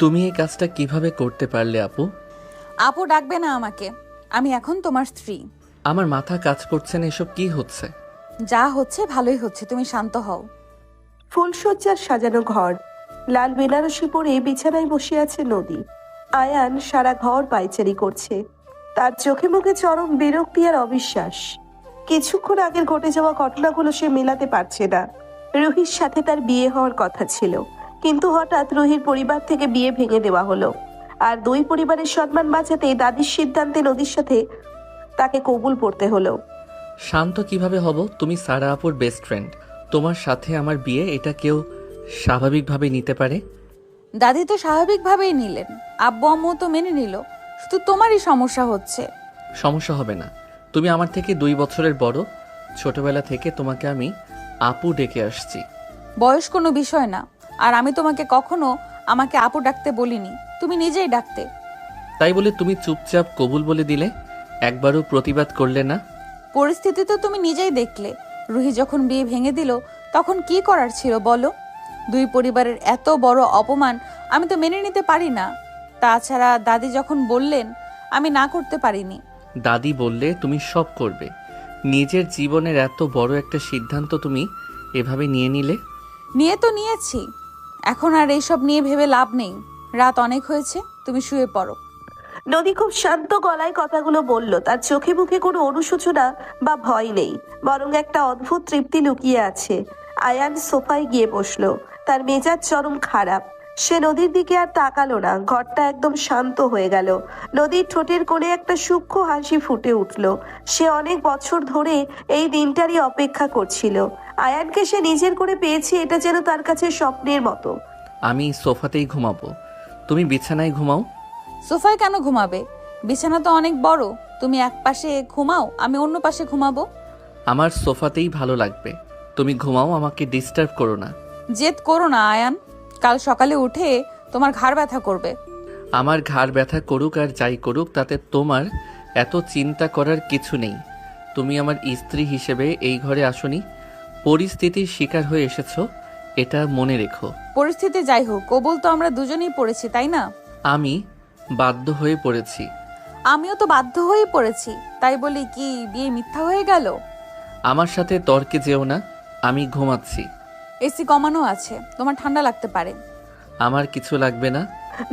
তুমি এই কাজটা কিভাবে করতে পারলে আপু? আপু ডাকবে না আমাকে, আমি এখন তোমার স্ত্রী। আমার মাথা কাজ করছে না, এসব কি হচ্ছে? যা হচ্ছে ভালোই হচ্ছে, তুমি শান্ত হও। ফুলশয্যার সাজানো ঘর, লাল বেনারসি পরে বিছানায় বসে আছে নদী। আয়ান সারা ঘর পায়চারি করছে। তার চোখে মুখে চরম বিরক্তি আর অবিশ্বাস। কিছুক্ষণ আগের ঘটে যাওয়া ঘটনাগুলো সে মেলাতে পারছে না। রুহির সাথে তার বিয়ে হওয়ার কথা ছিল, কিন্তু হঠাৎ রুহির পরিবার থেকে বিয়ে ভেঙে দেওয়া হলো। আর দুই পরিবারের সম্মান বাঁচাতে দাদির সিদ্ধান্তে নদীর সাথে তাকে কবুল পড়তে হলো। শান্ত কিভাবে হব? তুমি সারা আপুর বেস্ট ফ্রেন্ড, তোমার সাথে আমার বিয়ে, এটা কেউ স্বাভাবিকভাবে নিতে পারে? দাদি তো স্বাভাবিকভাবেই নিলেন, আব্বু আম্মু তো মেনে নিল, শুধু তোমারই সমস্যা হচ্ছে। সমস্যা হবে না, তুমি আমার থেকে 2 বছরের বড়। ছোটবেলা থেকে তোমাকে আমি আপু ডেকে আসছি। বয়স কোনো বিষয় না, আর আমি তোমাকে কখনো আমাকে আপু ডাকতে বলিনি, তুমি নিজেই ডাকতে। তাই বলে তুমি চুপচাপ কবুল বলে দিলে, একবারও প্রতিবাদ করলে না? পরিস্থিতি তো তুমি নিজেই দেখলে, রুহি যখন বিয়ে ভেঙে দিল তখন কি করার ছিল বলো? দুই পরিবারের এত বড় অপমান আমি তো মেনে নিতে পারি না। তাছাড়া দাদি যখন বললেন আমি না করতে পারিনি। দাদি বললে তুমি সব করবে, নিজের জীবনের এত বড় একটা সিদ্ধান্ত তুমি এভাবে নিয়ে নিলে? নিয়ে তো নিয়েছি, এখন আর এইসব নিয়ে ভেবে লাভ নেই। রাত অনেক হয়েছে, তুমি শুয়ে পড়ো। নদী খুব শান্ত গলায় কথাগুলো বলল। তার চোখে মুখে কোনো অনুশোচনা বা ভয় নেই, বরং একটা অদ্ভুত তৃপ্তি লুকিয়ে আছে। আয়ান সোফায় গিয়ে বসলো। তার মেজাজ চরম খারাপ। সে নদীর দিকে আর তাকালো না। ঘরটা একদম শান্ত হয়ে গেল। নদীর ঠোঁটের কোণে একটা সূক্ষ্ম হাসি ফুটে উঠল। সে অনেক বছর ধরে এই দিনটারই অপেক্ষা করছিল। আয়ানকে সে নিজের করে পেয়েছে, এটা যেন তার কাছে স্বপ্নের মতো। আমি সোফাতেই ঘুমাবো, তুমি বিছানায় ঘুমাও। সোফায় কেন ঘুমাবে? বিছানা তো অনেক বড়, তুমি এক পাশে ঘুমাও, আমি অন্য পাশে ঘুমাবো। আমার সোফাতেই ভালো লাগবে, তুমি ঘুমাও, আমাকে ডিস্টার্ব করো না। জেদ করো না আয়ান, কাল সকালে উঠে তোমার ঘাড় ব্যথা করবে। আমার ঘাড় ব্যথা করুক আর যাই করুক, তাতে তোমার এত চিন্তা করার কিছু নেই। তুমি আমার স্ত্রী হিসেবে এই ঘরে আসনি, পরিস্থিতির শিকার হয়ে এসেছো, এটা মনে রেখো। পরিস্থিতি যাই হোক, কবুল তো আমরা দুজনেই পড়েছি, তাই না? আমি বাধ্য হয়ে পড়েছি। আমিও তো বাধ্য হয়ে পড়েছি, তাই বলি কি বিয়ে মিথ্যা হয়ে গেল? আমার সাথে তর্কে যেও না, আমি ঘুমাচ্ছি। এসি কমানো আছে, তোমার ঠান্ডা লাগতে পারে। আমার কিছু লাগবে না।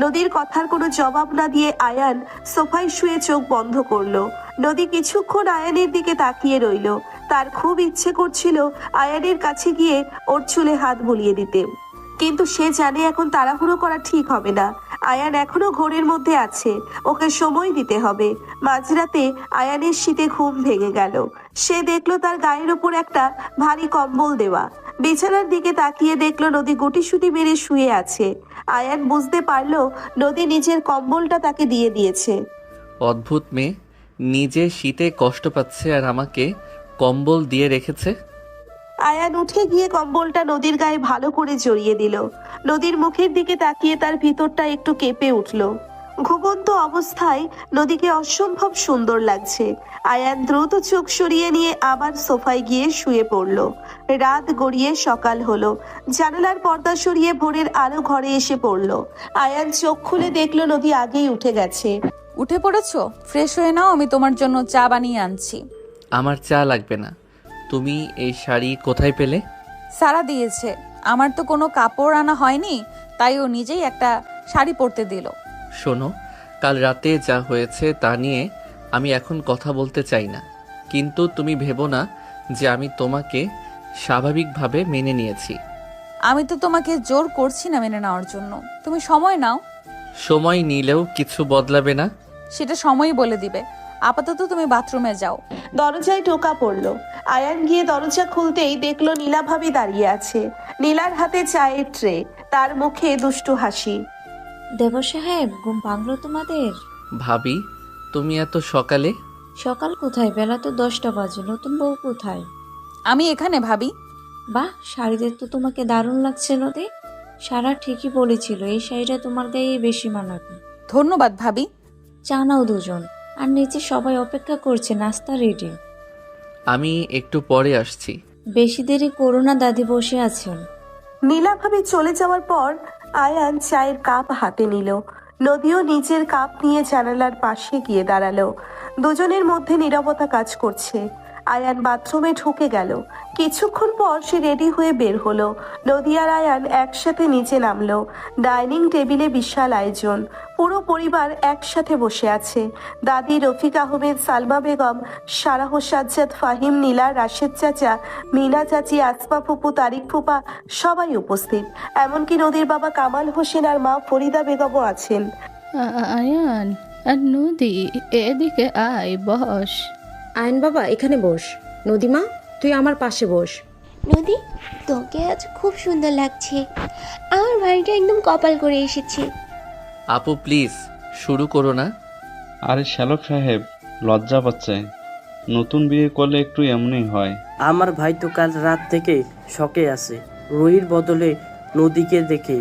নদীর কথার কোনো জবাব না দিয়ে আয়ান সোফায় শুয়ে চোখ বন্ধ করলো। নদী কিছুক্ষণ আয়ানের দিকে তাকিয়ে রইল। তার খুব ইচ্ছে করছিল আয়ানের কাছে গিয়ে ওর চুলে হাত বুলিয়ে দিতে, কিন্তু সে জানে এখন তাড়াহুড়ো করা ঠিক হবে না। আয়ান এখনো ঘোরের মধ্যে আছে, ওকে সময় দিতে হবে। মাঝরাতে আয়ানের শীতে ঘুম ভেঙে গেল। সে দেখলো তার গায়ের ওপর একটা ভারী কম্বল দেওয়া। বিছানার দিকে তাকিয়ে দেখলো নদী গুটিসুটি মেরে শুয়ে আছে। আয়ান বুঝতে পারলো নদী নিজের কম্বলটা তাকে দিয়ে দিয়েছে। অদ্ভুত মেয়ে, নিজে শীতে কষ্ট পাচ্ছে আর আমাকে কম্বল দিয়ে রেখেছে। আয়ান উঠে গিয়ে কম্বলটা নদীর গায়ে ভালো করে জড়িয়ে দিল। নদীর মুখের দিকে তাকিয়ে তার ভিতরটা একটু কেঁপে উঠল। ঘুমন্ত অবস্থায় নদীকে অসম্ভব সুন্দর লাগছে। আয়ান দ্রুত চোখ সরিয়ে নিয়ে আবার সোফায় গিয়ে শুয়ে পড়ল। রাত গড়িয়ে সকাল হলো। জানালার পর্দা সরিয়ে ভোরের আলো ঘরে এসে পড়ল। আয়ান চোখ খুলে দেখলো নদী আগেই উঠে গেছে। উঠে পড়েছো? ফ্রেশ হয়ে নাও, আমি তোমার জন্য চা বানিয়ে আনছি। আমার চা লাগবে না। তুমি এই শাড়ি কোথায় পেলে? সারা দিয়েছে, আমার তো কোনো কাপড় আনা হয়নি, তাই ও নিজেই একটা শাড়ি পরতে দিল। শোনো, কাল রাতে যা হয়েছে তা নিয়ে আমি এখন কথা বলতে চাই না, কিন্তু তুমি ভেবো না যে আমি তোমাকে স্বাভাবিকভাবে মেনে নিয়েছি। আমি তো তোমাকে জোর করছি না মেনে নেওয়ার জন্য, তুমি সময় নাও। সময় নিলেও কিছু বদলাবে না। সেটা সময়ই বলে দিবে। আপাতত তুমি বাথরুমে যাও। দরজায় টোকা পড়লো। আয়ান গিয়ে দরজা খুলতেই দেখলো নীলা ভাবি দাঁড়িয়ে আছে। নীলার হাতে চায়ের ট্রে, তার মুখে দুষ্টু হাসি। দেবর সাহেব, ঘুম ভাঙলো তোমাদের? ভাবি, তুমি এত সকালে? সকাল কোথায়, বেলা তো 10টা বাজে। নতুন বউ কোথায়? আমি এখানে ভাবি। বাহ, শাড়িতে তো তোমাকে দারুণ লাগছে নদী। সারা ঠিকই বলেছিল, এই শাড়িটা তোমার গায়ে বেশি মানাবে। ধন্যবাদ ভাবি। চা নাও দুজন, আর নিচে সবাই অপেক্ষা করছে, নাস্তা রেডি। আমি একটু পরে আসছি। বেশি দেরি করো না, দাদি বসে আছেন। নীলা ভাবি চলে যাওয়ার পর আয়ান চায়ের কাপ হাতে নিল। নদীও নিজের কাপ নিয়ে জানালার পাশে গিয়ে দাঁড়ালো। দুজনের মধ্যে নীরবতা কাজ করছে। আয়ান বাথরুমে ঢুকে গেল। কিছুক্ষণ পর সে রেডি হয়ে বের হলো। নদী আর আয়ান একসাথে নিচে নামলো। ডাইনিং টেবিলে বিশাল আয়োজন। পুরো পরিবার একসাথে বসে আছে। দাদি, রফিক আহমেদ, সালমা বেগম, সারাহ, সাজ্জাদ, ফাহিম, নীলা, রাশেদ চাচা, মিনা চাচি, আসমা ফুপু, তারিক ফুপা সবাই উপস্থিত। এমনকি নদীর বাবা কামাল হোসেন আর মা ফরিদা বেগমও আছেন। আয়ান আর নদী, এদিকে আয়, বস। আয়ন বাবা এখানে বস। নদীমা তুই আমার পাশে বস। নদী, তোকে আজ খুব সুন্দর লাগছে। আমার ভাইটা একদম কপাল করে এসেছে। আপু প্লিজ শুরু করো না। আরে শ্যালক সাহেব, লজ্জা পাচ্ছে। নতুন বিয়ে করলে একটু এমনই হয়। আমার ভাই তো কাল রাত থেকে শকে আছে। রুহির বদলে নদীকে দেখে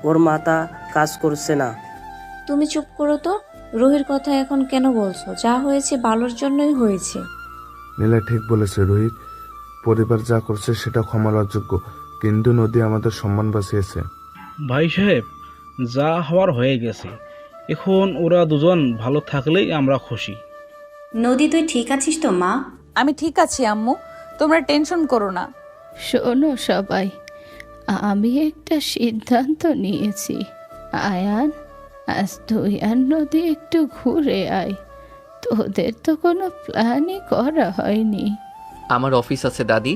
ওর মাথা কাজ করছে না। তুমি চুপ করো তো। রুহির কথা এখন কেন বলছো? যা হয়েছে ভালোর জন্যই হয়েছে। নীলা ঠিক বলেছে রোহিত, পরিবার যা করছে সেটা ক্ষমার অযোগ্য, কিন্তু নদী আমাদের সম্মান বাঁচিয়েছে। ভাই সাহেব, যা হওয়ার হয়ে গেছে, এখন ওরা দুজন ভালো থাকলেই আমরা খুশি। নদী তুই ঠিক আছিস তো মা? আমি ঠিক আছি আম্মু, তোমরা টেনশন করো না। শোনো সবাই, আমি একটা সিদ্ধান্ত নিয়েছি। আয়ান, আজ তুই আর নদী একটু ঘুরে আয়। তোদের তো কোনো প্ল্যানই করা হয়নি। আমার অফিস আছে দাদি,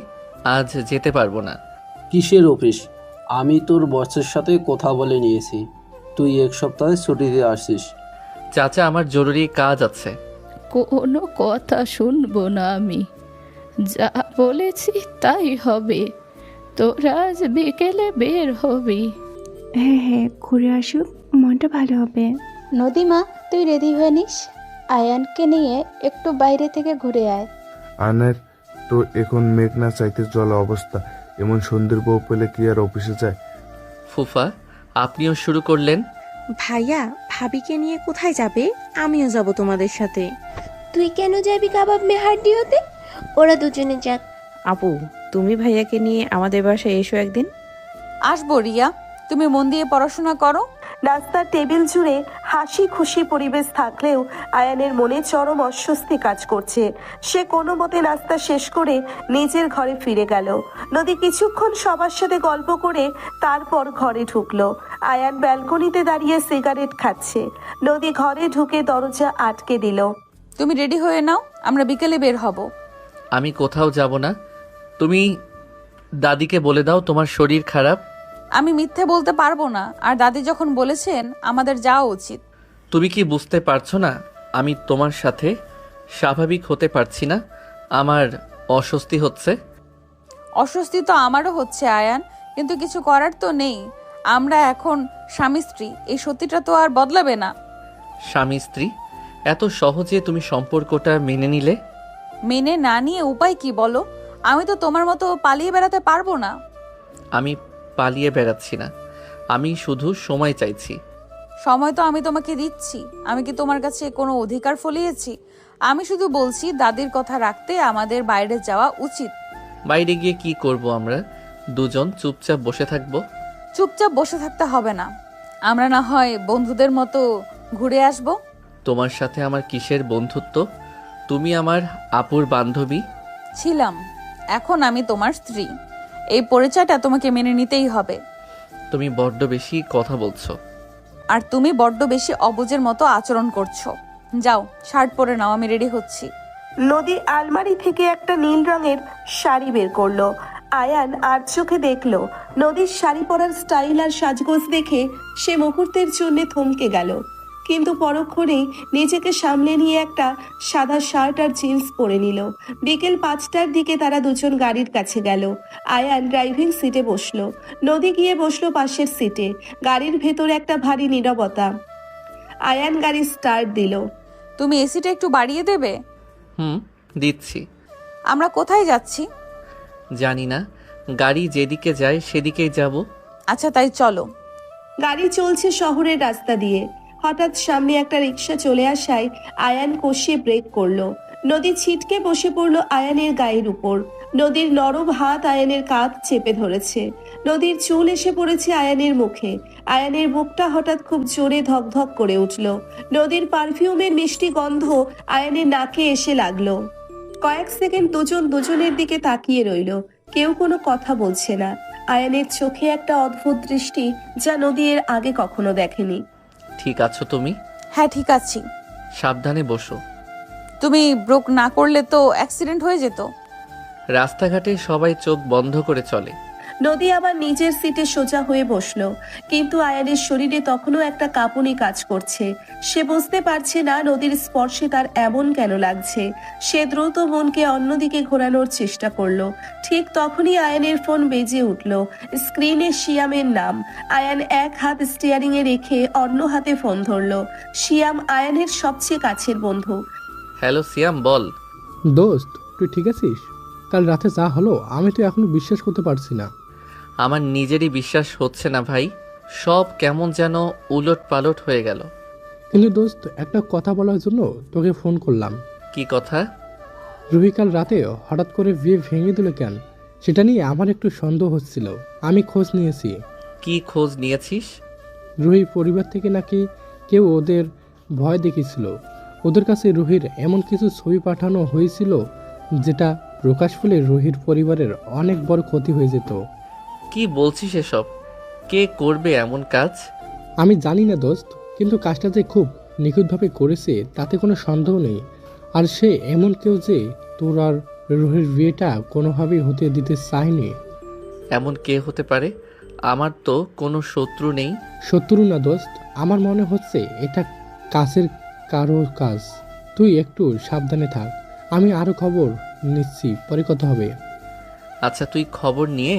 আজ যেতে পারবো না। কিসের অফিস? আমি তোর বসের সাথে কথা বলে নিয়েছি, তুই এক সপ্তাহে ছুটিতে আসিস। চাচা, আমার জরুরি কাজ আছে। কোনো কথা শুনবো না আমি, যা বলেছি তাই হবে। তোরা আজ বিকেলে বের হবি। হ্যাঁ হ্যাঁ, ঘুরে আসুক, মনটা ভালো হবে। নদীমা, তুই রেডি হয়ে নিস। আয়ানকে নিয়ে একটু বাইরে থেকে ঘুরে আয়। আয়নের তো এখন মেঘ না চাইতে জল অবস্থা, এমন সুন্দর বউ পেলে কি আর অফিসে যায়? ফুফা, আপনিও শুরু করলেন। ভাইয়া ভাবিকে নিয়ে কোথায় যাবে? আমিও যাব তোমাদের সাথে। তুই কেন যাবি কাবাব মে হাড্ডি হতে? ওরা দুজনে যাক। আপু, তুমি ভাইয়াকে নিয়ে আমাদের বাসায় এসো একদিন। আসবো রিয়া, তুমি মন দিয়ে পড়াশোনা করো। নাস্তার টেবিল জুড়ে হাসি খুশি পরিবেশ থাকলেও আয়ানের মনে চরম অস্বস্তি কাজ করছে। সে কোনো মতে নাস্তা শেষ করে নিজের ঘরে ফিরে গেল। নদী কিছুক্ষণ সবার সাথে গল্প করে তারপর ঘরে ঢুকলো। আয়ান ব্যালকনিতে দাঁড়িয়ে সিগারেট খাচ্ছে। নদী ঘরে ঢুকে দরজা আটকে দিল। তুমি রেডি হয়ে নাও, আমরা বিকেলে বের হব। আমি কোথাও যাব না। তুমি দাদিকে বলে দাও তোমার শরীর খারাপ। আমি মিথ্যে বলতে পারবো না, আর দাদি যখন বলেছেন আমাদের যাওয়া উচিত। তুমি কি বুঝতে পারছো না আমি তোমার সাথে স্বাভাবিক হতে পারছি না? আমার অস্বস্তি হচ্ছে। অস্বস্তি তো আমারও হচ্ছে আয়ান, কিন্তু কিছু করার তো নেই। আমরা এখন স্বামী স্ত্রী, এই সত্যিটা তো আর বদলাবে না। স্বামী স্ত্রী, এত সহজে তুমি সম্পর্কটা মেনে নিলে? মেনে না নিয়ে উপায় কি বলো? আমি তো তোমার মতো পালিয়ে বেড়াতে পারবো না। আমি পালিয়ে বেড়াচ্ছি না, আমি শুধু সময় চাইছি। সময় তো আমি তোমাকে দিচ্ছি। আমি কি তোমার কাছে কোনো অধিকার ফলিয়েছি? আমি শুধু বলছি দাদির কথা রাখতে আমাদের বাইরে যাওয়া উচিত। বাইরে গিয়ে কি করব? আমরা দুজন চুপচাপ বসে থাকবো। চুপচাপ বসে থাকতে হবে না, আমরা না হয় বন্ধুদের মতো ঘুরে আসব। তোমার সাথে আমার কিসের বন্ধুত্ব? তুমি আমার আপুর বান্ধবী ছিলাম, এখন আমি তোমার স্ত্রী। এই পরিচয়টা তোমাকে মেনে নিতেই হবে। তুমি বড্ড বেশি কথা বলছো। আর তুমি বড্ড বেশি অবুঝের মতো আচরণ করছো। যাও, শার্ট পরে নাও, আমি রেডি হচ্ছি। নদী আলমারি থেকে একটা নীল রঙের শাড়ি বের করলো। আয়ান আর চোখে দেখলো নদীর শাড়ি পরার স্টাইল আর সাজগোজ দেখে সে মুহূর্তের জন্য থমকে গেল, কিন্তু পরক্ষণেই নিজেকে সামলে নিয়ে একটা সাদা শার্ট আর জিন্স পরে নিল। বিকেল 5টার দিকে তারা দুজন গাড়ির কাছে গেল। আয়ান ড্রাইভিং সিটে বসলো, নদী গিয়ে বসলো পাশের সিটে। গাড়ির ভেতরে একটা ভারী নীরবতা। আয়ান গাড়ি স্টার্ট দিল। তুমি এসিটা একটু বাড়িয়ে দেবে? দিচ্ছি। আমরা কোথায় যাচ্ছি? জানি না, গাড়ি যেদিকে যায় সেদিকেই যাব। আচ্ছা, তাই চলো। গাড়ি চলছে শহরের রাস্তা দিয়ে। হঠাৎ সামনে একটা রিক্সা চলে আসায় আয়ান কষিয়ে ব্রেক করলো। নদী ছিটকে বসে পড়ল আয়ানের গায়ের উপর। নদীর নরম হাত আয়ানের কাঁধ চেপে ধরেছে। নদীর চুল এসে পড়েছে আয়ানের মুখে। আয়ানের বুকটা হঠাৎ খুব জোরে ধকধক করে উঠল। নদীর পারফিউমের মিষ্টি গন্ধ আয়ানের নাকে এসে লাগলো। কয়েক সেকেন্ড দুজন দুজনের দিকে তাকিয়ে রইল। কেউ কোনো কথা বলছে না। আয়ানের চোখে একটা অদ্ভুত দৃষ্টি, যা নদী এর আগে কখনো দেখেনি। ঠিক আছো তুমি? হ্যাঁ ঠিক আছি। সাবধানে বসো। তুমি ব্রোক না করলে তো অ্যাক্সিডেন্ট হয়ে যেত। রাস্তাঘাটে সবাই চোখ বন্ধ করে চলে। নদী আবার নিজের সিটে সোজা হয়ে বসলো, কিন্তু আয়ানের শরীরে তখনও একটা কাঁপুনি কাজ করছে। সে বুঝতে পারছে না নদীর স্পর্শে তার এমন কেন লাগছে। সে দ্রুত মনকে অন্যদিকে ঘোরানোর চেষ্টা করলো। ঠিক তখনই আয়ানের ফোন বেজে উঠল। স্ক্রিনে শিয়ামের নাম। আয়ান এক হাত স্টিয়ারিং এ রেখে অন্য হাতে ফোন ধরলো। শিয়াম আয়ানের সবচেয়ে কাছের বন্ধু। হ্যালো সিয়াম, বল। দোস্ত, তুই ঠিক আছিস? কাল রাতে যা হলো আমি তো এখনো বিশ্বাস করতে পারছি না। আমার নিজেরই বিশ্বাস হচ্ছে না ভাই, সব কেমন যেন উলট পালট হয়ে গেল। কিন্তু দোস্ত, একটা কথা বলার জন্য তোকে ফোন করলাম। কি কথা? রুহি কাল রাতে হঠাৎ করে বিয়ে ভেঙে দিল কেন, সেটা নিয়ে আমার একটু সন্দেহ হচ্ছিল। আমি খোঁজ নিয়েছি। কি খোঁজ নিয়েছিস? রুহির পরিবার থেকে নাকি কেউ ওদের ভয় দেখিয়েছিল। ওদের কাছে রুহির এমন কিছু ছবি পাঠানো হয়েছিল যেটা প্রকাশ পেলে রুহির পরিবারের অনেক বড় ক্ষতি হয়ে যেত। কি বলছিস এসব? কে করবে এমন কাজ? আমি জানি না দোস্ত, কিন্তু কাজটা যে খুব নিখুঁতভাবে করেছে তাতে কোনো সন্দেহ নেই। আর সে এমন কেউ যে তোর আর রুহির বিয়েটা কোনোভাবেই হতে দিতে চায়নি। এমন কে হতে পারে? আমার তো কোনো শত্রু নেই। শত্রু না দোস্ত, আমার মনে হচ্ছে এটা কাছের কারো কাজ। তুই একটু সাবধানে থাক। আমি আরও খবর নিচ্ছি, পরে কথা হবে। আচ্ছা, তুই খবর নিয়ে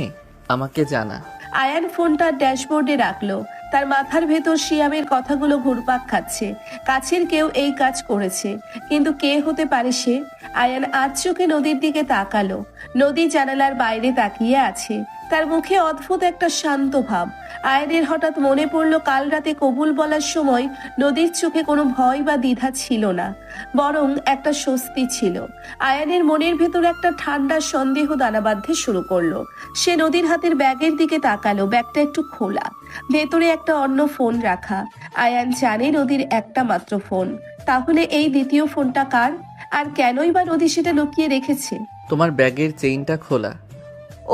আমাকে জানা। আয়ান ফোনটা ড্যাশবোর্ডে রাখলো। তার মাথার ভেতর শিয়ামের কথাগুলো ঘুরপাক খাচ্ছে। কাছের কেউ এই কাজ করেছে, কিন্তু কে হতে পারে সে? আয়ান আজ চোখে নদীর দিকে তাকালো। নদী জানালার বাইরে তাকিয়ে আছে। তার মুখে অদ্ভুত একটা শান্ত ভাব। আয়ানের হঠাৎ মনে পড়লো কাল রাতে কবুল বলার সময় নদীর চোখে কোনো ভয় বা দ্বিধা ছিল না, বরং একটা স্বস্তি ছিল। আয়ানের মনের ভেতর একটা ঠান্ডা সন্দেহ দানা বাঁধতে শুরু করলো। সে নদীর হাতের ব্যাগের দিকে তাকালো। ব্যাগটা একটু খোলা, ভেতরে একটা অন্য ফোন রাখা। আয়ান জানে নদীর একটা মাত্র ফোন, তাহলে এই দ্বিতীয় ফোনটা কার? আর কেনই বা নদী সেটা লুকিয়ে রেখেছে? তোমার ব্যাগের চেইনটা খোলা।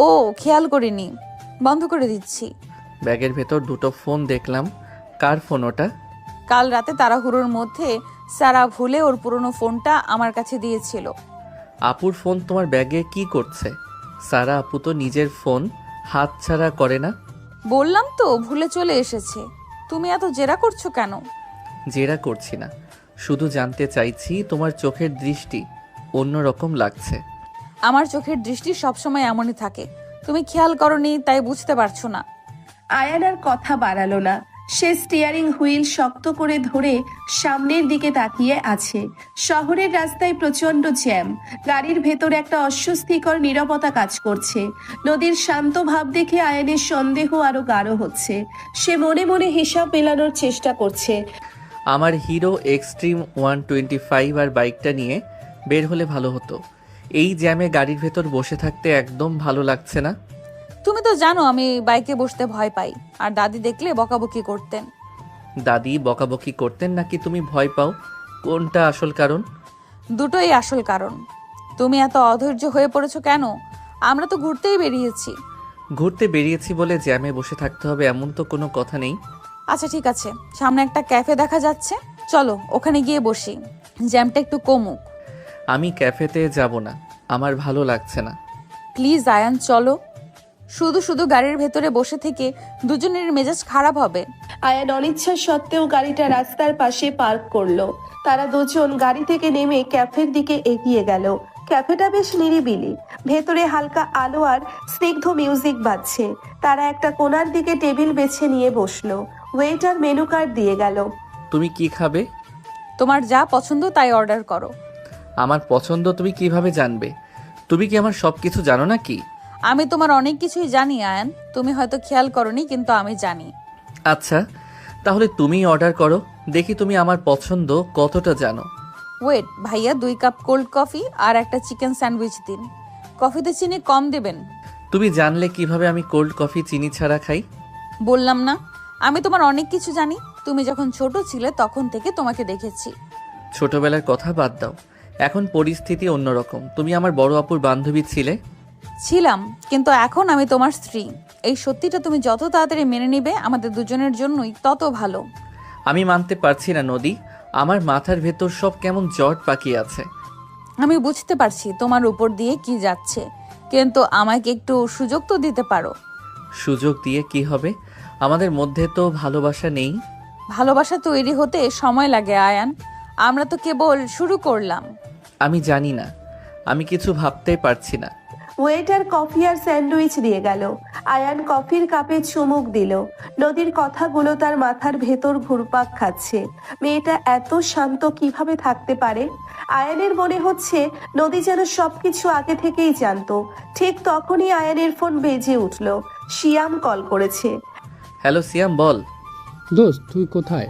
ও, খেয়াল করিনি, বন্ধ করে দিচ্ছি। ব্যাগের ভেতর দুটো ফোন দেখলাম। কার ফোন ওটা? কাল রাতে তাড়াহুড়োর মধ্যে সারা ভুলে ওর পুরনো ফোনটা আমার কাছে দিয়েছিল। আপুর ফোন তোমার ব্যাগে কি করছে? সারা আপু তো নিজের ফোন হাত ছাড়া করে না। বললাম তো ভুলে চলে এসেছে। তুমি এত জেরা করছো কেন? জেরা করছি না, শুধু জানতে চাইছি তোমার চোখের দৃষ্টি অন্যরকম লাগছে। আমার চোখের দৃষ্টি সবসময় এমনই থাকে, তুমি খেয়াল করনি তাই বুঝতে পারছো না। আয়ান আর কথা বাড়ালো না। সে স্টিয়ারিং হুইল শক্ত করে ধরে সামনের দিকে তাকিয়ে আছে। শহরের রাস্তায় প্রচন্ড জ্যাম। গাড়ির ভেতর একটা অস্বস্তিকর নীরবতা কাজ করছে। নদীর শান্ত ভাব দেখে আয়ানের সন্দেহ আরো গাঢ় হচ্ছে। সে মনে মনে হিসাব মেলানোর চেষ্টা করছে। আমার হিরো এক্সট্রিম 125 আর বাইকটা নিয়ে বের হলে ভালো হতো। এই জ্যামে গাড়ির ভেতর বসে থাকতে একদম ভালো লাগছে না। তুমি তো জানো আমি বাইকে বসতে ভয় পাই, আর দাদি দেখলে বকাবকি করতেন। দাদি বকাবকি করতেন নাকি তুমি ভয় পাও? কোনটা আসল কারণ? দুটোই আসল কারণ। তুমি এত অধৈর্য হয়ে পড়েছো কেন? আমরা তো ঘুরতেই বেরিয়েছি। ঘুরতে বেরিয়েছি বলে জ্যামে বসে থাকতে হবে এমন তো কোনো কথা নেই। আচ্ছা ঠিক আছে, সামনে একটা ক্যাফে দেখা যাচ্ছে, চলো ওখানে গিয়ে বসি, জ্যামটা একটু কমুক। আমি ক্যাফেতে যাব না, আমার ভালো লাগছে না। প্লিজ আয়ান চলো। শুধু শুধু গাড়ির ভেতরে বসে থেকে দুজনের মেজাজ খারাপ হবে। আয়ান অনিচ্ছা সত্ত্বেও গাড়িটা রাস্তার পাশে পার্ক করলো। তারা দুজন গাড়ি থেকে নেমে ক্যাফের দিকে এগিয়ে গেল। ক্যাফেটা বেশ নিরিবিলি, ভেতরে হালকা আলো আর স্নিগ্ধ মিউজিক বাজছে। তারা একটা কোণার দিকে টেবিল বেছে নিয়ে বসলো। ওয়েটার মেনু কার্ড দিয়ে গেল। তুমি কি খাবে? তোমার যা পছন্দ তাই অর্ডার করো। আমার পছন্দ তুমি কিভাবে জানবে? তুমি কি আমার সব কিছু জানো নাকি? আমি তোমার অনেক কিছুই জানি আয়ান, তুমি হয়তো খেয়াল করনি কিন্তু আমি জানি। আচ্ছা, তাহলে তুমিই অর্ডার করো, দেখি তুমি আমার পছন্দ কতটা জানো। ওয়েট ভাইয়া 2 কাপ কোল্ড কফি আর একটা চিকেন স্যান্ডউইচ দিন। কফিতে চিনি কম দেবেন। তুমি জানলে কিভাবে আমি কোল্ড কফি চিনি ছাড়া খাই? বললাম না, আমি তোমার অনেক কিছু জানি। তুমি যখন ছোট ছিলে তখন থেকে তোমাকে দেখেছি। ছোটবেলার কথা বাদ দাও, এখন পরিস্থিতি অন্যরকম। তুমি আমার বড় আপুর বান্ধবী ছিলে। ছিলাম, কিন্তু এখন আমি তোমার স্ত্রী। এই সত্যিটা তুমি যত তাড়াতাড়ি মেনে নিবে আমাদের দুজনের জন্যই তত ভালো। আমি মানতে পারছি না নদী, আমার মাথার ভেতর সব কেমন জট পাকিয়ে আছে। আমি বুঝতে পারছি তোমার উপর দিয়ে কি যাচ্ছে, কিন্তু আমাকে একটু সুযোগ তো দিতে পারো। সুযোগ দিয়ে কি হবে? আমাদের মধ্যে তো ভালোবাসা নেই। ভালোবাসা তৈরি হতে সময় লাগে আয়ান, আমরা তো কেবল শুরু করলাম। আমি জানি না, আমি কিছু ভাবতে পারছি না। ওয়েটার কফি আর স্যান্ডউইচ দিয়ে গেল। আয়ান কফির কাপে চুমুক দিল। নদীর কথাগুলো তার মাথার ভেতর ঘুরপাক খাচ্ছে। মেয়েটা এত শান্ত কিভাবে থাকতে পারে? আয়ানের মনে হচ্ছে নদী যেন সবকিছু আগে থেকেই জানতো। ঠিক তখনই আয়ানের ফোন বেজে উঠল। শিয়াম কল করেছে। হ্যালো সিয়াম, বল। দোস্ত তুই কোথায়?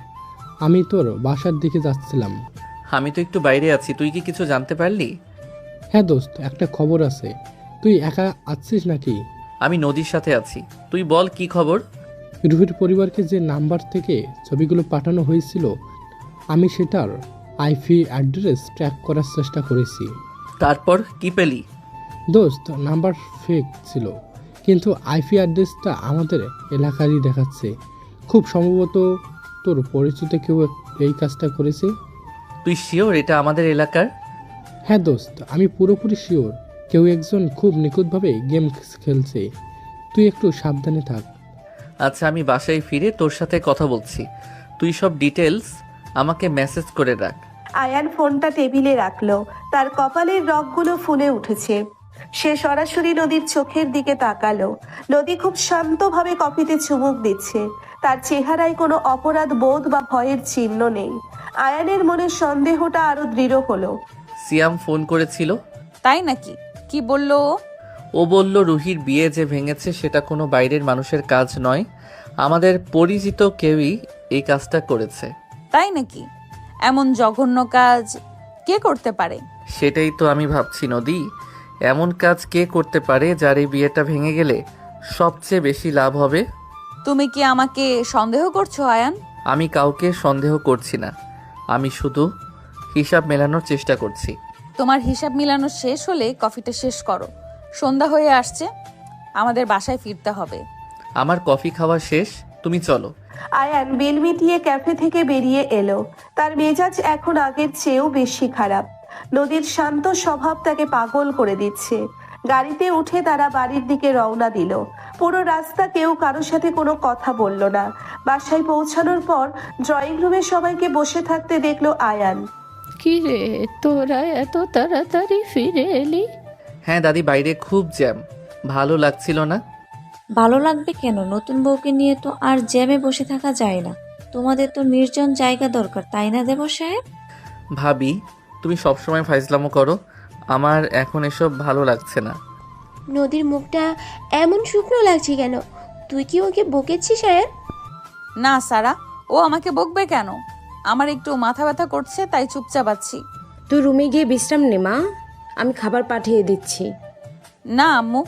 আমি তোর বাসার দিকে যাচ্ছিলাম। আমি তো একটু বাইরে আছি, তুই কি কিছু জানতে পারলি? হ্যাঁ দোস্ত, একটা খবর আছে। তুই একা আছিস নাকি? আমি নদীর সাথে আছি, তুই বল কি খবর। রুহির পরিবারকে যে নাম্বার থেকে ছবিগুলো পাঠানো হয়েছিল, আমি সেটার আইপি অ্যাড্রেস ট্র্যাক করার চেষ্টা করেছি। তারপর কি পেলি? দোস্ত নাম্বার ফেক ছিল, কিন্তু আইপি অ্যাড্রেসটা আমাদের এলাকারই দেখাচ্ছে। খুব সম্ভবত তোর পরিচিত কেউ এই কাজটা করেছে। তুই শিওর এটা আমাদের এলাকার? হ্যাঁ দোস্ত, আমি পুরোপুরি শিওর। কেউ একজন খুব নিখুঁতভাবে গেম খেলছে। তুই একটু সাবধানে থাক। আচ্ছা, আমি বাসায় ফিরে তোর সাথে কথা বলছি। তুই সব ডিটেলস আমাকে মেসেজ করে রাখ। আয়ান ফোনটা টেবিলে রাখলো। তার কপালের রগগুলো ফুলে উঠেছে। সে সরাসরি নদীর চোখের দিকে তাকালো। নদী খুব শান্তভাবে কফিতে চুমুক দিচ্ছে। তার চেহারায় কোনো অপরাধ বোধ বা ভয়ের চিহ্ন নেই। আয়ানের মনে সন্দেহটা আরো দৃঢ় হলো। সিয়াম ফোন করেছিল। তাই নাকি? কি বললো ও? ও বলল রুহির বিয়ে যে ভেঙেছে সেটা কোনো বাইরের মানুষের কাজ নয়, আমাদের পরিচিত কেউই এই কাজটা করেছে। তাই নাকি? এমন জঘন্য কাজ কে করতে পারে? সেটাই তো আমি ভাবছি নদী, এমন কাজ কে করতে পারে যার এই বিয়েটা ভেঙে গেলে সবচেয়ে বেশি লাভ হবে? তুমি কি আমাকে সন্দেহ করছো আয়ান? আমি কাউকে সন্দেহ করছি না, আমি শুধু হিসাব মেলানোর চেষ্টা করছি। তোমার হিসাব মিলানো শেষ হলে কফিটা শেষ করো। সন্ধ্যা হয়ে আসছে, আমাদের বাসায় ফিরতে হবে। আমার কফি খাওয়া শেষ, তুমি চলো। আয়ান বিল মিটিয়ে ক্যাফে থেকে বেরিয়ে এলো। তার মেজাজ এখন আগের চেয়েও বেশি খারাপ। নদীর শান্ত স্বভাব তাকে পাগল করে দিচ্ছে। গাড়িতে উঠে তারা বাড়ির দিকে রওনা দিল। পুরো রাস্তা কেউ কারোর সাথে কোনো কথা বলল না। বাসায় পৌঁছানোর পর ড্রয়িং রুমে সবাইকে বসে থাকতে দেখলো আয়ান। কি রে, তোরা এত তাড়াতাড়ি ফিরে এলি? হ্যাঁ দাদি, বাইরে খুব জ্যাম, ভালো লাগছিল না। ভালো লাগবে কেন? নতুন বউকে নিয়ে তো আর জ্যামে বসে থাকা যায় না। তোমাদের তো নির্জন জায়গা দরকার, তাই না দেব সাহেব? ভাবি, তুমি সবসময় ফাইজলামো করো, আমার এখন এসব ভালো লাগছে না। নদীর মুখটা এমন শুকনো লাগছে কেন? তুই কি ওকে বকেছিস আয়ান? না সারা, ও আমাকে বকবে কেন? আমার একটু মাথা ব্যথা করছে, তাই চুপচাপ আছি। তুই রুমে গিয়ে বিশ্রাম নে মা, আমি খাবার পাঠিয়ে দিচ্ছি। না আম্মু,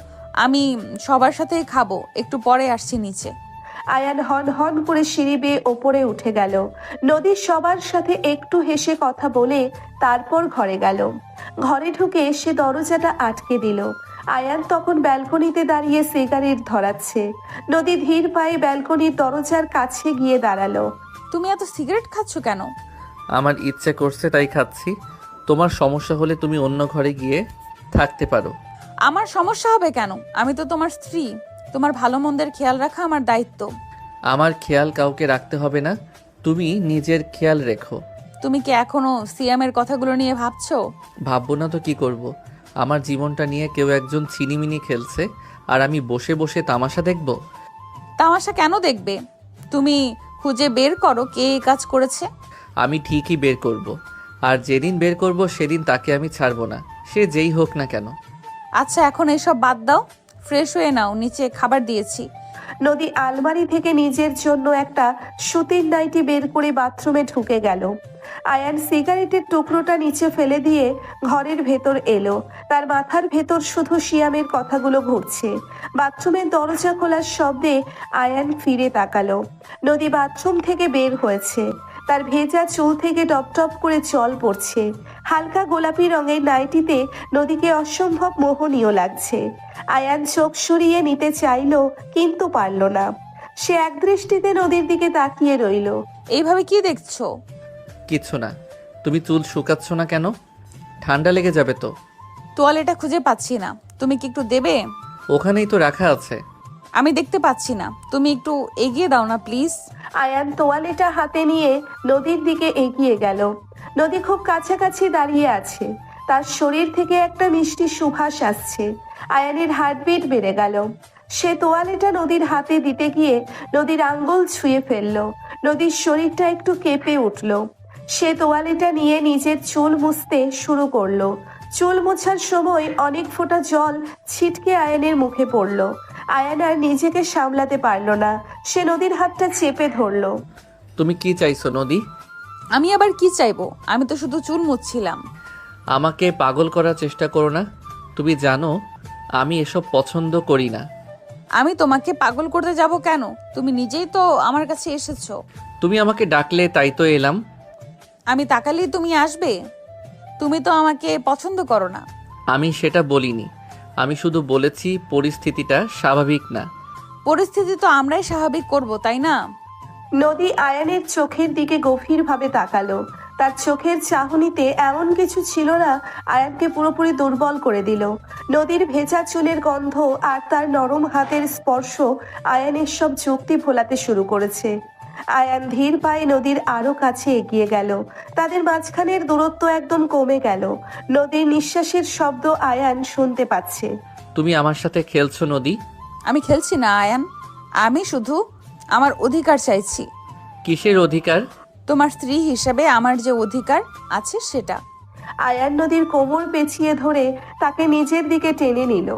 আমি সবার সাথে খাবো, একটু পরে আসছি নিচে। আয়ান হন হন করে সিঁড়ি বেয়ে ওপরে উঠে গেল। নদী সবার সাথে একটু হেসে কথা বলে তারপর ঘরে গেল। ঘরে ঢুকে সে দরজাটা আটকে দিল। আয়ান তখন ব্যালকনিতে দাঁড়িয়ে সিগারেট ধরাচ্ছে। নদী ধীর পায়ে ব্যালকনির দরজার কাছে গিয়ে দাঁড়ালো। তুমি এত সিগারেট খাচ্ছ কেন? আমার ইচ্ছে করছে তাই খাচ্ছি। তোমার সমস্যা হলে তুমি অন্য ঘরে গিয়ে থাকতে পারো। আমার সমস্যা হবে কেন? আমি তো তোমার স্ত্রী, তোমার ভালো মন্দের খেয়াল রাখা আমার দায়িত্ব। আমার খেয়াল কাউকে রাখতে হবে না, তুমি নিজের খেয়াল রেখো। তুমি কি এখনো সিয়ামের কথাগুলো নিয়ে ভাবছো? ভাববো না তো কি করব? আমার জীবনটা নিয়ে কেউ একজন ছিনিমিনি খেলছে আর আমি বসে বসে তামাশা দেখব? তামাশা কেন দেখবে? তুমি খুঁজে বের করো কে এই কাজ করেছে। আমি ঠিকই বের করব, আর যেদিন বের করব সেদিন তাকে আমি ছাড়বো না, সে যেই হোক না কেন। আচ্ছা এখন এসব বাদ দাও, ফ্রেশ হয়ে নাও, নিচে খাবার দিয়েছি। নদী আলমারি থেকে নিজের জন্য একটা সুতির নাইটি বের করে বাথরুমে ঢুকে গেল। আয়ান সিগারেটের টুকরোটা নিচে ফেলে দিয়ে ঘরের ভেতর এলো। তার মাথার ভেতর শুধু শিয়ামের কথাগুলো ঘুরছে। বাথরুমের দরজা খোলার শব্দে আয়ান ফিরে তাকালো। নদী বাথরুম থেকে বের হয়েছে। তার ভেজা চুল থেকে টপ টপ করে জল পড়ছে। হালকা গোলাপি রঙের নাইটিতে নদীকে অসম্ভব মোহনীয় লাগছে। আয়ান চোখ সরিয়ে নিতে চাইল, কিন্তু পারল না। সে একদৃষ্টিতে নদীর দিকে তাকিয়ে রইল। এইভাবে কি দেখছো? কিছু না। তুমি চুল শুকাচ্ছ না কেন? ঠান্ডা লেগে যাবে তো। তোয়ালেটা খুঁজে পাচ্ছি না, তুমি কি একটু দেবে? ওখানেই তো রাখা আছে। আমি দেখতে পাচ্ছি না, তুমি একটু এগিয়ে দাও না প্লিজ। আয়ান তোয়ালেটা হাতে নিয়ে নদীর দিকে এগিয়ে গেল। নদী খুব কাছাকাছি দাঁড়িয়ে আছে। তার শরীর থেকে একটা মিষ্টি সুবাস আসছে। আয়ানের হার্টবিট বেড়ে গেল। সে তোয়ালেটা নদীর হাতে দিতে গিয়ে নদীর আঙ্গুল ছুঁয়ে ফেলল। নদীর শরীরটা একটু কেঁপে উঠল। সে তোয়ালেটা নিয়ে নিজের চুল মুছতে শুরু করলো। চুল মোছার সময় অনেক ফোঁটা জল ছিটকে আয়ানের মুখে পড়ল। আয়ান আর নিজেকে সামলাতে পারল না। সে নদীর হাতটা চেপে ধরলো। তুমি কি চাইছো নদী? আমি আবার কি চাইবো? আমি তো শুধু চুল মুছছিলাম। আমাকে পাগল করার চেষ্টা করো না। তুমি জানো আমি এসব পছন্দ করি না। আমি তোমাকে পাগল করতে যাব কেন? তুমি নিজেই তো আমার কাছে এসেছো। তুমি আমাকে ডাকলে তাই তো এলাম। আমি তাকালেই তুমি আসবে? তুমি তো আমাকে পছন্দ করো না। আমি সেটা বলিনি। আমি শুধু বলেছি পরিস্থিতিটা স্বাভাবিক না। পরিস্থিতি তো আমরাই স্বাভাবিক করব, তাই না? নদী আয়ানের চোখের দিকে গভীরভাবে তাকালো। তার চোখের চাহনিতে এমন কিছু ছিল না আয়ানকে পুরোপুরি দুর্বল করে দিল। নদীর ভেজা চুলের গন্ধ আর তার নরম হাতের স্পর্শ আয়ানের সব যুক্তি ভোলাতে শুরু করেছে। আয়ান ধীর পায়ে নদীর আরো কাছে এগিয়ে গেল। তাদের মাঝখানের দূরত্ব একদম কমে গেল। নদীর নিঃশ্বাসের শব্দ আয়ান শুনতে পাচ্ছে। তুমি আমার সাথে খেলছো নদী? আমি খেলছি না আয়ান, আমি শুধু আমার অধিকার চাইছি। কিসের অধিকার? তোমার স্ত্রী হিসেবে আমার যে অধিকার আছে সেটা। আয়ান নদীর কোমর পেঁচিয়ে ধরে তাকে নিজের দিকে টেনে নিল।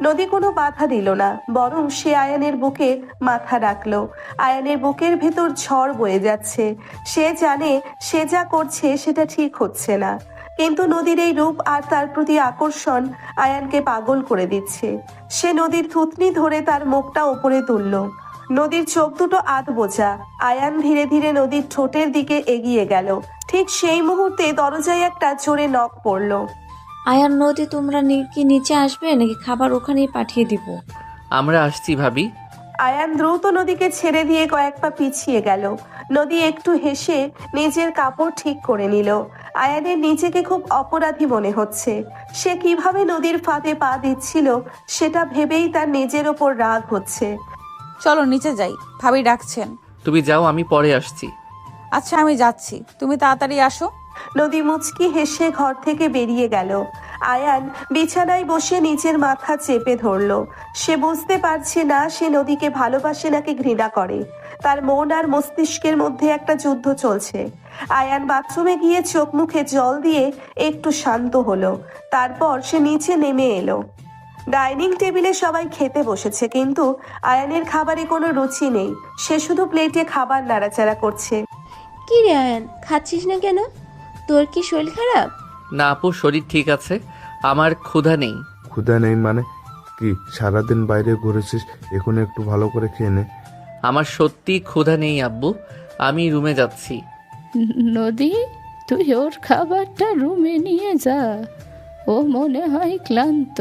নদী কোনো বাধা দিল না, বরং সে আয়ানের বুকে মাথা রাখলো। আয়ানের বুকের ভেতর ঝড় বয়ে যাচ্ছে। সে জানে সে যা করছে সেটা ঠিক হচ্ছে না, কিন্তু নদীর এই রূপ আর তার প্রতি আকর্ষণ আয়ানকে পাগল করে দিচ্ছে। সে নদীর থুতনি ধরে তার মুখটা উপরে তুলল। নদীর চোখ দুটো আধ বোঝা। আয়ান ধীরে ধীরে নদীর ঠোঁটের দিকে এগিয়ে গেল। ঠিক সেই মুহূর্তে দরজায় একটা জোরে নক পড়ল। আয়ান, নদী, তোমরা কি নিচে আসবে নাকি খাবার ওখানেই পাঠিয়ে দিব? আমরা আসছি ভাবি। আয়ান দ্রুত নদীকে ছেড়ে দিয়ে কয়েক পা পিছিয়ে গেল। নদী একটু হেসে নিজের কাপড় ঠিক করে নিল। আয়ানের নিজেকে খুব অপরাধী মনে হচ্ছে। সে কিভাবে নদীর ফাঁদে পা দিচ্ছিল সেটা ভেবেই তার নিজের ওপর রাগ হচ্ছে। চলো নিচে যাই, ভাবি ডাকছেন। তুমি যাও, আমি পরে আসছি। আচ্ছা আমি যাচ্ছি, তুমি তাড়াতাড়ি আসো। নদী মুচকি হেসে ঘর থেকে বেরিয়ে গেল। আয়ান বিছানায় বসে নিজের মাথা চেপে ধরল। সে বুঝতে পারছে না সে নদীকে ভালোবাসে নাকি ঘৃণা করে। তার মন আর মস্তিষ্কের মধ্যে একটা যুদ্ধ চলছে। আয়ান বাথরুমে গিয়ে চোখ মুখে জল দিয়ে একটু শান্ত হলো। তারপর সে নিচে নেমে এলো। ডাইনিং টেবিলে সবাই খেতে বসেছে, কিন্তু আয়ানের খাবারে কোনো রুচি নেই। সে শুধু প্লেটে খাবার নাড়াচাড়া করছে। কি রে আয়ান, খাচ্ছিস না কেন? তোর কি শরীর খারাপ? না আপু, শরীর ঠিক আছে। আমার ক্ষুধা নেই। ক্ষুধা নেই মানে কি? সারাদিন বাইরে ঘুরেছিস, এখন একটু ভালো করে খেয়ে নে। আমার সত্যি ক্ষুধা নেই আব্বু, আমি রুমে যাচ্ছি। নদী, তুই ওর খাবারটা রুমে নিয়ে যা, ও মনে হয় ক্লান্ত।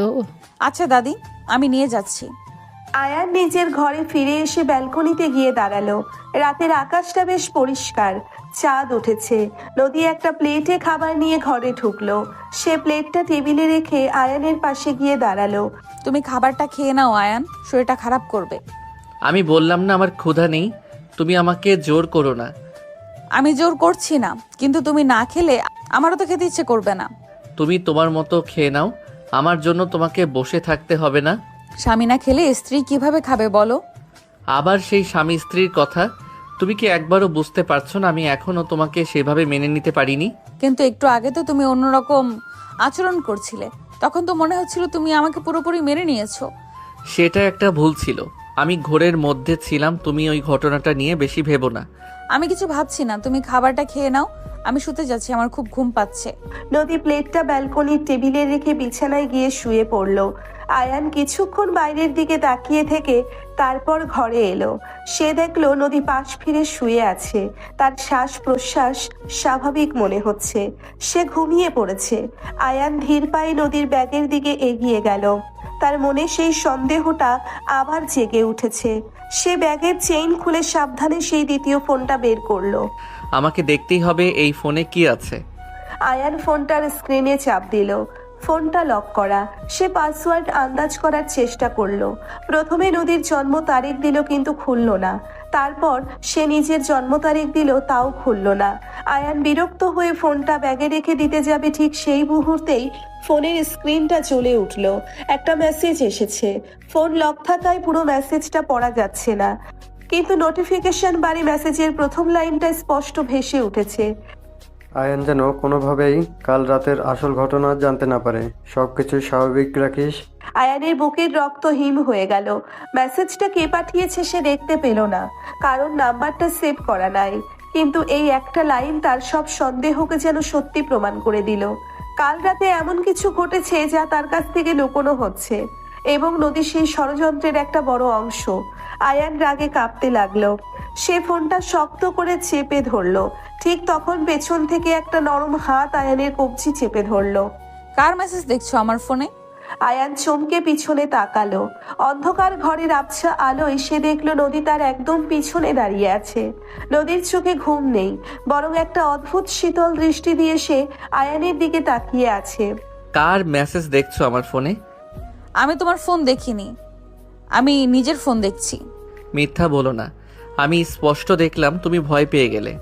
আচ্ছা দাদি, আমি নিয়ে যাচ্ছি। আয়ান নিজের ঘরে ফিরে এসে ব্যালকনিতে গিয়ে দাঁড়ালো। রাতের আকাশটা বেশ পরিষ্কার, চাঁদ উঠেছে। নদী একটা প্লেটে খাবার নিয়ে ঘরে ঢুকলো। সে প্লেটটা টেবিলে রেখে আয়ানের পাশে গিয়ে দাঁড়ালো। তুমি খাবারটা খেয়ে নাও আয়ান, শরীরটা খারাপ করবে। আমি বললাম না আমার ক্ষুধা নেই, তুমি আমাকে জোর করো না। আমি জোর করছি না, কিন্তু তুমি না খেলে আমারও তো খেতে ইচ্ছে করবে না। তুমি তোমার মতো খেয়ে নাও, আমার জন্য তোমাকে বসে থাকতে হবে না। স্বামী না খেলে স্ত্রী কিভাবে খাবে বলো? আবার সেই স্বামী স্ত্রীর কথা, তুমি কি একবারও বুঝতে পারছো না আমি এখনো তোমাকে সেভাবে মেনে নিতে পারিনি? কিন্তু একটু আগে তো তুমি অন্যরকম আচরণ করছিলে, তখন তো মনে হচ্ছিল তুমি আমাকে পুরোপুরি মেনে নিয়েছো। সেটা একটা ভুল ছিল। আমি ঘোরের মধ্যে ছিলাম, তুমি ওই ঘটনাটা নিয়ে বেশি ভেবো না। আমি কিছু ভাবছি না, তুমি খাবারটা খেয়ে নাও। আমি শুতে যাচ্ছি, আমার খুব ঘুম পাচ্ছে। নদী প্লেটটা ব্যালকনির টেবিলে রেখে বিছানায় গিয়ে শুয়ে পড়ল। আয়ান কিছুক্ষণ বাইরের দিকে তাকিয়ে থেকে তারপর ঘরে এলো। সে দেখলো নদী পাশ ফিরে শুয়ে আছে। তার শ্বাস প্রশ্বাস স্বাভাবিক মনে হচ্ছে। সে ঘুমিয়ে পড়েছে। আয়ান ধীর পায়ে নদীর ব্যাগের দিকে এগিয়ে গেল। তার মনে সেই সন্দেহটা আবার জেগে উঠেছে। সে ব্যাগের চেইন খুলে সাবধানে সেই দ্বিতীয় ফোনটা বের করলো। আমাকে দেখতেই হবে এই ফোনে কি আছে। আয়ান ফোনটার স্ক্রিনে চাপ দিল। ফোনটা লক করা। সে পাসওয়ার্ড আন্দাজ করার চেষ্টা করলো। প্রথমে নদীর জন্ম তারিখ দিল, কিন্তু খুলল না। তারপর সে নিজের জন্ম তারিখ দিল, তাও খুলল না। আয়ান বিরক্ত হয়ে ফোনটা ব্যাগে রেখে দিতে যাবে, ঠিক সেই মুহূর্তেই ফোনের স্ক্রিনটা জ্বলে উঠল। একটা মেসেজ এসেছে। ফোন লক থাকায় পুরো মেসেজটা পড়া যাচ্ছে না, কিন্তু নোটিফিকেশন বারে মেসেজের প্রথম লাইনটা স্পষ্ট ভেসে উঠেছে। আয়ান যেন কোনোভাবেই কাল রাতের আসল ঘটনা জানতে না পারে। সবকিছু স্বাভাবিক রাখিস। আয়ানের বুকের রক্ত হিম হয়ে গেল। মেসেজটা কে পাঠিয়েছে সে দেখতে পেল না, কারণ নাম্বারটা সেভ করা নাই। কিন্তু এই একটা লাইন তার সব সন্দেহকে যেন সত্যি প্রমাণ করে দিল। কাল রাতে এমন কিছু ঘটেছে যা তার কাছ থেকে লুকোনো হচ্ছে, এবং নদী সেই ষড়যন্ত্রের একটা বড় অংশ। আয়ান রাগে কাঁপতে লাগলো। সে ফোনটা শক্ত করে চেপে ধরলো। ঠিক তখন পেছন থেকে একটা নরম হাত আয়ানের কবজি চেপে ধরলো। কার মেসেজ দেখছো আমার ফোনে? আয়ান চমকে পিছনে তাকালো। অন্ধকার ঘরের আবছা আলোয় সে দেখলো নদী তার একদম পিছনে দাঁড়িয়ে আছে। নদীর চোখে ঘুম নেই, বরং একটা অদ্ভুত শীতল দৃষ্টি দিয়ে সে আয়ানের দিকে তাকিয়ে আছে। কার মেসেজ দেখছো আমার ফোনে? আমি তোমার ফোন দেখিনি, আমি নিজের ফোন দেখছি। মিথ্যা বলো না, আমি স্পষ্ট দেখলাম তুমি ভয় পেয়ে গেলে।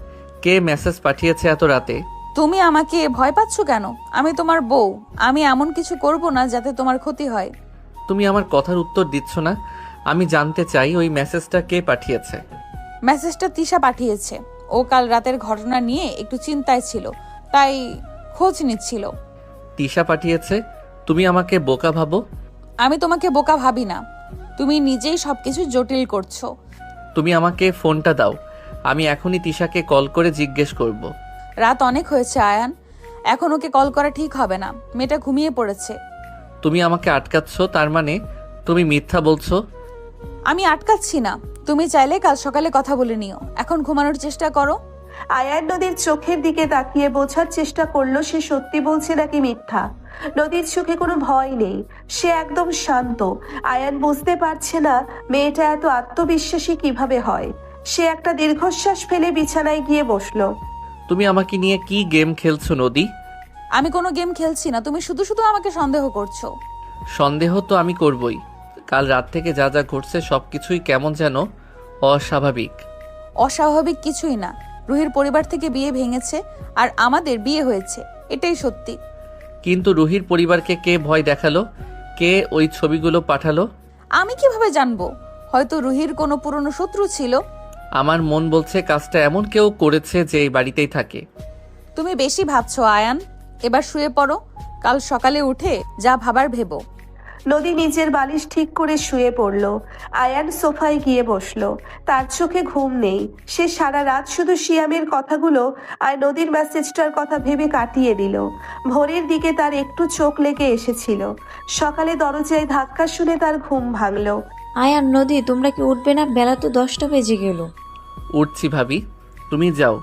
কে মেসেজ পাঠিয়েছে এত রাতে? তুমি আমাকে ভয় পাচ্ছ কেন? আমি তোমার বউ, আমি এমন কিছু করব না যাতে তোমার ক্ষতি হয়। তুমি আমার কথার উত্তর দিচ্ছ না। আমি জানতে চাই ওই মেসেজটা কে পাঠিয়েছে। মেসেজটা তিশা পাঠিয়েছে। ও কাল রাতের ঘটনা নিয়ে একটু চিন্তায় ছিল, তাই খোঁজ নিচ্ছিল। তিশা পাঠিয়েছে? তুমি আমাকে বোকা ভাবো? আমি তোমাকে বোকা ভাবি না, তুমি নিজেই সবকিছু জটিল করছো। তুমি আমাকে ফোনটা দাও, আমি এখনই তিশাকে কল করে জিজ্ঞেস করব। রাত অনেক হয়েছে আয়ান, এখন ওকে কল করা ঠিক হবে না। মেয়েটা ঘুমিয়ে পড়েছে। তুমি আমাকে আটকাচ্ছ, তার মানে তুমি মিথ্যা বলছো। আমি আটকাচ্ছি না, তুমি চাইলে কাল সকালে কথা বলে নিও। এখন ঘুমানোর চেষ্টা করো। আয়ান নদীর চোখের দিকে তাকিয়ে বোঝার চেষ্টা করলো সে সত্যি বলছে নাকি মিথ্যা। নদীর চোখে কোনো ভয় নেই, সে একদম শান্ত। আয়ান বুঝতে পারছে না মেয়েটা এত আত্মবিশ্বাসী কিভাবে হয়। সে একটা দীর্ঘশ্বাস ফেলে বিছানায় গিয়ে বসলো। তুমি আমাকে নিয়ে কি গেম খেলছো নদী? আমি কোনো গেম খেলছি না, তুমি শুধু শুধু আমাকে সন্দেহ করছো। সন্দেহ তো আমি করবই। কাল রাত থেকে যা যা ঘটছে সবকিছুই কেমন যেন অস্বাভাবিক। অস্বাভাবিক কিছুই না, রুহির পরিবার থেকে বিয়ে ভেঙেছে আর আমাদের বিয়ে হয়েছে, এটাই সত্যি। কিন্তু রুহির পরিবারকে কে ভয় দেখালো? কে ওই ছবিগুলো পাঠালো? আমি কিভাবে জানবো? হয়তো রুহির কোনো পুরনো শত্রু ছিল। আমার মন বলছে কাজটা এমন কেউ করেছে যে এই বাড়িতেই থাকে। তুমি বেশি ভাবছো আয়ান, এবার শুয়ে পড়ো, কাল সকালে উঠে যা ভাবার ভেবো। নদী নিজের বালিশ ঠিক করে শুয়ে পড়ল। আয়ান সোফায় গিয়ে বসলো। তার চোখে ঘুম নেই। সে সারা রাত শুধু শিয়ামের কথাগুলো আর নদীর মেসেজটার কথা ভেবে কাটিয়ে দিল। ভোরের দিকে তার একটু চোখ লেগে এসেছিল। সকালে দরজায় ধাক্কা শুনে তার ঘুম ভাঙলো। আয়ান, নদী, তোমরা কি উঠবে না? বেলা তো 10টা বেজে গেল। উঠছি ভাবি, তুমি যাও।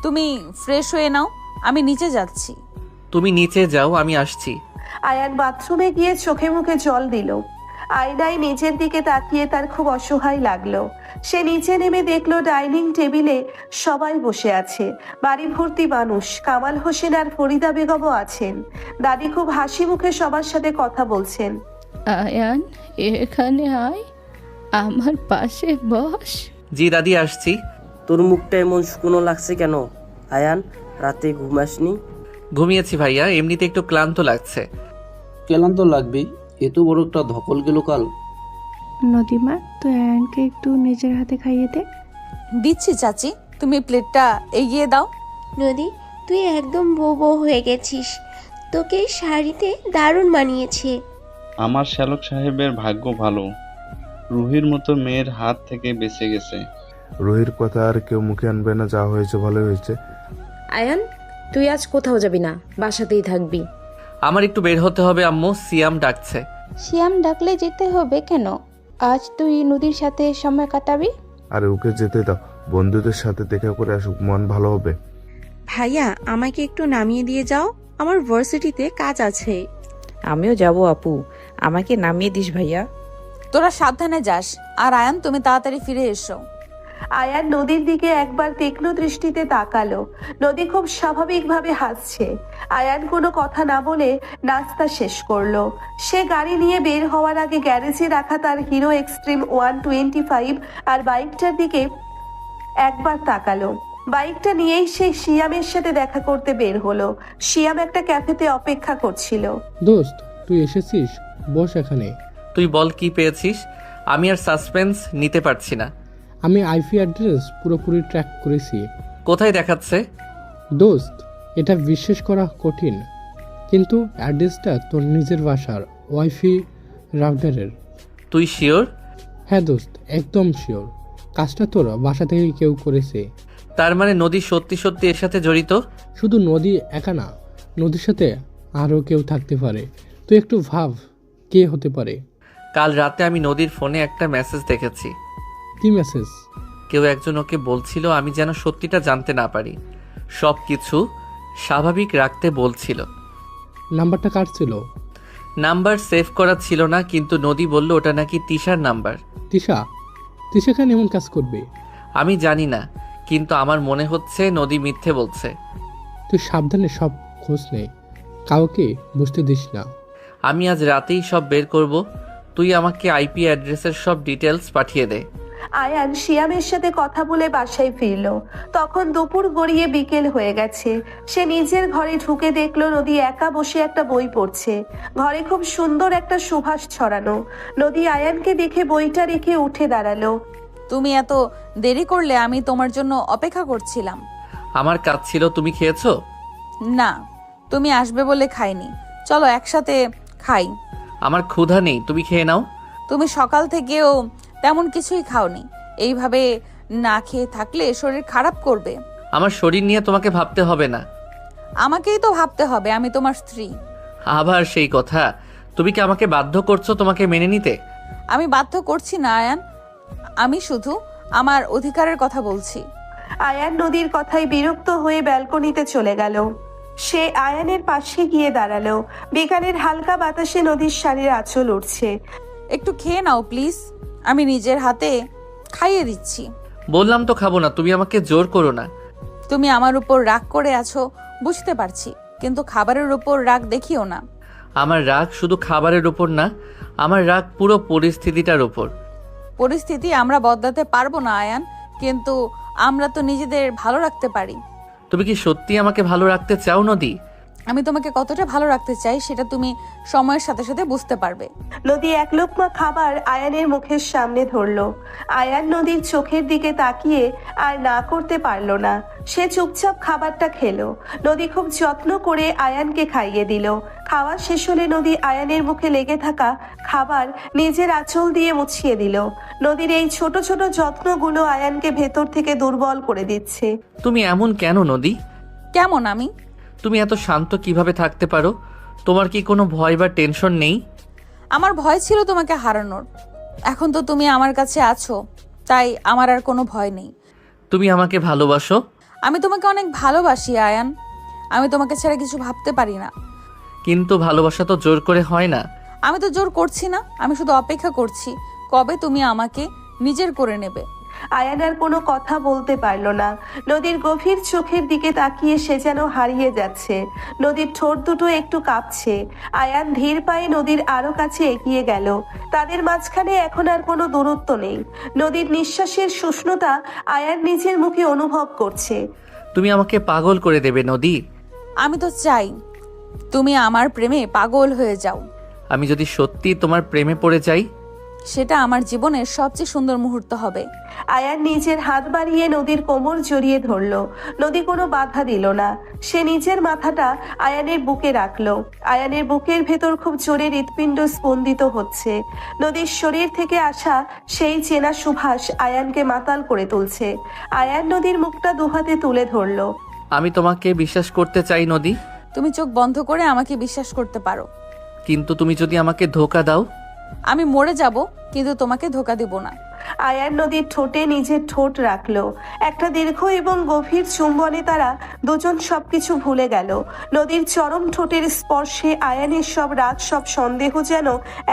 তুমি ফ্রেশ হয়ে নাও, আমি নিচে যাচ্ছি। তুমি নিচে যাও, আমি আসছি। আয়ান বাথরুমে গিয়ে চোখে মুখে জল দিল। আয়নায় নিজের দিকে তাকিয়ে তার খুব অসহায় লাগলো। সে নিচে নেমে দেখলো ডাইনিং টেবিলে সবাই বসে আছে। বাড়ি ভর্তি মানুষ। কামাল হোসেন আর ফরিদা বেগমও আছেন। দাদি খুব হাসি মুখে সবার সাথে কথা বলছেন। আয়ান, এখানে আয়, আমার পাশে বস। জি দাদি, আসছি। তোর মুখটা এমন শুকনো লাগছে কেন আয়ান? রাতে ঘুমাসনি? ঘুমিয়েছি ভাইয়া, এমনিতে একটু ক্লান্ত লাগছে। ক্লান্ত লাগবেই, এত বড় একটা ধকল গেল কাল। নদীমা, তুই আয়ানকে একটু নিজের হাতে খাইয়ে দে। দিচ্ছি চাচি, তুমি প্লেটটা এগিয়ে দাও। নদী, তুই একদম বউ বউ হয়ে গেছিস, তোকে শাড়িতে দারুণ মানিয়েছে। আমার শ্যালক সাহেবের ভাগ্য ভালো, রুহির মতো মেয়ের হাত থেকে বেঁচে গেছে। রুহির কথা আর কেউ মুখে আনবে না, যা হয়েছে ভালো হয়েছে। আয়ান, তুই আজ কোথাও যাবি না, বাসাতেই থাকবি। আমার একটু বের হতে হবে আম্মু, সিয়াম ডাকছে। শিয়াম ডাকলে যেতে হবে কেন? আজ তুই নদীর সাথে সময় কাটাবি। আরে ওকে যেতে দাও, বন্ধুদের সাথে দেখা করে আসুক, মন ভালো হবে। ভাইয়া, আমাকে একটু নামিয়ে দিয়ে যাও, আমার ভার্সিটিতে কাজ আছে। আমিও যাব আপু, আমাকে নামিয়ে দিস ভাইয়া। তোরা সাবধানে যাস, আর আয়ান তুমি তাড়াতাড়ি ফিরে এসো। আয়ান নদীর দিকে একবার তীক্ষ্ণ দৃষ্টিতে তাকালো। নদী খুব স্বাভাবিকভাবে হাসছে। আয়ান কোনো কথা না বলে নাস্তা শেষ করলো। সে গাড়ি নিয়ে বের হওয়ার আগে গ্যারেজে রাখা তার হিরো এক্সট্রিম 125 আর বাইকটার দিকে একবার তাকালো। বাইকটা নিয়েই সে শিয়ামের সাথে দেখা করতে বের হলো। শিয়াম একটা ক্যাফেতে অপেক্ষা করছিল। দোস্ত, তুই এসেছিস, বস এখানে। তুই বল কি পেয়েছিস, আমি আর সাসপেন্স নিতে পারছি না। আমি আইপি অ্যাড্রেস পুরোপুরি ট্র্যাক করেছি। কোথায় দেখাচ্ছে? দোস্ত, এটা বিশ্বাস করা কঠিন, কিন্তু অ্যাড্রেসটা তোর নিজের বাসার ওয়াইফাই রাউটারের। তুই শিওর? হ্যাঁ দোস্ত, একদম শিওর। কাজটা তোর বাসা থেকে কেউ করেছে। তার মানে নদী সত্যি সত্যি এর সাথে জড়িত? শুধু নদী একা না, নদীর সাথে আরও কেউ থাকতে পারে। তুই একটু ভাব, কে হতে পারে? কাল রাতে আমি নদীর ফোনে একটা মেসেজ দেখেছি। কি মেসেজ? কেউ একজন ওকে বলছিল আমি যেন সত্যিটা জানতে না পারি, সব কিছু স্বাভাবিক রাখতে বলছিল। নাম্বারটা কার ছিল? নাম্বার সেভ করা ছিল না, কিন্তু নদী বলল ওটা নাকি তিশার নাম্বার। তিশা? তিশা কেন এমন কাজ করবে? আমি জানি না, কিন্তু আমার মনে হচ্ছে নদী মিথ্যে বলছে। তুই সাবধানে সব খোঁজ নে, কাউকে বুঝতে দিস না। আমি আজ রাতেই সব বের করব। তুই আমাকে আইপি অ্যাড্রেসের সব ডিটেলস পাঠিয়ে দে। আয়ান শিয়ামের সাথে কথা বলে বাসায় ফিরল। তখন দুপুর গড়িয়ে বিকেল হয়ে গেছে। সে নিজের ঘরে ঢুকে দেখলো নদী একা বসে একটা বই পড়ছে। ঘরে খুব সুন্দর একটা সুবাস ছড়ানো। নদী আয়ানকে দেখে বইটা রেখে উঠে দাঁড়ালো। তুমি এত দেরি করলে, আমি তোমার জন্য অপেক্ষা করছিলাম। আমার কাজ ছিল, তুমি খেয়েছো? না, তুমি আসবে বলে খাইনি। চলো একসাথে খাই। আমার ক্ষুধা নেই, তুমি খেয়ে নাও। তুমি সকাল থেকেও তেমন কিছুই খাওনি। এইভাবে না খেয়ে থাকলে শরীর খারাপ করবে। আমার শরীর নিয়ে তোমাকে ভাবতে হবে না। আমাকেই তো ভাবতে হবে, আমি তোমার স্ত্রী। আবার সেই কথা, তুমি কি আমাকে বাধ্য করছো তোমাকে মেনে নিতে? আমি বাধ্য করছি না আয়ান, আমি শুধু আমার অধিকারের কথা বলছি। আয়ান নদীর কথায় বিরক্ত হয়ে ব্যালকনিতে চলে গেল। সে আয়ানের পাশে গিয়ে দাঁড়ালো। বিকালের হালকা বাতাসে নদীর শাড়ির আঁচল উঠছে। একটু খেয়ে নাও প্লিজ, আমি নিজের হাতে খাইয়ে দিচ্ছি। বললাম তো খাবো না, তুমি আমাকে জোর করো না। তুমি আমার উপর রাগ করে আছো বুঝতে পারছি, কিন্তু খাবারের উপর রাগ দেখিও না। আমার রাগ শুধু খাবারের উপর না, আমার রাগ পুরো পরিস্থিতিটার উপর। পরিস্থিতি আমরা বদলাতে পারবো না আয়ান, কিন্তু আমরা তো নিজেদের ভালো রাখতে পারি। তুমি কি সত্যি আমাকে ভালো রাখতে চাও নদী? আমি তোমাকে কতটা ভালো রাখতে চাই সেটা তুমি সময়ের সাথে সাথে বুঝতে পারবে। নদী এক লোকমা খাবার আয়ানের মুখের সামনে ধরলো। আয়ান নদীর চোখের দিকে তাকিয়ে আর না করতে পারলো না। সে চুপচাপ খাবারটা খেলো। নদী খুব যত্ন করে আয়ানকে খাইয়ে দিল। খাওয়া শেষ হলে নদী আয়ানের মুখে লেগে থাকা খাবার নিজের আঁচল দিয়ে মুছিয়ে দিল। নদীর এই ছোট ছোট যত্নগুলো আয়ানকে ভেতর থেকে দুর্বল করে দিচ্ছে। তুমি এমন কেন নদী? কেমন আমি? তুমি এত শান্ত কিভাবে থাকতে পারো? তোমার কি কোনো ভয় বা টেনশন নেই? আমার ভয় ছিল তোমাকে হারানোর, এখন তো তুমি আমার কাছে আছো, তাই আমার আর কোনো ভয় নেই। তুমি আমাকে ভালোবাসো? আমি তোমাকে অনেক ভালোবাসি আয়ান, আমি তোমাকে ছাড়া কিছু ভাবতে পারি না। কিন্তু ভালোবাসা তো জোর করে হয় না। আমি তো জোর করছি না, আমি শুধু অপেক্ষা করছি কবে তুমি আমাকে নিজের করে নেবে। আয়ান আর কোনো কথা বলতে পারল না। নদীর গভীর চোখের দিকে তাকিয়ে সে যেন হারিয়ে যাচ্ছে। নদীর ঠোঁট দুটো একটু কাঁপছে। আয়ান ধীর পায়ে নদীর আরো কাছে এগিয়ে গেল। তাদের মাঝখানে এখন আর কোনো দূরত্ব নেই। নদীর নিঃশ্বাসের শুষ্ণতা আয়ান নিজের মুখে অনুভব করছে। তুমি আমাকে পাগল করে দেবে নদী। আমি তো চাই তুমি আমার প্রেমে পাগল হয়ে যাও। আমি যদি সত্যি তোমার প্রেমে পড়ে যাই? সেটা আমার জীবনের সবচেয়ে সুন্দর মুহূর্ত হবে। আয়ান নিজের হাত বাড়িয়ে নদীর কোমর জড়িয়ে ধরলো। নদী কোনো বাধা দিল না। সে নিজের মাথাটা আয়ানের বুকে রাখলো। আয়ানের বুকের ভেতর খুব জোরে হৃৎপিণ্ড স্পন্দিত হচ্ছে। নদীর শরীর থেকে আসা সেই চেনা সুভাষ আয়ানকে মাতাল করে তুলছে। আয়ান নদীর মুখটা দুহাতে তুলে ধরলো। আমি তোমাকে বিশ্বাস করতে চাই নদী, তুমি চোখ বন্ধ করে আমাকে বিশ্বাস করতে পারো, কিন্তু তুমি যদি আমাকে ধোঁকা দাও? আমি মরে যাব, কিন্তু তোমাকে ধোঁকা দেব না। আয়ান নদীর ঠোঁটে নিজের ঠোঁট রাখলো। একটা দীর্ঘ এবং গভীর চুম্বনে তারা দুজন সবকিছু ভুলে গেল। নদীর চরম ঠোঁটের স্পর্শে আয়ানের সব রাগ, সব সন্দেহ যেন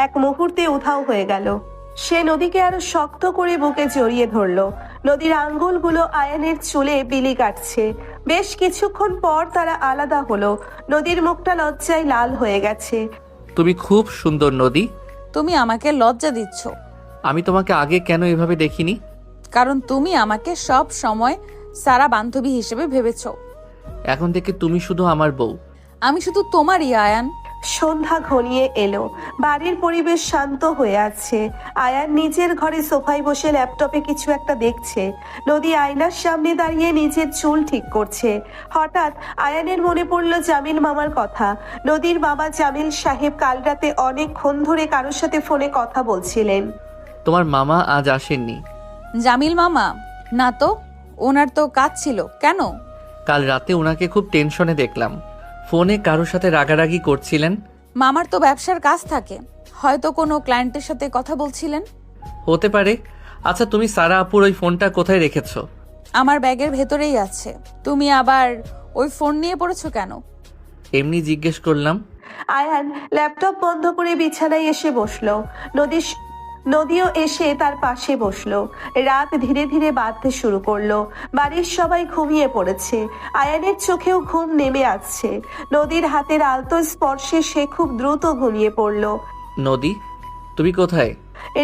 এক মুহূর্তে উধাও হয়ে গেল। সে নদীকে আরো শক্ত করে বুকে জড়িয়ে ধরলো। নদীর আঙ্গুলগুলো আয়ানের চুলে বিলি কাটছে। বেশ কিছুক্ষণ পর তারা আলাদা হলো। নদীর মুখটা লজ্জায় লাল হয়ে গেছে। তুমি খুব সুন্দর নদী। তুমি আমাকে লজ্জা দিচ্ছ। আমি তোমাকে আগে কেন এভাবে দেখিনি? কারণ তুমি আমাকে সব সময় সারা বান্ধবী হিসেবে ভেবেছো। এখন থেকে তুমি শুধু আমার বউ। আমি শুধু তোমারই আয়ান। সন্ধ্যা ঘনিয়ে এলো। বাড়ির পরিবেশ শান্ত হয়ে আছে। আয়ান নিজের ঘরে সোফায় বসে ল্যাপটপে কিছু একটা দেখছে। নদী আয়নার সামনে দাঁড়িয়ে নিজের চুল ঠিক করছে। হঠাৎ আয়ানের মনে পড়ল জামিল মামার কথা। নদীর বাবা জামিল সাহেব কাল রাতে অনেকক্ষণ ধরে কারোর সাথে ফোনে কথা বলছিলেন। তোমার মামা আজ আসেননি? জামিল মামা? না তো, ওনার তো কাজ ছিল। কেন? কাল রাতে ওনাকে খুব টেনশনে দেখলাম। ফোনে কারোর সাথে রাগারাগি করছিলেন। মামার তো ব্যবসার কাজ থাকে, হয়তো কোনো ক্লায়েন্টের সাথে কথা বলছিলেন। হতে পারে। আচ্ছা, তুমি সারা আপুর ওই ফোনটা কোথায় রেখেছো? আমার ব্যাগের ভেতরেই আছে। তুমি আবার ওই ফোন নিয়ে পড়েছো কেন? এমনি জিজ্ঞেস করলাম। আয়ান ল্যাপটপ বন্ধ করে বিছানায় এসে বসলো। নদীও এসে তার পাশে বসলো। রাত ধীরে ধীরে বাড়তে শুরু করলো। বাড়ির সবাই ঘুমিয়ে পড়েছে। আয়ানের চোখেও ঘুম নেমে আসছে। নদীর হাতের আলতো স্পর্শে সে খুব দ্রুত ঘুমিয়ে পড়লো। নদী, তুমি কোথায়?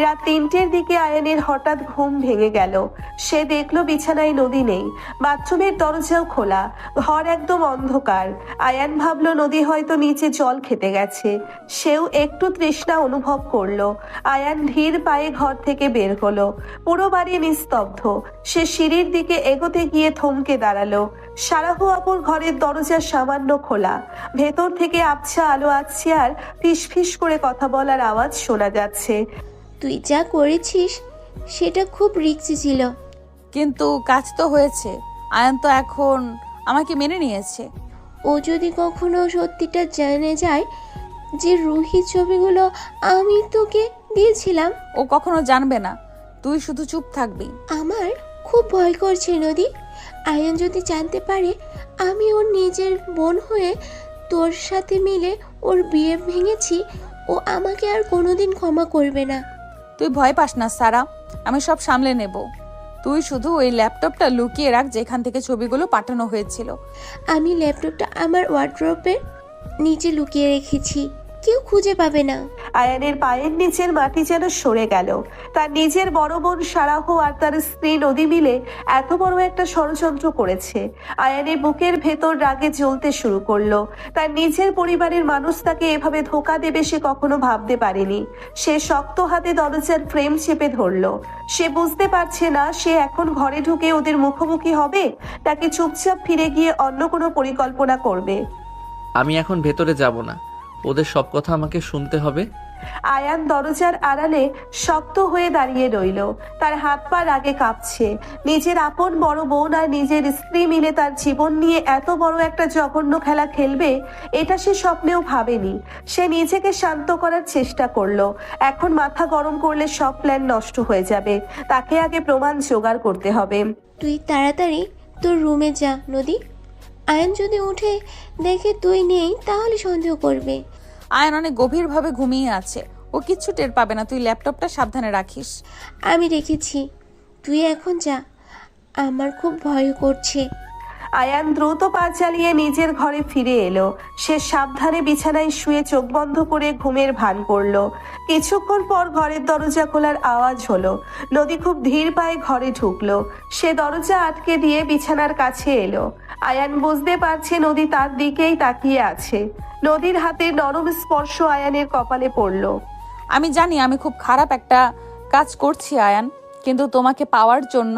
রাত 3টের দিকে আয়ানের হঠাৎ ঘুম ভেঙে গেল। সে দেখলো বিছানায় নদী নেই। বাথরুমের দরজাও খোলা। ঘর একদম অন্ধকার। আয়ান ভাবলো নদী হয়তো নিচে জল খেতে গেছে। সেও একটু তৃষ্ণা অনুভব করলো। আয়ান ধীর পায়ে ঘর থেকে বের হলো। পুরো বাড়ি নিস্তব্ধ। সে সিঁড়ির দিকে এগোতে গিয়ে থমকে দাঁড়ালো। সারাহু আপুর ঘরের দরজা সামান্য খোলা। ভেতর থেকে আবছা আলো আসছে আর ফিসফিস করে কথা বলার আওয়াজ শোনা যাচ্ছে। তুই যা করেছিস সেটা খুব রিস্কি ছিল, কিন্তু কাজ তো হয়েছে। আয়ান তো এখন আমাকে মেনে নিয়েছে। ও যদি কখনো সত্যিটা জেনে যায় যে রুহি ছবিগুলো আমি তোকে দিয়েছিলাম। ও কখনো জানবে না, তুই শুধু চুপ থাকবি। আমার খুব ভয় করছে নদী। আয়ান যদি জানতে পারে আমি ওর নিজের বোন হয়ে তোর সাথে মিলে ওর বিয়ে ভেঙেছি, ও আমাকে আর কোনোদিন ক্ষমা করবে না। তুই ভয় পাস না সারা, আমি সব সামলে নেব। তুই শুধু ওই ল্যাপটপটা লুকিয়ে রাখ যেখান থেকে ছবিগুলো পাঠানো হয়েছিল। আমি ল্যাপটপটা আমার ওয়ার্ড্রোবের নিচে লুকিয়ে রেখেছি, কেউ খুঁজে পাবে না। আয়ানের পায়ের নিচের মাটি যেন সরে গেল। তার নিজের বড় বোন সারাহ আর তার স্ত্রী নদী মিলে এত বড় একটা ষড়যন্ত্র করেছে। আয়ানের বুকের ভেতর রাগে জ্বলতে শুরু করলো। তার নিজের পরিবারের মানুষ তাকে এভাবে ধোঁকা দেবে সে কখনো ভাবতে পারেনি। সে শক্ত হাতে দরজার ফ্রেম চেপে ধরলো। সে বুঝতে পারছে না সে এখন ঘরে ঢুকে ওদের মুখোমুখি হবে নাকি চুপচাপ ফিরে গিয়ে অন্য কোনো পরিকল্পনা করবে। আমি এখন ভেতরে যাব না, ওদের সব কথা আমাকে শুনতে হবে। আয়ান দরজার আড়ালে শক্ত হয়ে দাঁড়িয়ে রইল। তার হাত পা রাগে কাঁপছে। নিজের আপন বড় বোন আর নিজের স্ত্রী মিলে তার জীবন নিয়ে এত বড় একটা জঘন্য খেলা খেলবে এটা সে স্বপ্নেও ভাবেনি। সে নিজেকে শান্ত করার চেষ্টা করলো। এখন মাথা গরম করলে সব প্ল্যান নষ্ট হয়ে যাবে। তাকে আগে প্রমাণ জোগাড় করতে হবে। তুই তাড়াতাড়ি তোর রুমে যা নদী। আয়ান যদি উঠে দেখে তুই নেই তাহলে সন্দেহ করবে। আয়ান অনেক গভীরভাবে ঘুমিয়ে আছে, ও কিচ্ছু টের পাবে না। তুই ল্যাপটপটা সাবধানে রাখিস। আমি রেখেছি, তুই এখন যা, আমার খুব ভয় করছে। আয়ান দ্রুত পা চালিয়ে নিজের ঘরে ফিরে এলো। সে সাবধানে বিছানায় শুয়ে চোখ বন্ধ করে ঘুমের ভান করলো। কিছুক্ষণ পর ঘরের দরজা খোলার আওয়াজ হলো। নদী খুব ধীর পায়ে ঘরে ঢুকলো। সে দরজা আটকে দিয়ে বিছানার কাছে এলো। আয়ান বুঝতে পারছে নদী তার দিকেই তাকিয়ে আছে। নদীর হাতে নরম স্পর্শ আয়ানের কপালে পড়লো। আমি জানি আমি খুব খারাপ একটা কাজ করছি আয়ান, কিন্তু তোমাকে পাওয়ার জন্য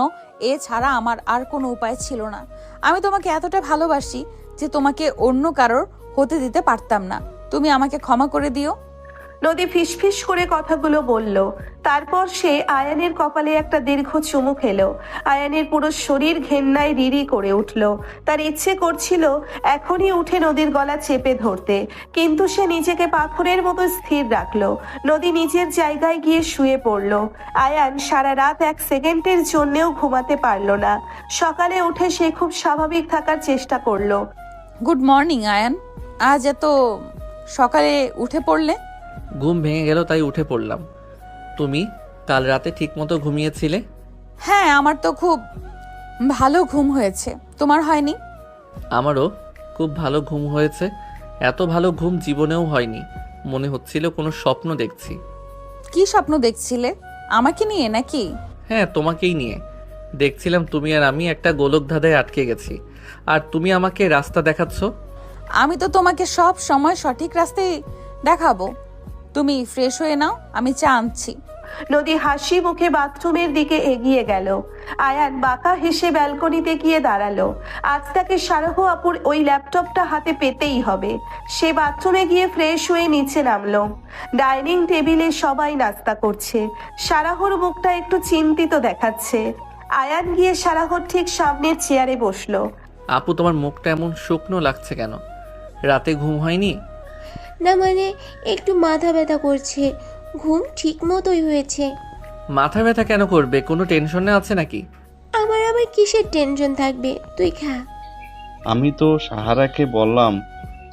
এছাড়া আমার আর কোনো উপায় ছিল না। আমি তোমাকে এতটা ভালোবাসি যে তোমাকে অন্য কারোর হতে দিতে পারতাম না। তুমি আমাকে ক্ষমা করে দিও। নদী ফিসফিস করে কথাগুলো বলল। তারপর সে আয়ানের কপালে একটা দীর্ঘ চুমু খেলো। আয়ানের পুরো শরীর ঘেন্নায় রিরি করে উঠল। তার ইচ্ছে করছিল এখনই উঠে নদীর গলা চেপে ধরতে, কিন্তু সে নিজেকে পাথরের মতো স্থির রাখলো। নদী নিজের জায়গায় গিয়ে শুয়ে পড়ল। আয়ান সারা রাত এক সেকেন্ডের জন্যেও ঘুমাতে পারল না। সকালে উঠে সে খুব স্বাভাবিক থাকার চেষ্টা করলো। গুড মর্নিং আয়ান, আজ এত সকালে উঠে পড়লে? ঘুম ভেঙে গেল তাই উঠে পড়লাম। তুমি কাল রাতে ঠিকমতো ঘুমিয়েছিলে? হ্যাঁ, আমার তো খুব ভালো ঘুম হয়েছে। তোমার হয়নি? আমারও খুব ভালো ঘুম হয়েছে। এত ভালো ঘুম জীবনেও হয়নি। মনে হচ্ছিল কোনো স্বপ্ন দেখছি। কি স্বপ্ন দেখছিলে? আমাকে নিয়ে নাকি? হ্যাঁ, তোমাকেই নিয়ে। দেখছিলাম তুমি আর আমি একটা গোলক ধাঁধায় আটকে গেছি, আর তুমি আমাকে রাস্তা দেখাচ্ছ। আমি তো তোমাকে সব সময় সঠিক রাস্তায় দেখাবো। তুমি ফ্রেশ হয়ে নাও, আমি চা আনছি। নদী হাসি মুখে বাথরুমের দিকে এগিয়ে গেল। আয়ান বাঁকা হেসে ব্যালকনিতে গিয়ে দাঁড়ালো। আজ তাকে সারাহ আপুর ওই ল্যাপটপটা হাতে পেতেই হবে। সে বাথরুমে গিয়ে ফ্রেশ হয়ে নিচে নামলো। ডাইনিং টেবিলে সবাই নাস্তা করছে। সারাহর মুখটা একটু চিন্তিত দেখাচ্ছে। আয়ান গিয়ে সারাহর ঠিক সামনের চেয়ারে বসলো। আপু, তোমার মুখটা এমন শুকনো লাগছে কেন? রাতে ঘুম হয়নি? না মানে একটু মাথা ব্যথা করছে, ঘুম ঠিক মতোই হয়েছে। মাথা ব্যথা কেন করবে? কোনো টেনশনে আছে নাকি? আমার আবার কিসের টেনশন থাকবে, তুই খা। আমি তো সাহারাকে বললাম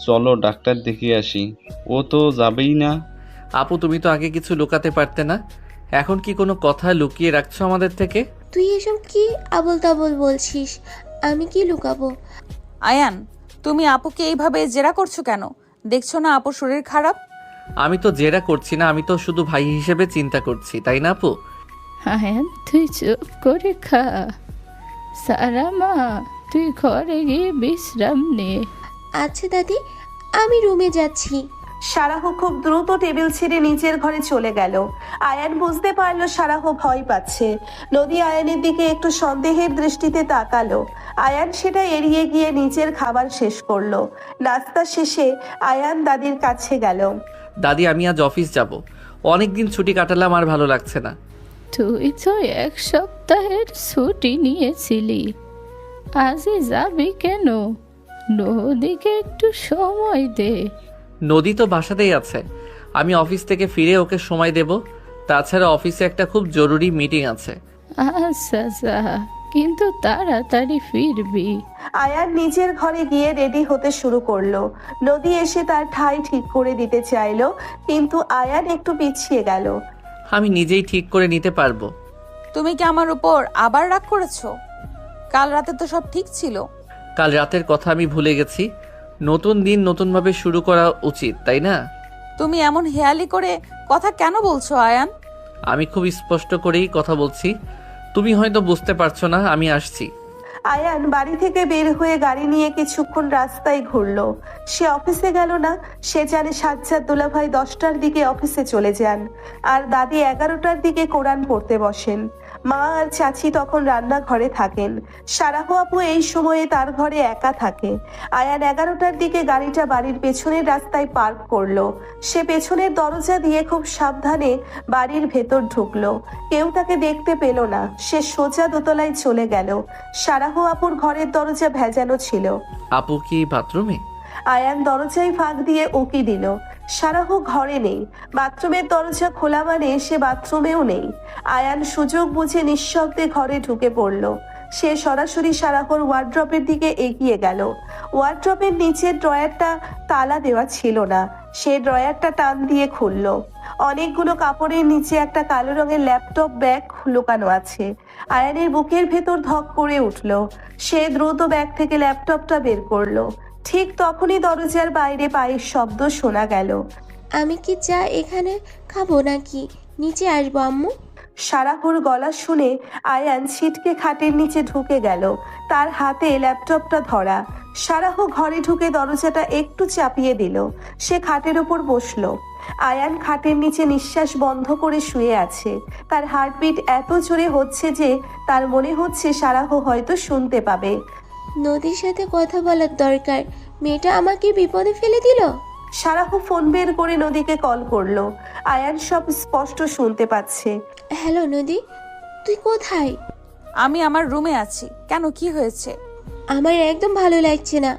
চলো ডাক্তার দেখিয়ে আসি, ও তো যাবেই না। আপু, তুমি তো আগে কিছু লুকাতে পারতে না? এখন কি কোনো কথা লুকিয়ে রাখছো আমাদের থেকে? তুই এসব কি আবল তাবল বলছিস? আমি কি লুকাবো? আয়ান, তুমি আপুকে এইভাবে জেরা করছো কেন? দেখছো না আপুর শরীর খারাপ? আমি তো জেরা করছি না, আমি তো শুধু ভাই হিসেবে চিন্তা করছি, তাই না আপু? আয়ান, তুই চুপ করে খা। সারা মা, তুই ঘরে গিয়ে বিশ্রাম নে। আচ্ছা দাদি, আমি রুমে যাচ্ছি। সারাহ খুব দ্রুত টেবিল ছেড়ে নিচের ঘরে চলে গেল। আয়ান বুঝতে পারলো সারাহ ভয় পাচ্ছে। নদী আয়ানের দিকে একটু সন্দেহের দৃষ্টিতে তাকালো। আয়ান সেটা এড়িয়ে গিয়ে নিচের খাবার শেষ করলো। নাস্তা শেষে আয়ান দাদির কাছে গেল। দাদি, আমি আজ অফিস যাব। অনেকদিন ছুটি কাটালাম, আর ভালো লাগছে না। তুই তো 1 সপ্তাহের ছুটি নিয়েছিলি, আজই যাবি কেন? নদীকে একটু সময় দে। নদী তো বাসাতেই আছে। আমি অফিস থেকে ফিরে ওকে সময় দেব। তাছাড়া অফিসে একটা খুব জরুরি মিটিং আছে। আচ্ছা যা, কিন্তু তাড়াতাড়ি ফিরবি। আয়ান নিজের ঘরে গিয়ে রেডি হতে শুরু করলো। নদী এসে তার ঠাঁই ঠিক করে দিতে চাইলো, কিন্তু আয়ান একটু পিছিয়ে গেল। আমি নিজেই ঠিক করে নিতে পারবো। তুমি কি আমার উপর আবার রাগ করেছো? কাল রাতে তো সব ঠিক ছিল। কাল রাতের কথা আমি ভুলে গেছি। নতুন দিন নতুনভাবে শুরু করা উচিত, তাই না? তুমি এমন হেয়ালি করে কথা কেন বলছো আয়ান? আমি খুব স্পষ্ট করেই কথা বলছি। তুমি হয়তো বুঝতে পারছো না। আমি আসছি। আয়ান বাড়ি থেকে বের হয়ে গাড়ি নিয়ে কিছুক্ষণ রাস্তায় ঘুরলো। সে অফিসে গেল না। সে জানে সাজ্জাদ দুলাভাই 10টার দিকে অফিসে চলে যান, আর দাদি 11টার দিকে কোরআন পড়তে বসেন। মা আর চাচি তখন রান্নাঘরে থাকেন। সারাহ আপু এই সময়ে তার ঘরে একা থাকে। আয়ান 11টার দিকে গাড়িটা বাড়ির পেছনের রাস্তায় পার্ক করলো। সে পেছনের দরজা দিয়ে খুব সাবধানে বাড়ির ভেতর ঢুকলো। কেউ তাকে দেখতে পেল না। সে সোজা দোতলায় চলে গেল। সারাহ আপুর ঘরের দরজা ভেজানো ছিল। আপু কি বাথরুমে? আয়ান দরজায় ফাঁক দিয়ে উকি দিল। সারাহ ঘরে নেই। বাথরুমের দরজা খোলা মানে সে বাথরুমেও নেই। আয়ান সুযোগ বুঝে নিঃশব্দে ঘরে ঢুকে পড়ল। সে সরাসরি সারাহর ওয়ার্ড্রপের দিকে এগিয়ে গেল। ওয়ার্ড্রপের নিচের ড্রয়ারটা তালা দেওয়া ছিল না। সে ড্রয়ারটা টান দিয়ে খুলল। অনেকগুলো কাপড়ের নিচে একটা কালো রঙের ল্যাপটপ ব্যাগ লুকানো আছে। আয়ানের বুকের ভেতর ধক করে উঠল। সে দ্রুত ব্যাগ থেকে ল্যাপটপটা বের করলো। ঠিক তখনই দরজার বাইরে পায়ের শব্দ শোনা গেল। আমি কি চা এখানে খাবো নাকি নিচে আসবো আম্মু? সারাহুর গলা শুনে আয়ান ছিটকে খাটের নিচে ঢুকে গেল। তার হাতে ল্যাপটপটা ধরা। সারাহু ঘরে ঢুকে দরজাটা একটু চাপিয়ে দিল। সে খাটের ওপর বসলো। আয়ান খাটের নিচে নিঃশ্বাস বন্ধ করে শুয়ে আছে। তার হার্টবিট এত জোরে হচ্ছে যে তার মনে হচ্ছে সারাহ হয়তো শুনতে পাবে। নদীর সাথে কথা বলার দরকার, মেয়েটা আমাকে বিপদে ফেলে দিল। সারাহ ফোন বের করে নদীকে কল করলো। আয়ান সব স্পষ্ট শুনতে পাচ্ছে। হ্যালো নদী, তুই কোথায়? আমি আমার রুমে আছি। কেন, কি হয়েছে? আমার একদম ভালো লাগছে না।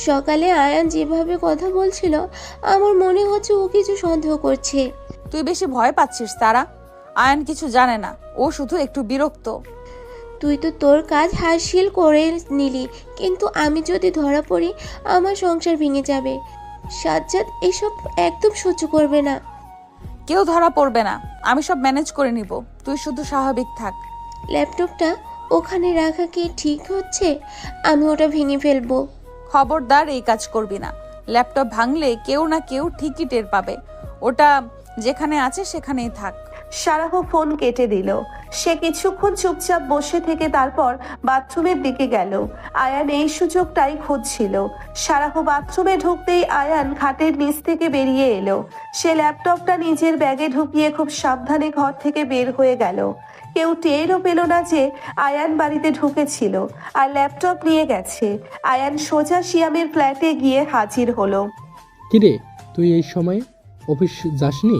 সকালে আয়ান যেভাবে কথা বলছিল আমার মনে হচ্ছে ও কিছু সন্দেহ করছে। তুই বেশি ভয় পাচ্ছিস তারা। আয়ান কিছু জানে না, ও শুধু একটু বিরক্ত। তুই তো তোর কাজ হাসিল করে নিলি, কিন্তু আমি যদি ধরা পড়ি আমার সংসার ভেঙে যাবে। সাজ্জাদ এসব একদম সহ্য করবে না। কেউ ধরা পড়বে না, আমি সব ম্যানেজ করে নিব। তুই শুধু স্বাভাবিক থাক। ল্যাপটপটা ওখানে রাখা কি ঠিক হচ্ছে? আমি ওটা ভেঙে ফেলবো। খবরদার এই কাজ করবি না। ল্যাপটপ ভাঙলে কেউ না কেউ ঠিকই টের পাবে। ওটা যেখানে আছে সেখানেই থাক। সারাহ ফোন কেটে দিল। সে কিছুক্ষণ চুপচাপ বসে থেকে তারপর বাথরুমের দিকে গেল। আয়ান এই সুযোগটাই খুঁজছিল। সারাহ বাথরুমে ঢুকতেই আয়ান খাটের নিচ থেকে বেরিয়ে এলো। সে ল্যাপটপটা নিজের ব্যাগে ঢুকিয়ে খুব সাবধানে ঘর থেকে বের হয়ে গেল। কেউ টেরও পেল না যে আয়ান বাড়িতে ঢুকেছিল আর ল্যাপটপ নিয়ে গেছে। আয়ান সোজা শিয়ামের ফ্ল্যাটে গিয়ে হাজির হলো। কিরে, তুই এই সময় অফিস যাসনি?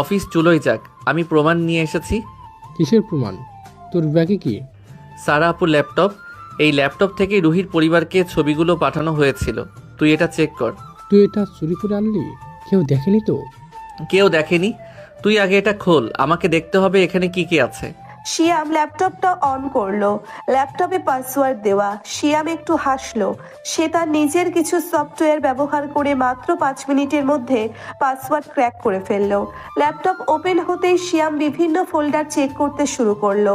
অফিস চুলোই যাক, আমি প্রমাণ নিয়ে এসেছি। কিসের প্রমাণ? তোর ব্যাগে কি? সারা আপুর ল্যাপটপ। এই ল্যাপটপ থেকে রুহির পরিবারকে ছবিগুলো পাঠানো হয়েছিল। তুই এটা চেক কর। তুই এটা চুরি করে আনলি? কেউ দেখেনি তো? কেউ দেখেনি। তুই আগে এটা খোল, আমাকে দেখতে হবে এখানে কি কি আছে। শিয়াম ল্যাপটপটা অন করলো। ল্যাপটপে পাসওয়ার্ড দেওয়া। শিয়াম একটু হাসলো। সে তার নিজের কিছু সফটওয়্যার ব্যবহার করে মাত্র 5 মিনিটের মধ্যে পাসওয়ার্ড ক্র্যাক করে ফেললো। ল্যাপটপ ওপেন হতেই শিয়াম বিভিন্ন ফোল্ডার চেক করতে শুরু করলো।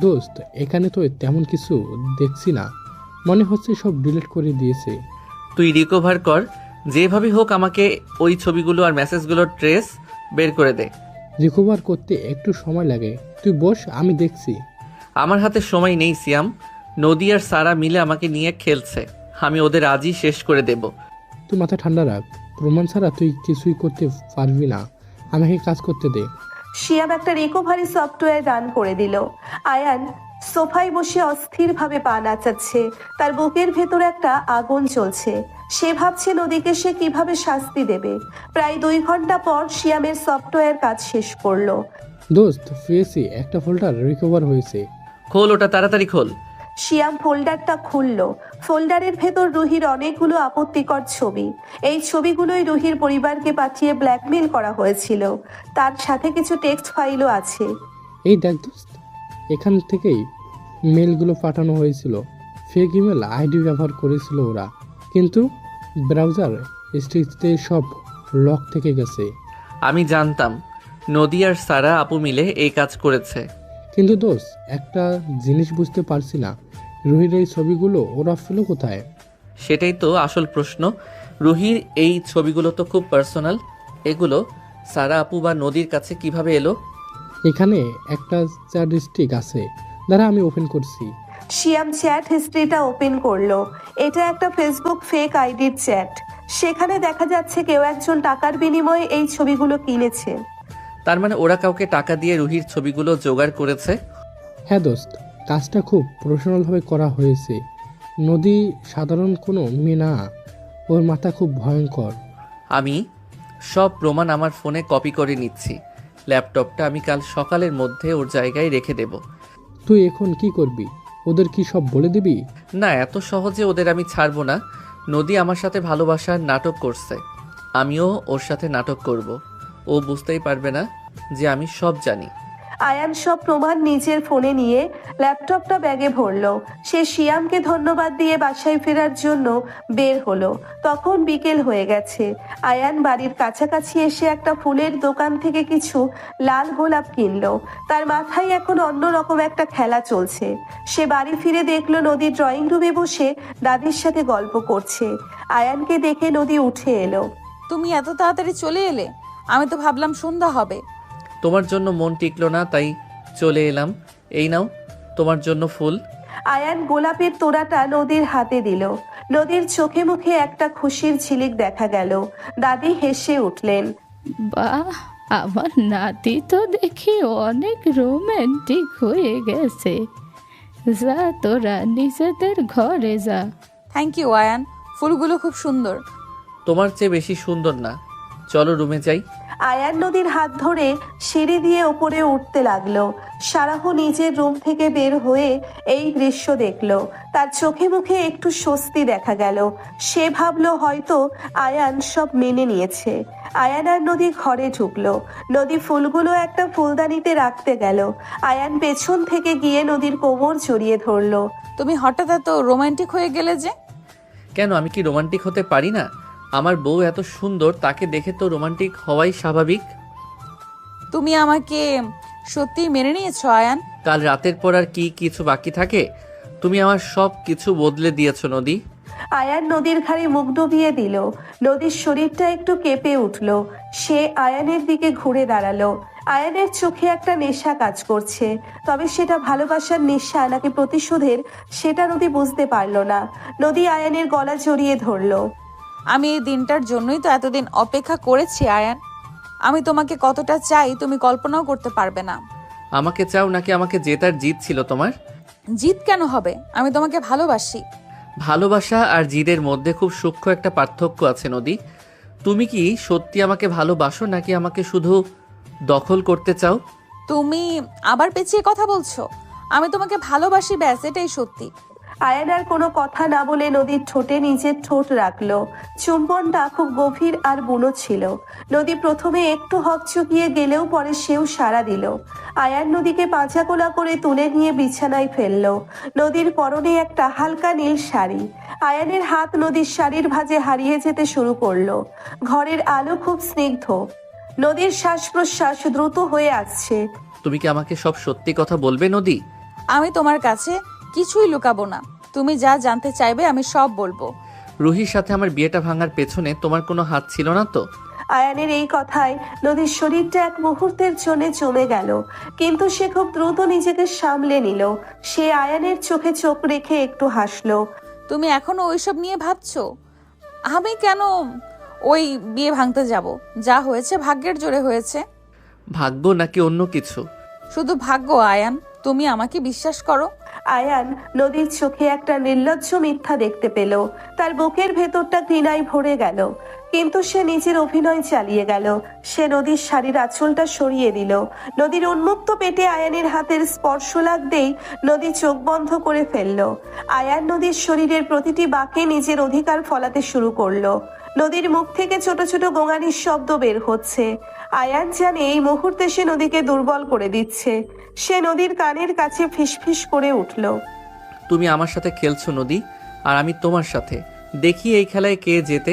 দোস্ত, এখানে তো তেমন কিছু দেখছি না, মনে হচ্ছে সব ডিলিট করে দিয়েছে। তুই রিকভার কর, যেভাবে হোক আমাকে ওই ছবিগুলো আর মেসেজগুলোর ট্রেস বের করে দে। রিকভার করতে একটু সময় লাগে, তুই বস, আমি দেখছি। আমার হাতে সময় নেই সিয়াম। নদী আর সারা মিলে আমাকে নিয়ে খেলছে, আমি ওদের আজই শেষ করে দেব। তুই মাথা ঠান্ডা রাখ, প্রমাণ ছাড়া তুই কিছুই করতে পারবি না, আমাকে কাজ করতে দে। শিয়াম একটা রিকভারি সফটওয়্যার রান করে দিল। আয়ান সোফায় বসে অস্থিরভাবে পা নাচাচ্ছে। তার বুকের ভেতর একটা আগুন চলছে। সে ভাবছে নদীকে সে কিভাবে শাস্তি দেবে। প্রায় 2 ঘন্টা পর শিয়ামের সফটওয়্যার কাজ শেষ করলো। দোস্ত, পেয়েছি, একটা ফোল্ডার রিকভার হয়েছে। খোল ওটা, তাড়াতাড়ি খোল। শিয়াম ফোল্ডারটা খুললো। ফোল্ডারের ভেতর রুহির অনেকগুলো আপত্তিকর ছবি। এই ছবিগুলোই রুহির পরিবারকে পাঠিয়ে ব্ল্যাকমেল করা হয়েছিল। তার সাথে কিছু টেক্সট ফাইলও আছে। এই দেখ দোস্ত, এখান থেকেই মেলগুলো পাঠানো হয়েছিল। ফেক ইমেল আইডি ব্যবহার করেছিল ওরা, কিন্তু ব্রাউজার হিস্ট্রিতে সব লক থেকে গেছে। আমি জানতাম নদী আর সারা আপু মিলে এই কাজ করেছে। কিন্তু দোস্ত, একটা জিনিস বুঝতে পারছি না, রুহির এই ছবিগুলো ওরা ফেলো কোথায়? সেটাই তো আসল প্রশ্ন। রুহির এই ছবিগুলো তো খুব পার্সোনাল, এগুলো সারা আপু বা নদীর কাছে কিভাবে এলো? এখানে একটা চ্যাট স্টিক আছে, দাঁড়া আমি ওপেন করছি। শিয়াম চ্যাট হিস্ট্রিটা ওপেন করলো। এটা একটা ফেসবুক ফেক আইডির চ্যাট। সেখানে দেখা যাচ্ছে কেউ একজন টাকার বিনিময়ে এই ছবিগুলো কিনেছে। তার মানে ওরা কাউকে টাকা দিয়ে রুহির ছবিগুলো জোগাড় করেছে। হ্যাঁ দোস্ত, কাজটা খুব প্রফেশনালভাবে করা হয়েছে। নদী সাধারণ কোনো মেয়ে না, ওর মাথা খুব ভয়ঙ্কর। আমি সব প্রমাণ আমার ফোনে কপি করে নিচ্ছি। ল্যাপটপটা আমি কাল সকালের মধ্যে ওর জায়গায় রেখে দেব। তুই এখন কি করবি? ওদের কি সব বলে দিবি? না, এত সহজে ওদের আমি ছাড়বো না। নদী আমার সাথে ভালোবাসার নাটক করছে, আমিও ওর সাথে নাটক করব। ও বুঝতেই পারবে না যে আমি সব জানি। আয়ান সব প্রমাণ নিজের ফোনে নিয়ে ল্যাপটপটা ব্যাগে ভরলো। সে শিয়ামকে ধন্যবাদ দিয়ে বাসায় ফেরার জন্য বের হলো। তখন বিকেল হয়ে গেছে। আয়ান বাড়ির কাছাকাছি এসে একটা ফুলের দোকান থেকে কিছু লাল গোলাপ কিনলো। তার মাথায় এখন অন্যরকম একটা খেলা চলছে। সে বাড়ি ফিরে দেখলো নদী ড্রয়িং রুমে বসে দাদির সাথে গল্প করছে। আয়ানকে দেখে নদী উঠে এলো। তুমি এত তাড়াতাড়ি চলে এলে? আমি তো ভাবলাম সন্ধ্যা হবে। তোমার জন্য মন টিকলো না, তাই চলে এলাম। এই নাও তোমার জন্য ফুল। আয়ান গোলাপের তোড়াটা নদীর হাতে দিল। নদীর চোখে মুখে একটা খুশির ঝিলিক দেখা গেল। দাদি হেসে উঠলেন। বাহ, আমার নাতি তো দেখি অনেক রোমান্টিক হয়ে গেছে। যা তোরা নিজেদের ঘরে যা। থ্যাংক ইউ আয়ান, ফুলগুলো খুব সুন্দর। তোমার চেয়ে বেশি সুন্দর না, চলো রুমে যাই। আয়ান নদীর হাত ধরে সিঁড়ি দিয়ে ওপরে উঠতে লাগলো। সারাহ নিজের রুম থেকে বের হয়ে এই দৃশ্য দেখলো। তার চোখে মুখে একটু স্বস্তি দেখা গেল। সে ভাবলো হয়তো আয়ান সব মেনে নিয়েছে। আয়ান আর নদী ঘরে ঢুকলো। নদী ফুলগুলো একটা ফুলদানিতে রাখতে গেল। আয়ান পেছন থেকে গিয়ে নদীর কোমর জড়িয়ে ধরলো। তুমি হঠাৎ এত রোমান্টিক হয়ে গেলে যে? কেন, আমি কি রোমান্টিক হতে পারি না? আমার বউ এত সুন্দর, তাকে দেখে তো রোমান্টিক হওয়াই স্বাভাবিক। তুমি আমাকে সত্যি মেনে নিয়েছো আয়ান? কাল রাতের পর আর কি কিছু বাকি থাকে? তুমি আমার সব কিছু বদলে দিয়েছো নদী। আয়ান নদীর ঘাড়ে মুখ ডুবিয়ে দিল। নদীর শরীরটা একটু কেঁপে উঠল। সে আয়ানের দিকে ঘুরে দাঁড়ালো। আয়ানের চোখে একটা নেশা কাজ করছে, তবে সেটা ভালোবাসার নেশা নাকি প্রতিশোধের সেটা নদী বুঝতে পারল না। নদী আয়ানের গলা জড়িয়ে ধরলো। আমি এই দিনটার জন্যই তো এতদিন অপেক্ষা করেছি আয়ান। আমি তোমাকে কতটা চাই তুমি কল্পনাও করতে পারবে না। আমাকে চাও নাকি আমাকে জেতার জিদ ছিল তোমার? জিত কেন হবে? আমি তোমাকে ভালোবাসি। ভালোবাসা আর জিদের মধ্যে খুব সূক্ষ্ম একটা পার্থক্য আছে নদী। তুমি কি সত্যি আমাকে ভালোবাসো নাকি আমাকে শুধু দখল করতে চাও? তুমি আবার পেঁচিয়ে কথা বলছো। আমি তোমাকে ভালোবাসি, ব্যাস, এটাই সত্যি। আয়ান আর কোনো কথা না বলে নদীর ঠোঁটে নিজের ঠোঁট রাখলো। চুম্বনটা খুব গভীর আর বুনো ছিল। নদী প্রথমে একটু হকচকিয়ে গেলেও পরে সেও সাড়া দিল। আয়ান নদীকে পাঁচাকোলা করে তুলে নিয়ে বিছানায় ফেললো। নদীর পরনে একটা হালকা নীল শাড়ি। আয়ানের হাত নদীর শাড়ির ভাঁজে হারিয়ে যেতে শুরু করলো। ঘরের আলো খুব স্নিগ্ধ। নদীর শ্বাস প্রশ্বাস দ্রুত হয়ে আসছে। তুমি কি আমাকে সব সত্যি কথা বলবে নদী? আমি তোমার কাছে কিছুই লুকাবো না। তুমি যা জানতে চাইবে আমি সব বলবো। রুহির সাথে আমার বিয়েটা ভাঙার পেছনে তোমার কোনো হাত ছিল না তো? আয়ানের এই কথায় নদীর শরীরটা এক মুহূর্তের জন্য জমে গেল, কিন্তু সে খুব দ্রুত নিজেকে সামলে নিল। সে আয়ানের চোখে চোখ রেখে একটু হাসলো। তুমি এখনো ওইসব নিয়ে ভাবছো? আমি কেন ওই বিয়ে ভাঙতে যাব? যা হয়েছে ভাগ্যের জোরে হয়েছে। ভাগ্য নাকি অন্য কিছু? শুধু ভাগ্য আয়ান, তুমি আমাকে বিশ্বাস করো। আয়ান নদীর চোখে একটা নির্লজ্জ মিথ্যা দেখতে পেল। তার বুকের ভেতরটা ঘৃণায় ভরে গেল, কিন্তু সে নিজের অভিনয় চালিয়ে গেল। সে নদীর শাড়ির আঁচলটা সরিয়ে দিল। নদীর উন্মুক্ত পেটে আয়ানের হাতের স্পর্শ লাগতেই নদী চোখ বন্ধ করে ফেলল। আয়ান নদীর শরীরের প্রতিটি বাঁকে নিজের অধিকার ফলাতে শুরু করলো। নদীর মুখ থেকে ছোট ছোট গোঙানির শব্দ বের হচ্ছে। আয়ান জানে এই মুহূর্তে সে নদীকে দুর্বল করে দিচ্ছে। সে নদীর কানের কাছে ফিসফিস করে উঠল। তুমি আমার সাথে খেলছো নদী, আর আমি তোমার সাথে। দেখি এই খেলায় কে জেতে।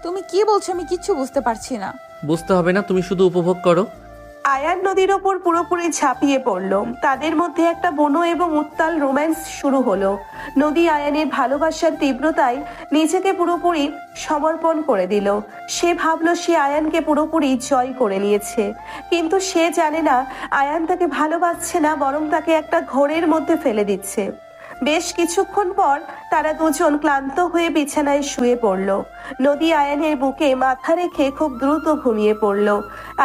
তুমি কি বলছো? আমি কিচ্ছু বুঝতে পারছি না। বুঝতে হবে না, তুমি শুধু উপভোগ করো। আয়ান নদীর ওপর পুরোপুরি ঝাঁপিয়ে পড়ল। তাদের মধ্যে একটা বনো এবং উত্তাল রোম্যান্স শুরু হলো। নদী আয়ানের ভালোবাসার তীব্রতায় নিজেকে পুরোপুরি সমর্পণ করে দিল। সে ভাবলো সে আয়ানকে পুরোপুরি জয় করে নিয়েছে, কিন্তু সে জানে না আয়ান তাকে ভালোবাসছে না, বরং তাকে একটা ঘোরের মধ্যে ফেলে দিচ্ছে। বেশ কিছুক্ষণ পর তারা দুজন ক্লান্ত হয়ে বিছানায় শুয়ে পড়ল। নদী আয়ানের বুকে মাথা রেখে খুব দ্রুত ঘুমিয়ে পড়ল।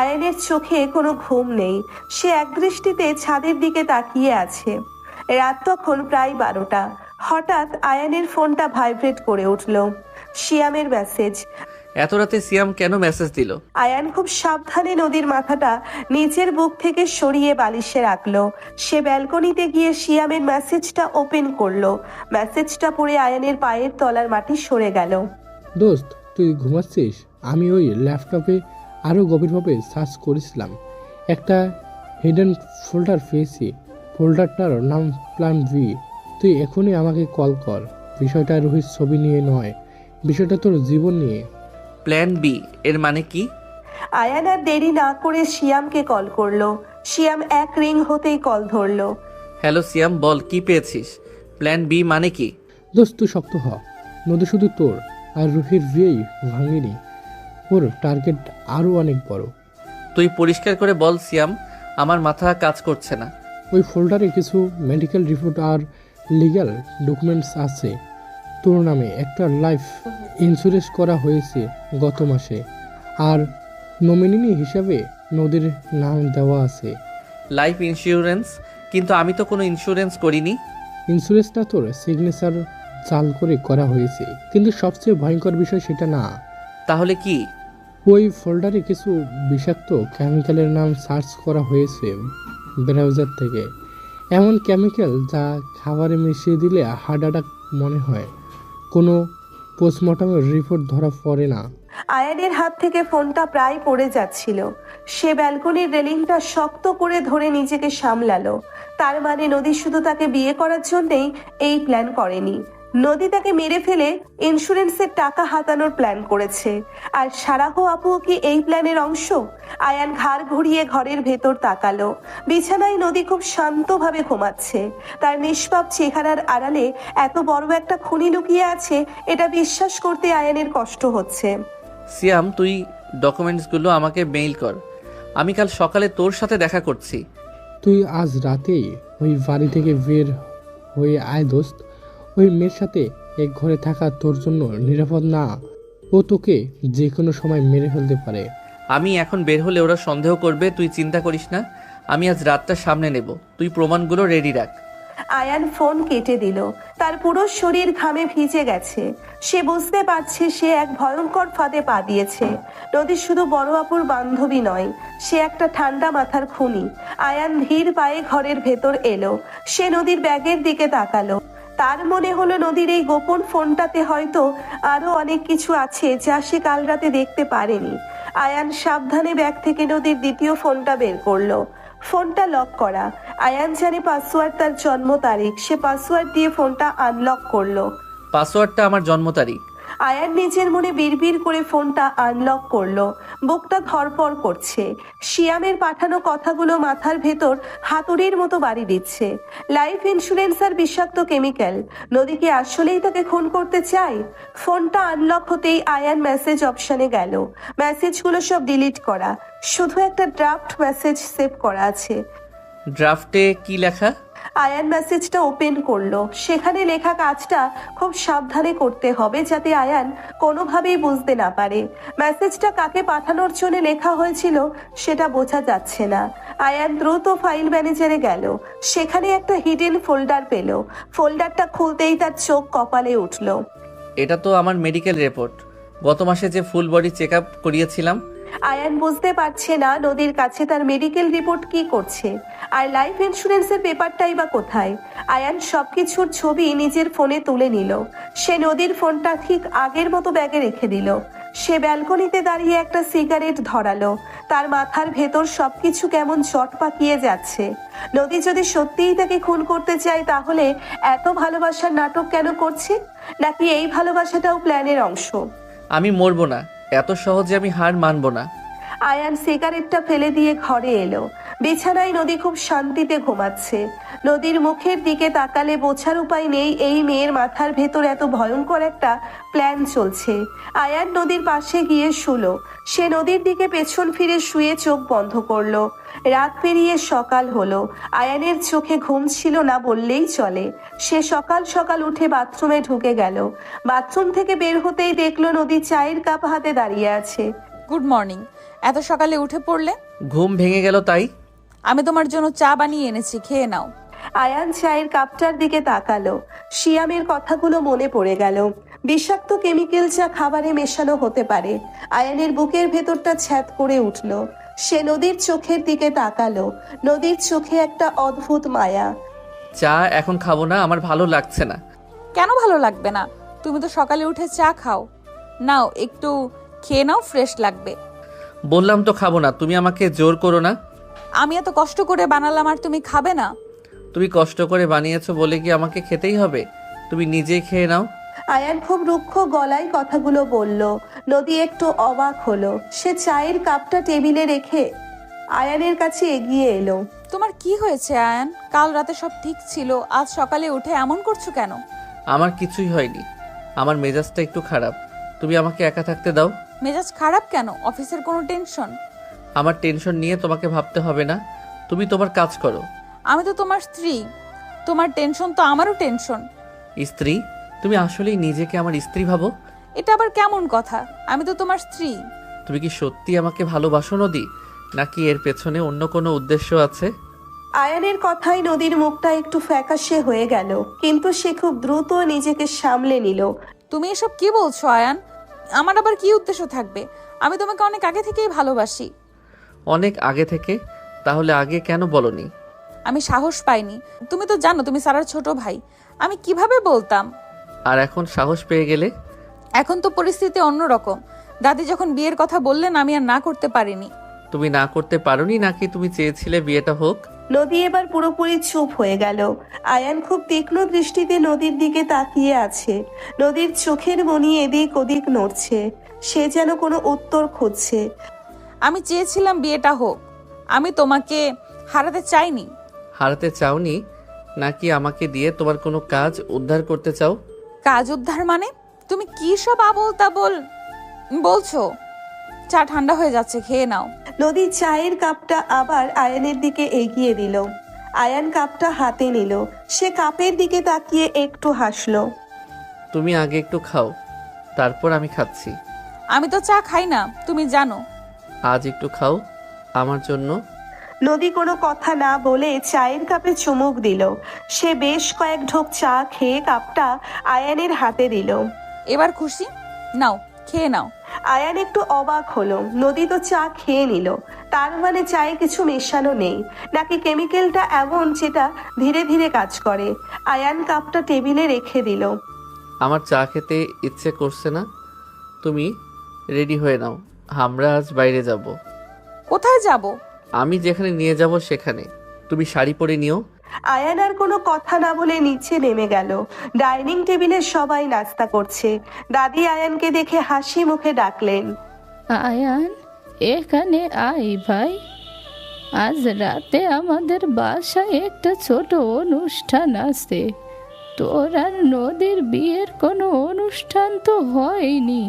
আয়ানের চোখে কোনো ঘুম নেই। সে একদৃষ্টিতে ছাদের দিকে তাকিয়ে আছে। রাত তখন প্রায় 12টা। হঠাৎ আয়ানের ফোনটা ভাইব্রেট করে উঠল। শিয়ামের মেসেজ। এত রাতে সিয়াম কেন মেসেজ দিল? আয়ান খুব সাবধানে নদীর মাথাটা নিচের বুক থেকে সরিয়ে বালিশে রাখলো। সে ব্যালকনিতে গিয়ে শিয়ামের মেসেজটা ওপেন করলো। মেসেজটা পড়ে আয়ানের পায়ের তলার মাটি সরে গেল। দোস্ত, তুই ঘুমাচ্ছিস? আমি ওই ল্যাপটপে আরও গভীরভাবে সার্চ করেছিলাম। একটা হিডেন ফোল্ডার পেয়েছি। ফোল্ডারটার নাম প্ল্যান বি। তুই এখনই আমাকে কল কর। বিষয়টা রোহিত ছবি নিয়ে নয়, বিষয়টা তোর জীবন নিয়ে। প্ল্যান বি এর মানে কি? আয়ান আর দেরি না করে শিয়ামকে কল করলো। শিয়াম এক রিং হতেই কল ধরলো। হ্যালো সিয়াম, বল কি পেয়েছিস? প্ল্যান বি মানে কি? দোস্ত, তুই শক্ত হ। নদী শুধু তোর আর রুহির বিয়েই ভাঙেনি। ওর টার্গেট আরও অনেক বড়। তুই পরিষ্কার করে বল সিয়াম, আমার মাথা কাজ করছে না। ওই ফোল্ডারে কিছু মেডিকেল রিপোর্ট আর লিগ্যাল ডকুমেন্টস আছে। তোর নামে একটা লাইফ ইন্স্যুরেন্স করা হয়েছে গত মাসে, আর নমিনি হিসাবে নদীর নাম দেওয়া আছে। Life insurance? কিন্তু আমি তো কোনো ইন্স্যুরেন্স করিনি। ইন্স্যুরেন্সটা তোর সিগনেচার জাল করে করা হয়েছে, কিন্তু সবচেয়ে ভয়ঙ্কর বিষয় সেটা না। তাহলে কি? ওই ফোল্ডারে কিছু বিষাক্ত কেমিক্যালের নাম সার্চ করা হয়েছে ব্রাউজার থেকে। এমন কেমিক্যাল যা খাবারে মিশিয়ে দিলে হার্ট অ্যাটাক মনে হয়। কোনো পোস্টমর্টমের রিপোর্ট ধরা পড়ে না। আয়ানের হাত থেকে ফোনটা প্রায় পড়ে যাচ্ছিল। সে ব্যালকনির রেলিংটা শক্ত করে ধরে নিজেকে সামলালো। তার মানে নদী শুধু তাকে বিয়ে করার জন্যেই এই প্ল্যান করেনি। নদী তাকে মেরে ফেলে ইন্স্যুরেন্সের টাকা হাতানোর প্ল্যান করেছে। আর সারাহ আপুও কি এই প্ল্যানের অংশ? আয়ান ঘাড় ঘুরিয়ে ঘরের ভেতর তাকালো। বিছানায় নদী খুব শান্তভাবে ঘুমাচ্ছে। তার নিষ্পাপ চেহারার আড়ালে এত বড় একটা খুনি লুকিয়ে আছে, এটা বিশ্বাস করতে আয়ানের কষ্ট হচ্ছে। সিয়াম, তুই ডকুমেন্টসগুলো আমাকে মেইল কর। আমি কাল সকালে তোর সাথে দেখা করছি। তুই আজ রাতেই ওই বাড়ি থেকে বের হয়ে আয় দোস্ত। ওই মেয়ের সাথে এক ঘরে থাকা তোর জন্য নিরাপদ না। ও তোকে যে কোনো সময় মেরে ফেলতে পারে। আমি এখন বের হলে ওরা সন্দেহ করবে, তুই চিন্তা করিস না। আমি আজ রাতটা সামনে নেব, তুই প্রমাণগুলো রেডি রাখ। আয়ান ফোন কেটে দিল। তার পুরো শরীর ঘামে ভিজে গেছে। সে বুঝতে পারছে সে এক ভয়ঙ্কর ফাঁদে পা দিয়েছে। নদী শুধু বড় আপুর বান্ধবী নয়, সে একটা ঠান্ডা মাথার খুনি। আয়ান ধীর পায়ে ঘরের ভেতর এলো। সে নদীর ব্যাগের দিকে তাকালো। তার মনে হলো নদীর এই গোপন ফোনটাতে হয়তো আরো অনেক কিছু আছে যা সে কাল রাতে দেখতে পারেনি। আয়ান সাবধানে ব্যাগ থেকে নদীর দ্বিতীয় ফোনটা বের করলো। ফোনটা লক করা। আয়ান জানে পাসওয়ার্ড তার জন্ম তারিখ। সে পাসওয়ার্ড দিয়ে ফোনটা আনলক করলো। পাসওয়ার্ডটা আমার জন্ম তারিখ। আয়ান নিজের মনে বিড়বিড় করে ফোনটা আনলক করলো। বুকটা ধরপড় করছে। শিয়ামের পাঠানো কথাগুলো মাথার ভেতর হাতুড়ির মতো বাড়ি দিচ্ছে। লাইফ ইন্স্যুরেন্স আর বিষাক্ত কেমিক্যাল। নদী কি আসলেই তাকে খুন করতে চায়? ফোনটা আনলক হতেই আয়ান মেসেজ অপশনে গেল। মেসেজগুলো সব ডিলিট করা, শুধু একটা ড্রাফট মেসেজ সেভ করা আছে। ড্রাফটে কি লেখা? আয়ান মেসেজটা ওপেন করলো। সেখানে লেখা কাজটা খুব সাবধানে করতে হবে যাতে আয়ান কোনোভাবেই বুঝতে না পারে। মেসেজটা কাকে পাঠানোর জন্য লেখা হয়েছিল সেটা বোঝা যাচ্ছে না। আয়ান দ্রুত ফাইল ম্যানেজারে গেল। সেখানে একটা হিডেন ফোল্ডার পেল। ফোল্ডারটা খুলতেই তার চোখ কপালে উঠল। এটা তো আমার মেডিকেল রিপোর্ট, গত মাসে যে ফুল বডি চেক আপ করিয়েছিলাম। আয়ান বুঝতে পারছে না নদীর কাছে তার মেডিকেল রিপোর্ট কি করছে, আর লাইফ ইন্স্যুরেন্সের পেপারটাই বা কোথায়। আয়ান সবকিছুর ছবি নিজের ফোনে তুলে নিল। সে নদীর ফোনটা ঠিক আগের মতো ব্যাগে রেখে দিল। সে ব্যালকনিতে দাঁড়িয়ে একটা সিগারেট ধরালো। তার মাথার ভেতর সবকিছু কেমন চট পাকিয়ে যাচ্ছে। নদী যদি সত্যিই তাকে খুন করতে চায় তাহলে এত ভালোবাসার নাটক কেন করছে? নাকি এই ভালোবাসাটাও প্ল্যানের অংশ? আমি মরবো না, এত সহজে আমি হার মানবো না। আয়ান সিগারেটটা ফেলে দিয়ে ঘরে এলো। বিছানায় নদী খুব শান্তিতে ঘুমাচ্ছে। নদীর মুখের দিকে তাকালে বোঝার উপায় নেই এই মেয়ের মাথার ভেতর এত ভয়ঙ্কর একটা প্ল্যান চলছে। আয়ান নদীর পাশে গিয়ে শুলো। সে নদীর দিকে পেছন ফিরে শুয়ে চোখ বন্ধ করলো। রাত পেরিয়ে সকাল হলো। আয়ানের চোখে ঘুম ছিল না বললেই চলে। সে সকাল সকাল উঠে বাথরুমে ঢুকে গেল। বাথরুম থেকে বের হতেই দেখলো নদী চায়ের কাপ হাতে দাঁড়িয়ে আছে। Good morning. এত সকালে উঠে পড়লে? ঘুম ভেঙে গেল তাই। আমি তোমার জন্য চা বানিয়ে এনেছি, খেয়ে নাও। আয়ান চায়ের কাপটার দিকে তাকালো। শিয়ামের কথাগুলো মনে পড়ে গেল। বিষাক্ত কেমিক্যাল যা খাবারে মেশানো হতে পারে। আয়ানের বুকের ভেতরটা ছ্যাদ করে উঠল। সে নদীর চোখের দিকে তাকালো। নদীর চোখে একটা অদ্ভুত মায়া। চা এখন খাবো না, আমার ভালো লাগছে না। কেন ভালো লাগবে না? তুমি তো সকালে উঠে চা খাও। নাও একটু খেয়ে নাও, ফ্রেশ লাগবে। বললাম তো খাবো না, তুমি আমাকে জোর করো না। আমি এত কষ্ট করে বানালাম আর তুমি খাবে না? তুমি কষ্ট করে বানিয়েছো বলে কি আমাকে খেতেই হবে? তুমি নিজেই খেয়ে নাও। আয়ান খুব রুক্ষ গলায় কথাগুলো বলল। নদী একটু অবাক হলো। সে চায়ের কাপটা টেবিলে রেখে আয়ানের কাছে এগিয়ে এলো। তোমার কি হয়েছে আয়ান? কাল রাতে সব ঠিক ছিল, আজ সকালে উঠে এমন করছো কেন? আমার কিছুই হয়নি, আমার মেজাজটা একটু খারাপ। তুমি আমাকে একা থাকতে দাও। মেজাজ খারাপ কেন? অফিসের কোনো টেনশন? আমার টেনশন নিয়ে তোমাকে ভাবতে হবে না, তুমি তোমার কাজ করো। আমি তো তোমার স্ত্রী, তোমার টেনশন তো আমারও টেনশন। স্ত্রী? তুমি আসলেই নিজেকে আমার স্ত্রী ভাবো? এটা আবার কেমন কথা? আমি তো তোমার স্ত্রী। তুমি কি সত্যি আমাকে ভালোবাসো নদী, নাকি এর পেছনে অন্য কোনো উদ্দেশ্য আছে? আয়ানের কথায় নদীর মুখটা একটু ফ্যাকাশে হয়ে গেল, কিন্তু সে খুব দ্রুত নিজেকে সামলে নিল। তুমি এসব কি বলছো আয়ান? আমার আবার কি উদ্দেশ্য থাকবে? আমি তোমাকে অনেক আগে থেকেই ভালোবাসি। অনেক আগে থেকে? তাহলে আগে কেন বলনি? আমি সাহস পাইনি। তুমি তো জানো তুমি সারার ছোট ভাই, আমি কিভাবে বলতাম? আর এখন সাহস পেয়ে গেলে? এখন তো পরিস্থিতি অন্যরকম। দাদি যখন বিয়ের কথা বললেন আমি আর না করতে পারিনি। তুমি না করতে পারোনি, নাকি তুমি চেয়েছিলে বিয়েটা হোক? নদী এবার পুরোপুরি চুপ হয়ে গেল। আয়ান খুব তীক্ষ্ণ দৃষ্টিতে নদীর দিকে তাকিয়ে আছে। নদীর চোখের মনি এদিক ওদিক নড়ছে, সে যেন কোনো উত্তর খুঁজছে। আমি চেয়েছিলাম বিয়েটা হোক, আমি তোমাকে হারাতে চাইনি। হারাতে চাওনি? নাকি আমাকে দিয়ে তোমার কোনো কাজ উদ্ধার করতে চাও? কাজ উদ্ধার মানে? তুমি কি সব আবোল তাবোল বলছো? চা ঠান্ডা হয়ে যাচ্ছে, খেয়ে নাও। নদী চায়ের কাপটা আবার আয়ানের দিকে এগিয়ে দিল। আয়ান কাপটা হাতে নিল। সে কাপের দিকে তাকিয়ে একটু হাসলো। তুমি আগে একটু খাও, তারপর আমি খাচ্ছি। আমি তো চা খাই না, তুমি জানো। আজ একটু খাও আমার জন্য। নদী কোনো কথা না বলে চায়ের কাপে চুমুক দিল। সে বেশ কয়েক ঢোক চা খেয়ে কাপটা আয়ানের হাতে দিল। এবার খুশি? নাও, খেয়ে নাও। আয়ান একটু অবাক হলো। নদী তো চা খেয়ে নিল, তার মানে চায়ে কিছু মেশানো নেই, নাকি কেমিক্যালটা এমন যেটা ধীরে ধীরে কাজ করে। আয়ান কাপটা টেবিলে রেখে দিল। আমার চা খেতে ইচ্ছে করছে না। তুমি রেডি হয়ে নাও, আমরা আজ বাইরে যাব। কোথায় যাব? আমি যেখানে নিয়ে যাব সেখানে। তুমি শাড়ি পরে নিও। আয়ান আর কোনো কথা না বলে নিচে নেমে গেল। ডাইনিং টেবিলে সবাই নাস্তা করছে। দাদি আয়ানকে দেখে হাসি মুখে ডাকলেন, আয়ান এখানে আয় ভাই, আজ রাতে আমাদের বাসায় একটা ছোট অনুষ্ঠান আছে। তোর আর নদীর বিয়ের কোনো অনুষ্ঠান তো হয়নি,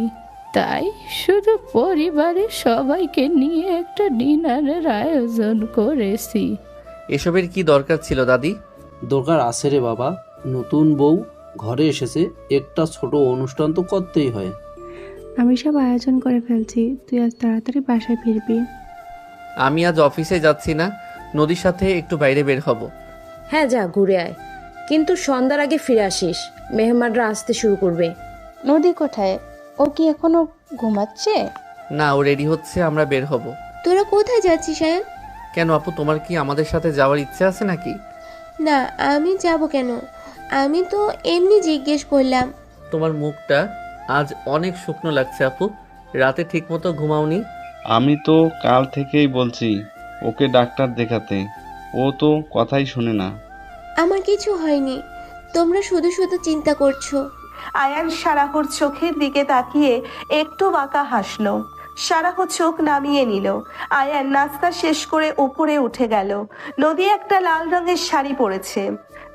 তাই শুধু পরিবারের সবাইকে নিয়ে একটা ডিনারের আয়োজন করেছি। এসবের কি দরকার ছিল দাদি? দরকার আছে রে বাবা, নতুন বউ ঘরে এসেছে, একটা ছোট অনুষ্ঠান তো করতেই হয়। আমি সব আয়োজন করে ফেলছি, তুই আজ তাড়াতাড়ি বাসায় ফিরবি। আমি আজ অফিসে যাচ্ছি না, নদীর সাথে একটু বাইরে বের হব। হ্যাঁ যা ঘুরে আয়, কিন্তু সন্ধ্যার আগে ফিরে আসিস, মেহমানরা আসতে শুরু করবে। নদী কোথায়? ও কি এখনো ঘুমাচ্ছে? না, ও রেডি হচ্ছে, আমরা বের হব। তোরা কোথায় যাচ্ছিস আয়ান? কেন আপু, তোমার কি আমাদের সাথে যাওয়ার ইচ্ছে আছে নাকি? না, আমি যাব কেন? আমি তো এমনি জিজ্ঞেস করলাম। তোমার মুখটা আজ অনেক শুকনো লাগছে আপু, রাতে ঠিক মতো ঘুমাওনি। আমি তো কাল থেকেই বলছি ওকে ডাক্তার দেখাতে, ও তো কথাই শুনে না। আমার কিছু হয়নি, তোমরা শুধু শুধু চিন্তা করছো। আয়ান সারাহর চোখের দিকে তাকিয়ে একটু বাঁকা হাসলো। সারাহ চোখ নামিয়ে নিল। আয়ান নাস্তা শেষ করে উপরে উঠে গেল। নদী একটা লাল রঙের শাড়ি পরেছে,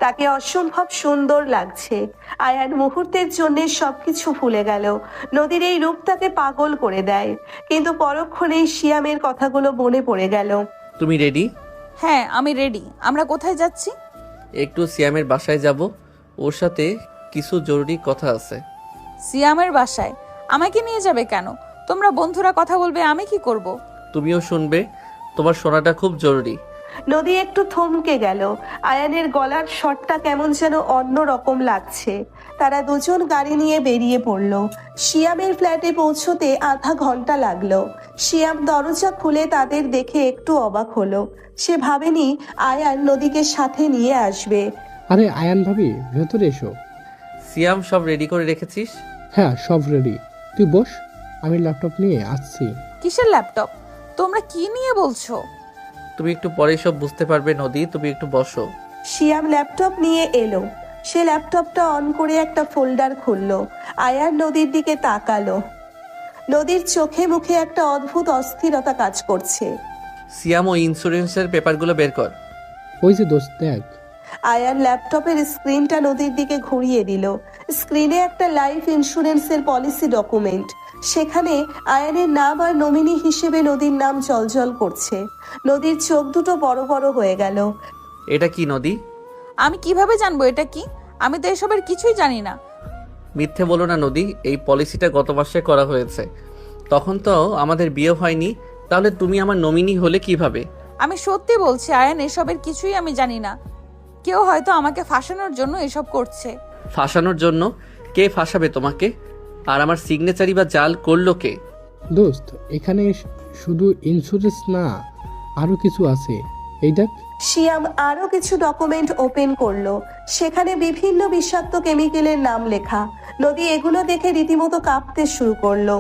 তাকে অসম্ভব সুন্দর লাগছে। আয়ান মুহূর্তের জন্য সবকিছু ভুলে গেল। নদীর এই রূপ তাকে পাগল করে দেয়, কিন্তু পরক্ষণেই শিয়ামের কথাগুলো মনে পড়ে গেল। তুমি রেডি? হ্যাঁ আমি রেডি। আমরা কোথায় যাচ্ছি? একটু সিয়ামের বাসায় যাব, ওর সাথে কিছু জরুরি কথা আছে। সিয়ামের বাসায়? আমাকে নিয়ে যাবে কেন? তোমরা বন্ধুরা কথা বলবে, আমি কি করব? তুমিও শুনবে, তোমার শোনাটা খুব জরুরি। নদী একটু থমকে গেল। আয়ানের গলার শটটা কেমন যেন অন্য রকম লাগছে। তারা দুজন গাড়ি নিয়ে বেরিয়ে পড়ল। শিয়ামের ফ্ল্যাটে পৌঁছতে আধা ঘন্টা লাগলো। শিয়াম দরজা খুলে তাদের দেখে একটু অবাক হলো। সে ভাবেনি আয়ান নদীকে সাথে নিয়ে আসবে। আরে আয়ান ভাবি, ভেতরে এসো। সিয়াম, সব রেডি করে রেখেছিস? হ্যাঁ, সব রেডি, তুই বস, আমি ল্যাপটপ নিয়ে আসছি। কিসের ল্যাপটপ? তোমরা কি নিয়ে বলছো? তুমি একটু পরে সব বুঝতে পারবে নদী, তুমি একটু বসো। শিয়াম ল্যাপটপ নিয়ে এলো। সে ল্যাপটপটা অন করে একটা ফোল্ডার খুললো। আয়ান নদীর দিকে তাকালো। নদীর চোখে মুখে একটা অদ্ভুত অস্থিরতা কাজ করছে। সিয়াম, ওই ইন্স্যুরেন্সের পেপারগুলো বের কর। ওই যে দোস্ত দেখ। আয়ান ল্যাপটপের স্ক্রিনটা নদীর দিকে ঘুরিয়ে দিল। স্ক্রিনে একটা লাইফ ইন্স্যুরেন্সের পলিসি ডকুমেন্ট। সেখানে আয়ানের নাম আর নমিনি হিসেবে নদীর নাম জলজল করছে। নদীর চোখ দুটো বড় বড় হয়ে গেল। এটা কি নদী? আমি কিভাবে জানবো এটা কি? আমি তো এসবের কিছুই জানি না। মিথ্যে বলো না নদী, এই পলিসিটা গত মাসে করা হয়েছে। তখন তো আমাদের বিয়ে হয়নি, তাহলে তুমি আমার নমিনি হলে কিভাবে? আমি সত্যি বলছি আয়ান, এসবের কিছুই আমি জানি না। কেউ হয়তো আমাকে ফাঁসানোর জন্য এসব করছে। ফাঁসানোর জন্য? কে ফাঁসাবে তোমাকে? আর আমার সিগনেচারই বা জাল করলো কে? দোস্ত, এখানে শুধু ইন্স্যুরেন্স না, আরও কিছু আছে। এই দেখ। শিয়াম আরো কিছু ডকুমেন্ট ওপেন করলো। সেখানে বিভিন্ন বিষাক্ত কেমিক্যালের নাম লেখা। নদী এগুলো দেখে রীতিমতো কাঁপতে শুরু করলো।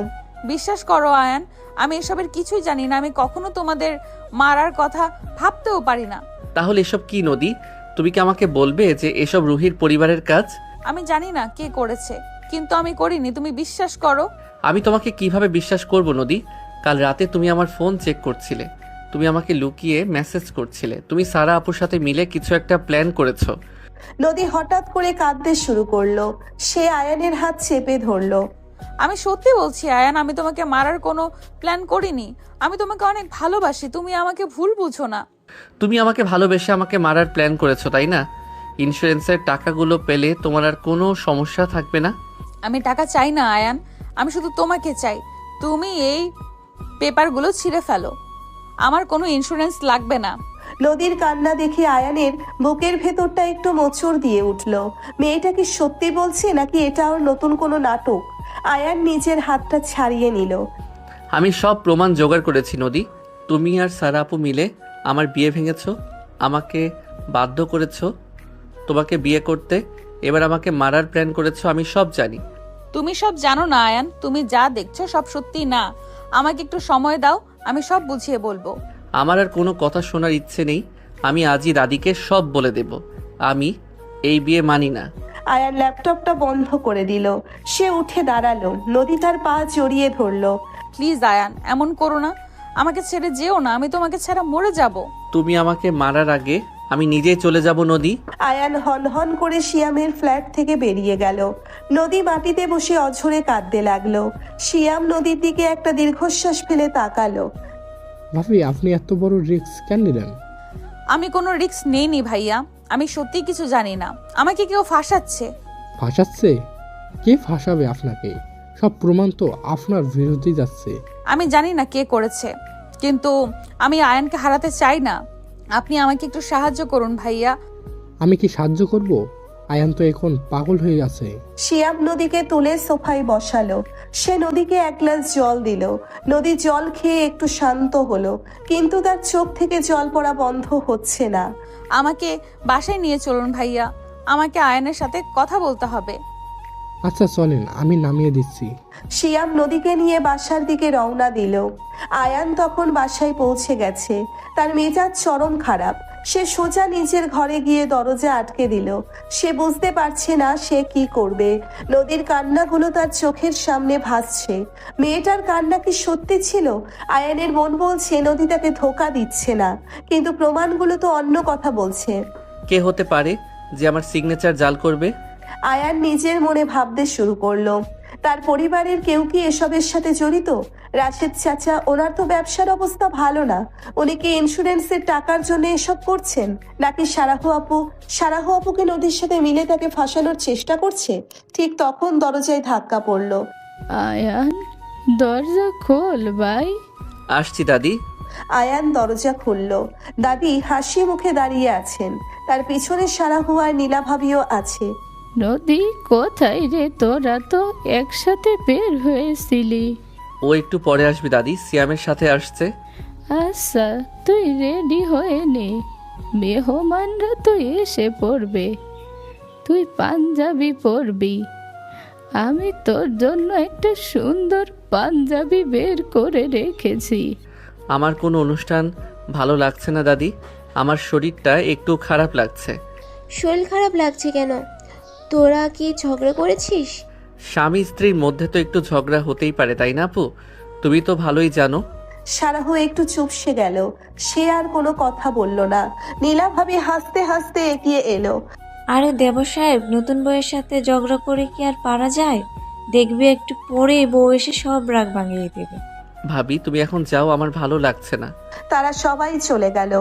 বিশ্বাস করো আয়ান, আমি এসবের কিছুই জানি না। আমি কখনো তোমাদের মারার কথা ভাবতেও পারি না। তাহলে এসব কি নদী? তুমি কি আমাকে বলবে যে এসব রুহির পরিবারের কাজ? আমি জানি না কে করেছে, কিন্তু আমি করিনি। তুমি বিশ্বাস করো। আমি তোমাকে কিভাবে বিশ্বাস করব নদী? কাল রাতে তুমি আমার ফোন চেক করছিলে, তুমি আমাকে লুকিয়ে মেসেজ করছিলে, তুমি সারা আপুর সাথে মিলে কিছু একটা প্ল্যান করেছো। নদী হঠাৎ করে কাঁদতে শুরু করলো। সে আয়ানের হাত চেপে ধরলো। আমি সত্যি বলছি আয়ান, আমি তোমাকে মারার কোনো প্ল্যান করিনি। আমি তোমাকে অনেক ভালোবাসি, তুমি আমাকে ভুল বুঝো না। তুমি আমাকে ভালোবেসে আমাকে মারার প্ল্যান করেছো, তাই না? ইন্স্যুরেন্সের টাকাগুলো পেলে তোমার আর কোনো সমস্যা থাকবে না। আমি টাকা চাই না আয়ান, আমি শুধু তোমাকে চাই। তুমি এই পেপারগুলো ছিঁড়ে ফেলো, আমার কোনো ইন্স্যুরেন্স লাগবে না। নদীর কান্না দেখে আয়ানের বুকের ভেতরটা একটু মোচড় দিয়ে উঠল। মেয়েটা কি সত্যি বলছে নাকি এটা ওর নতুন কোনো নাটক? আয়ান নিজের হাতটা ছাড়িয়ে নিল। আমি সব প্রমাণ জোগাড় করেছি নদী। তুমি আর সারা আপু মিলে আমার বিয়ে ভেঙেছো, আমাকে বাধ্য করেছো তোমাকে বিয়ে করতে, এবার আমাকে মারার প্ল্যান করেছো। আমি সব জানি। তুমি সব জানো না আয়ান, তুমি যা দেখছো সব সত্যি না। আমাকে একটু সময় দাও, আমি সব বুঝিয়ে বলবো। আমার আর কোনো কথা শোনার ইচ্ছে নেই। আমি আজই দাদিকে সব বলে দেব। আমি এই বিয়ে মানি না। আয়ান ল্যাপটপটা বন্ধ করে দিল। সে উঠে দাঁড়ালো। নদী তার পা জড়িয়ে ধরলো। প্লিজ আয়ান, এমন করো না, আমাকে ছেড়ে যেও না। আমি তোমাকে ছাড়া মরে যাব। তুমি আমাকে মারার আগে আমি নিজেই চলে যাব নদী। আয়ান হন হন করে শিয়ামের ফ্ল্যাট থেকে বেরিয়ে গেল। নদী মাটিতে বসে অঝরে কাঁদতে লাগলো। শিয়াম নদীর দিকে একটা দীর্ঘশ্বাস ফেলে তাকালো। ভাবি, আপনি এত বড় রিস্ক কেন নিলেন? আমি কোনো রিস্ক নেইনি ভাইয়া, আমি সত্যি কিছু জানি না। আমাকে কেউ ফাঁসাচ্ছে। ফাঁসাচ্ছে? কে ফাঁসাবে আপনাকে? সব প্রমাণ তো আপনার বিরুদ্ধে যাচ্ছে। আমি জানি না কে করেছে, কিন্তু আমি আয়ানকে হারাতে চাই না। আপনি আমাকে একটু সাহায্য করুন ভাইয়া। আমি কি সাহায্য করব? আয়ান তো এখন পাগল হয়ে গেছে। শিয়াম নদীকে তুলে সোফায় বসালো। সে নদীকে এক গ্লাস জল দিল। নদী জল খেয়ে একটু শান্ত হলো, কিন্তু তার চোখ থেকে জল পড়া বন্ধ হচ্ছে না। আমাকে বাসায় নিয়ে চলুন ভাইয়া, আমাকে আয়ানের সাথে কথা বলতে হবে। আচ্ছা চলেন, আমি নামিয়ে দিচ্ছি। শিয়াম নদীকে নিয়ে বাসার দিকে রওনা দিল। আয়ান তখন বাসায় পৌঁছে গেছে। তার মেজাজ চরম খারাপ। সে সোজা নিজের ঘরে গিয়ে দরজা আটকে দিল। সে বুঝতে পারছে না সে কি করবে। নদীর কান্নাগুলো তার চোখের সামনে ভাসছে। মেয়েটার কান্না কি সত্যি ছিল? আয়ানের মন বলছে নদী তাকে ধোঁকা দিচ্ছে না, কিন্তু প্রমাণগুলো তো অন্য কথা বলছে। কে হতে পারে যে আমার সিগনেচার জাল করবে? আয়ান নিজের মনে ভাবতে শুরু করলো। তার পরিবারের কেউ কি এসবের সাথে জড়িত? রাশেদ চাচা, ওনার তো ব্যবসার অবস্থা ভালো না। উনি কি ইন্স্যুরেন্সের টাকার জন্য এসব করছেন? নাকি সারাহু আপুকে নদীর সাথে মিলে তাকে ফাঁসানোর চেষ্টা করছে? ঠিক তখন দরজায় ধাক্কা পড়লো। আয়ান, দরজা খোল ভাই। আসছি দাদি। আয়ান দরজা খুলল। দাদি হাসি মুখে দাঁড়িয়ে আছেন। তার পিছনে সারাহু আর নীলা ভাবিও আছে। নদী, কোথায় রে তোরা? তো একসাথে বের হয়েছিলি। ও একটু পরে আসবে দাদি, সিয়ামের সাথে আসছে। আচ্ছা, তুই রেডি হয়ে নে, মেহমানরা তো এসে পড়বে। তুই পাঞ্জাবি পরবি। আমি তোর জন্য একটা সুন্দর পাঞ্জাবি বের করে রেখেছি। আমার কোনো অনুষ্ঠান ভালো লাগছে না দাদি, আমার শরীরটা একটু খারাপ লাগছে। শরীর খারাপ লাগছে কেন? তোরা কি ঝগড়া করেছিস? স্বামী স্ত্রীর মধ্যে তো একটু ঝগড়া হতেই পারে, তাই না আপু? তুমি তো ভালোই জানো। সারাহু একটু চুপসে গেল। সে আর কোনো কথা বলল না। নীলা ভাবি হাসতে হাসতে এগিয়ে এলো। আরে দেব সাহেব, নতুন বউয়ের সাথে ঝগড়া করে কি আর পারা যায়? দেখবি একটু পরে বউ এসে সব রাগ ভাঙিয়ে দেবে। ভাবি তুমি এখন যাও, আমার ভালো লাগছে না। তারা সবাই চলে গেল।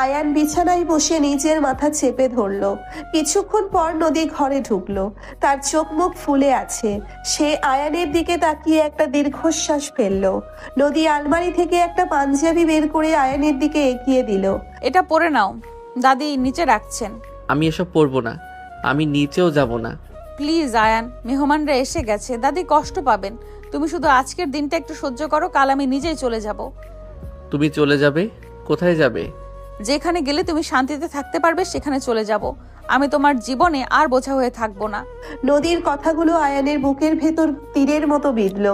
আয়ান বিছানায় বসে নিজের মাথা চেপে ধরলো। কিছুক্ষণ পর নদী ঘরে ঢুকলো। তার চোখ মুখ ফুলে আছে। সে আয়ানের দিকে তাকিয়ে একটা দীর্ঘশ্বাস ফেললো। নদী আলমারি থেকে একটা পাঞ্জাবি বের করে আয়ানের দিকে এগিয়ে দিল। এটা পরে নাও, দাদি নিচে রাখছেন। আমি এসব পরবো না, আমি নিচেও যাব না। প্লিজ আয়ান, মেহমানরা এসে গেছে, দাদি কষ্ট পাবেন। তুমি শুধু আজকের দিনটা একটু সহ্য করো, কাল আমি নিজেই চলে যাব। তুমি চলে যাবে? কোথায় যাবে? যেখানে গেলে তুমি শান্তিতে থাকতে পারবে সেখানে চলে যাব। আমি তোমার জীবনে আর বোঝা হয়ে থাকবো না। নদীর কথাগুলো আয়ানের বুকের ভেতর তীরের মতো বিঁধল।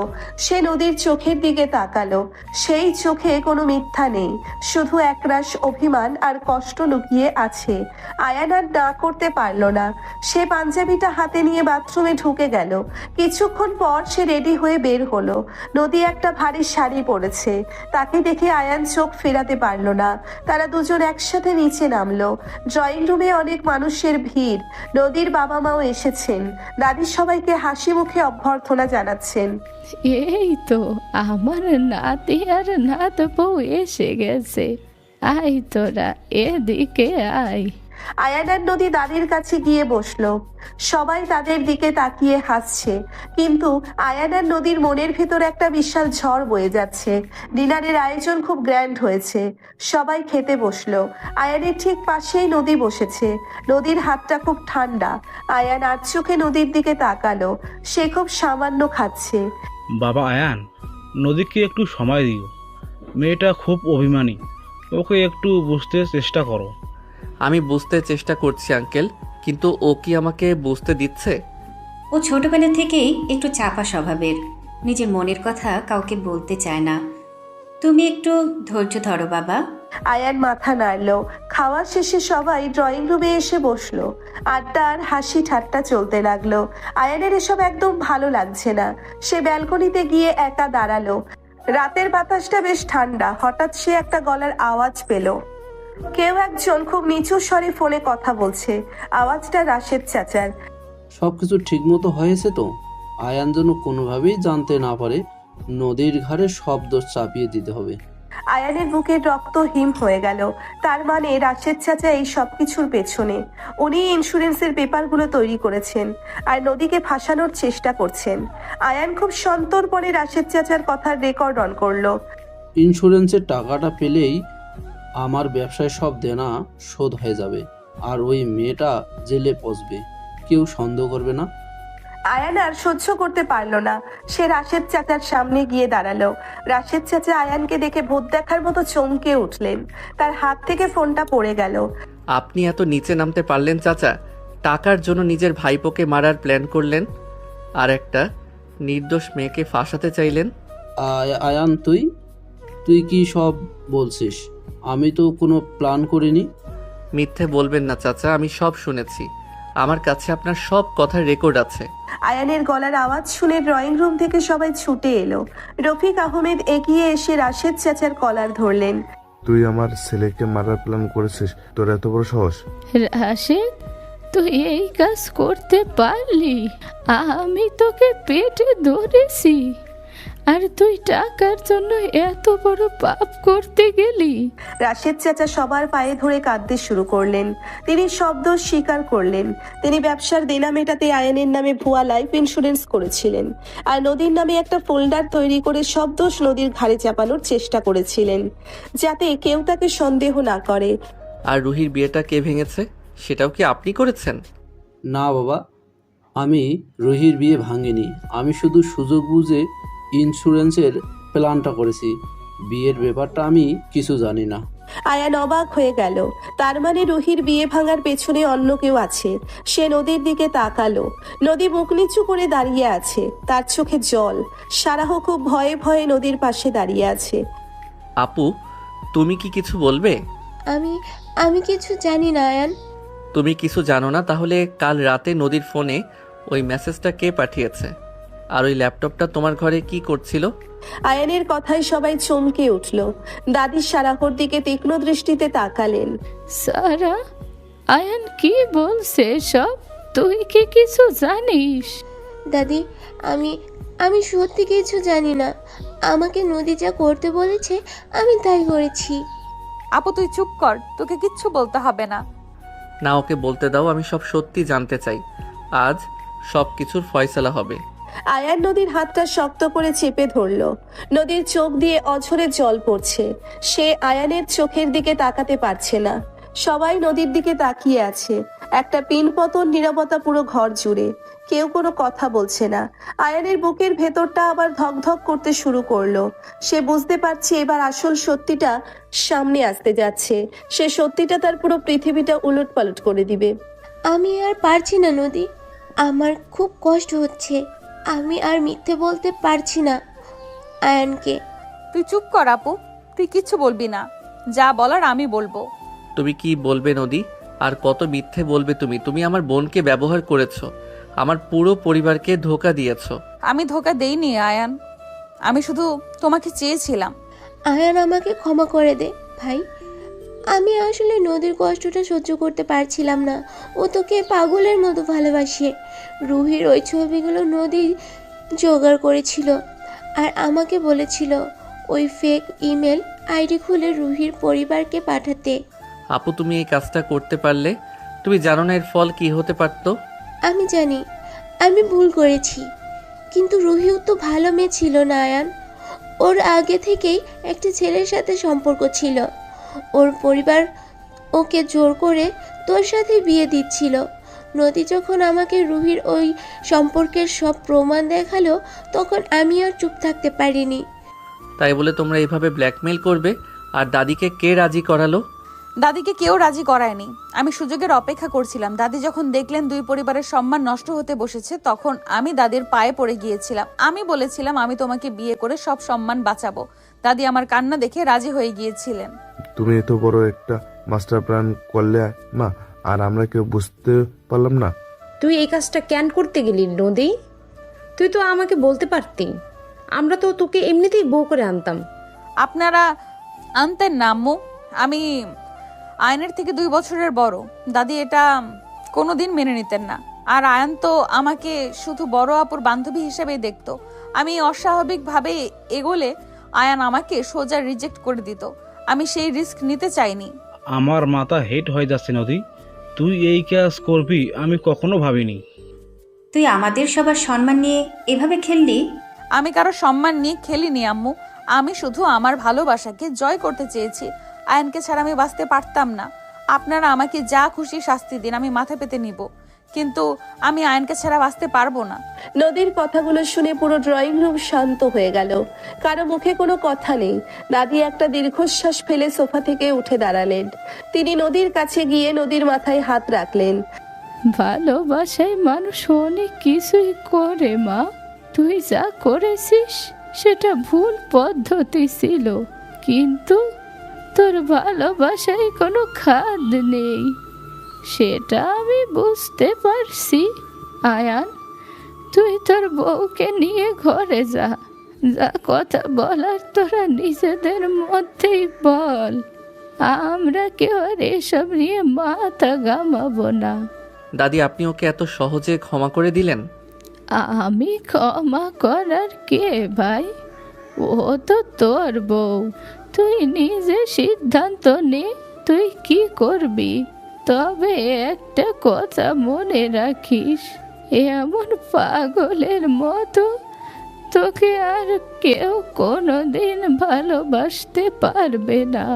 সে নদীর চোখের দিকে তাকালো। সেই চোখে কোনো মিথ্যা নেই, শুধু একরাশ অভিমান আর কষ্ট লুকিয়ে আছে। আয়ান আর না করতে পারল না। সে পাঞ্জাবিটা হাতে নিয়ে বাথরুমে ঢুকে গেল। কিছুক্ষণ পর সে রেডি হয়ে বের হলো। নদী একটা ভারী শাড়ি পরেছে। তাকে দেখে আয়ান চোখ ফেরাতে পারল না। তারা দুজন একসাথে নিচে নামলো। ড্রয়িং রুমে অনেক মানুষের ভিড়। নদীর বাবা মাও এসেছেন। দাদি সবাইকে হাসি মুখে অভ্যর্থনা জানাচ্ছেন। এই তো আমার নাতি আর নাত বউ এসে গেছে। আয় তোরা এদিকে আয়। আয়ান আর নদী দাদির কাছে গিয়ে বসলো। সবাই তাদের দিকে তাকিয়ে হাসছে, কিন্তু আয়ান আর নদীর মনের ভেতর একটা বিশাল ঝড় বয়ে যাচ্ছে। ডিনারের আয়োজন খুব গ্র্যান্ড হয়েছে। সবাই খেতে বসলো। আয়ানের ঠিক পাশেই নদী বসেছে। নদীর হাতটা খুব ঠান্ডা। আয়ান আর চোখে নদীর দিকে তাকালো। সে খুব সামান্য খাচ্ছে। বাবা আয়ান, নদীকে একটু সময় দিও। মেয়েটা খুব অভিমানী, ওকে একটু বুঝতে চেষ্টা করো। আমি বুঝতে চেষ্টা করছি আঙ্কেল, কিন্তু ও কি আমাকে বুঝতে দিচ্ছে? ও ছোটবেলা থেকেই একটু চাপা স্বভাবের, নিজের মনের কথা কাউকে বলতে চায় না। তুমি একটু ধৈর্য ধরো বাবা। আয়ান মাথা নাড়লো। খাওয়া শেষে সবাই ড্রয়িং রুমে এসে বসলো। আড্ডা আর হাসি ঠাট্টা চলতে লাগলো। আয়ানের এসব একদম ভালো লাগছে না। সে ব্যালকনিতে গিয়ে একা দাঁড়ালো। রাতের বাতাসটা বেশ ঠান্ডা। হঠাৎ সে একটা গলার আওয়াজ পেল। কেউ একজন খুব নিচু স্বরে ফোনে কথা বলছে। আওয়াজটা রাশেদ চাচার। সবকিছু ঠিক মতো হয়েছে তো? আয়ান যেন কোনোভাবেই জানতে না পারে, নদীর ঘাড়ে সব দোষ চাপিয়ে দিতে হবে। আয়ানের বুকের রক্ত হিম হয়ে গেল। তার মানে রাশেদ চাচা এই সবকিছুর পেছনে। উনি ইন্স্যুরেন্সের পেপারগুলো তৈরি করেছেন আর নদীকে ফাঁসানোর চেষ্টা করছেন। আয়ান খুব সন্তর্পণে রাশেদ চাচার কথার রেকর্ড অন করলো। ইন্স্যুরেন্সের টাকাটা পেলেই আমার ব্যবসায় সব দেনা শোধ হয়ে যাবে, আর ওই মেয়েটা জেলে পচবে, কেউ সন্দেহ করবে না। আয়ান আর সহ্য করতে পারলো না। সে রাশেদ চাচার সামনে গিয়ে দাঁড়ালো। রাশেদ চাচা আয়ানকে দেখে ভূত দেখার মতো চমকে উঠলেন। তার হাত থেকে ফোনটা পড়ে গেল। আপনি এত নিচে নামতে পারলেন চাচা? টাকার জন্য নিজের ভাইপোকে মারার প্ল্যান করলেন, আর একটা নির্দোষ মেয়েকে ফাঁসাতে চাইলেন। আয়ান, তুই কি সব বলছিস? আমি তো কোনো প্ল্যান করিনি। মিথ্যে বলবেন না চাচা, আমি সব শুনেছি। আমার কাছে আপনার সব কথার রেকর্ড আছে। আয়ানের গলার আওয়াজ শুনে ড্রয়িং রুম থেকে সবাই ছুটে এলো। রফিক আহমেদ এগিয়ে এসে রাশেদ চাচার কলার ধরলেন। তুই আমার ছেলেকে মারার প্ল্যান করেছিস? তোর এত বড় সাহস? রাশেদ, তুই এই কাজ করতে পারলি? আমি তোকে পেটে ধরেছি, আর তুই টাকার জন্য এত বড় পাপ করতে গেলি? রাশেদ চাচা সবার পায়ে ধরে কাঁদতে শুরু করলেন। তিনি সব দোষ স্বীকার করলেন। তিনি ব্যবসার দেনা মেটাতে আয়ানের নামে ভুয়া লাইফ ইন্স্যুরেন্স করেছিলেন, আর নদীর নামে একটা ফোল্ডার তৈরি করে সব দোষ নদীর ঘাড়ে চাপানোর চেষ্টা করেছিলেন, যাতে কেউ তাকে সন্দেহ না করে। আর রুহির বিয়েটা কে ভেঙেছে, সেটাও কি আপনি করেছেন? না বাবা, আমি রুহির বিয়ে ভাঙিনি। আমি শুধু সুযোগ বুঝে ইন্স্যুরেন্সের প্ল্যানটা করেছি। বিয়ের ব্যাপারটা আমি কিছু জানি না। আয়ান অবাক হয়ে গেল। তার মানে রুহির বিয়ে ভাঙার পেছনে অন্য কেউ আছে। সে নদীর দিকে তাকালো। নদী মুখ নিচু করে দাঁড়িয়ে আছে, তার চোখে জল। সারাহ খুব ভয়ে ভয়ে নদীর পাশে দাঁড়িয়ে আছে। আপু, তুমি কি কিছু বলবে? আমি কিছু জানি না আয়ান। তুমি কিছু জানো না? তাহলে কাল রাতে নদীর ফোনে ওই মেসেজটা কে পাঠিয়েছে? আর ওই ল্যাপটপটা তোমার ঘরে কি করছিল? আয়ানের কথায় সবাই চমকে উঠল। দাদি সারাহর দিকে তীক্ষ্ণ দৃষ্টিতে তাকালেন। সারা, আয়ান কি বলছে সব? তুই কি কিছু জানিস? দাদি, আমি সত্যি কিছু জানি না। আমাকে নদী যা করতে বলেছে আমি তাই করেছি। আপু তুই চুপ কর, তোকে কিচ্ছু বলতে হবে না। না, ওকে বলতে দাও, আমি সব সত্যি জানতে চাই। আজ সব কিছুর ফয়সালা হবে। আয়ান নদীর হাতটা শক্ত করে চেপে ধরল। নদীর চোখ দিয়ে অঝরে জল পড়ছে। সে আয়ানের চোখের দিকে তাকাতে পারছে না। সবাই নদীর দিকে তাকিয়ে আছে। একটা পিনপতন নীরবতা পুরো ঘর জুড়ে। কেউ কোনো কথা বলছে না। আয়ানের বুকের ভেতরটা আবার ধকধক করতে শুরু করলো। সে বুঝতে পারছে এবার আসল সত্যিটা সামনে আসতে যাচ্ছে। সে সত্যিটা তার পুরো পৃথিবীটা উলটপালট করে দিবে। আমি আর পারছি না নদী, আমার খুব কষ্ট হচ্ছে। আমি আর মিথ্যে বলতে পারছি না আয়ানকে। তুই চুপ কর আপু, তুই কিচ্ছু বলবি না। যা বলার আমি বলবো। তুমি কি বলবে নদী? আর কত মিথ্যে বলবে তুমি? তুমি আমার বোনকে ব্যবহার করেছো, আমার পুরো পরিবারকে ধোঁকা দিয়েছো। আমি ধোকা দেইনি আয়ান, আমি শুধু তোমাকে চেয়েছিলাম। আয়ান আমাকে ক্ষমা করে দে ভাই। আমি আসলে নদীর কষ্টটা সহ্য করতে পারছিলাম না। ও তোকে পাগলের মতো ভালোবাসে। রুহির ওই ছবিগুলো নদী জোগাড় করেছিল আর আমাকে বলেছিল ওই ফেক ইমেল আইডি খুলে রুহির পরিবারকে পাঠাতে। আপু তুমি এই কাজটা করতে পারলে? তুমি জানো না এর ফল কি হতে পারতো? আমি জানি আমি ভুল করেছি, কিন্তু রুহিও তো ভালো মেয়ে ছিল না আয়ান। ওর আগে থেকেই একটা ছেলের সাথে সম্পর্ক ছিল। ওর পরিবার ওকে জোর করে তোর সাথে বিয়ে দিচ্ছিল। নদী যখন আমাকে রুহির ওই সম্পর্কের সব প্রমাণ দেখালো তখন আমি আর চুপ থাকতে পারিনি। তাই বলে তোমরা এইভাবে ব্ল্যাকমেইল করবে? আর দাদিকে কে রাজি করালো? দাদিকে কেউ রাজি করায়নি। আমি সুযোগের অপেক্ষা করছিলাম। দাদি যখন দেখলেন দুই পরিবারের সম্মান নষ্ট হতে বসেছে তখন আমি দাদির পায়ে পড়ে গিয়েছিলাম। আমি বলেছিলাম আমি তোমাকে বিয়ে করে সব সম্মান বাঁচাবো। দাদি আমার কান্না দেখে রাজি হয়ে গিয়েছিলেন। তুমি এত বড় একটা মাস্টার প্ল্যান করলে মা, আর আমরা কেউ বুঝতে পারলাম না। তুই এই কাজটা কেন করতে গেলি নদী? তুই তো আমাকে বলতে পারতি, আমরা তো তোকে এমনিতেই বউ করে আনতাম। আপনারা আনতেন না আম্মু। আমি আয়নের থেকে 2 বছরের বড়। দাদি এটা কোনোদিন মেনে নিতেন না। আর আয়ন তো আমাকে শুধু বড় আপুর বান্ধবী হিসেবেই দেখতো। আমি অস্বাভাবিকভাবে এগোলে আয়ান আমাকে সোজা রিজেক্ট করে দিত। আমি সেই রিস্ক নিতে চাইনি। আমার মাথা হেট হয়ে যাচ্ছে নদী, তুই এই কাজ করবি আমি কখনো ভাবিনি। তুই আমাদের সবার সম্মান নিয়ে এভাবে খেললি? আমি কারো সম্মান নিয়ে খেলিনি আম্মু। আমি শুধু আমার ভালোবাসাকে জয় করতে চেয়েছি। আয়নকে ছাড়া আমি বাঁচতে পারতাম না। আপনারা আমাকে যা খুশি শাস্তি দিন, আমি মাথা পেতে নিব, কিন্তু আমি আয়নকে ছাড়া বাঁচতে পারবো না। নদীর কথাগুলো শুনে পুরো ড্রয়িং রুম শান্ত হয়ে গেল। কারো মুখে কোনো কথা নেই। দাদি একটা দীর্ঘশ্বাস ফেলে সোফা থেকে উঠে দাঁড়ালেন। তিনি নদীর কাছে গিয়ে নদীর মাথায় হাত রাখলেন। ভালোবাসায় মানুষ অনেক কিছুই করে মা। তুই যা করেছিস সেটা ভুল পদ্ধতি ছিল, কিন্তু তোর ভালোবাসায় কোনো খাদ নেই, সেটা আমি বুঝতে পারছি। আয়ান, তুই তোর বউকে নিয়ে ঘরে যা। যা কথা বলার তোরা নিজেদের মধ্যেই বল। আমরা কেউ আর এসব নিয়ে মাথা ঘামাবো না। দাদি আপনি ওকে এত সহজে ক্ষমা করে দিলেন? আমি ক্ষমা করার কে ভাই? ও তো তোর বউ। তুই নিজে সিদ্ধান্ত নে তুই কি করবি। তবে একটা কথা মনে রাখিস, এমন পাগলের মতো তোকে আর কেউ কোনোদিন ভালোবাসতে পারবে না।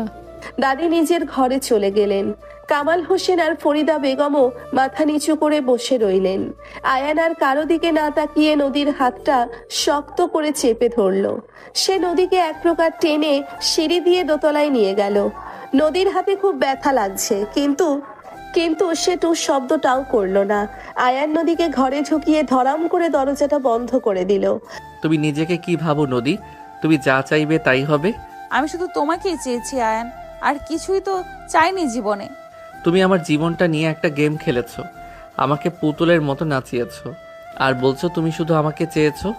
দাদি নিজের ঘরে চলে গেলেন। কামাল হোসেন আর ফরিদা বেগমও মাথা নিচু করে বসে রইলেন। আয়ান আর কারো দিকে না তাকিয়ে নদীর হাতটা শক্ত করে চেপে ধরল। সে নদীকে এক প্রকার টেনে সিঁড়ি দিয়ে দোতলায় নিয়ে গেল। নদীর হাতে খুব ব্যথা লাগছে, কিন্তু সে টু শব্দটাও করলো না। আয়ান নদীকে ঘরে ঢুকিয়ে ধরাম করে দরজাটা বন্ধ করে দিল। তুমি নিজেকে কি ভাবো নদী? তুমি যা চাইবে তাই হবে? আমি শুধু তোমাকেই চেয়েছি আয়ান, আর কিছুই তো চাইনি জীবনে। তুমি আমার জীবনটা নিয়ে একটা গেম খেলেছো, আমাকে পুতুলের মতো নাচিয়েছো, আর বলছো তুমি শুধু আমাকে চেয়েছো।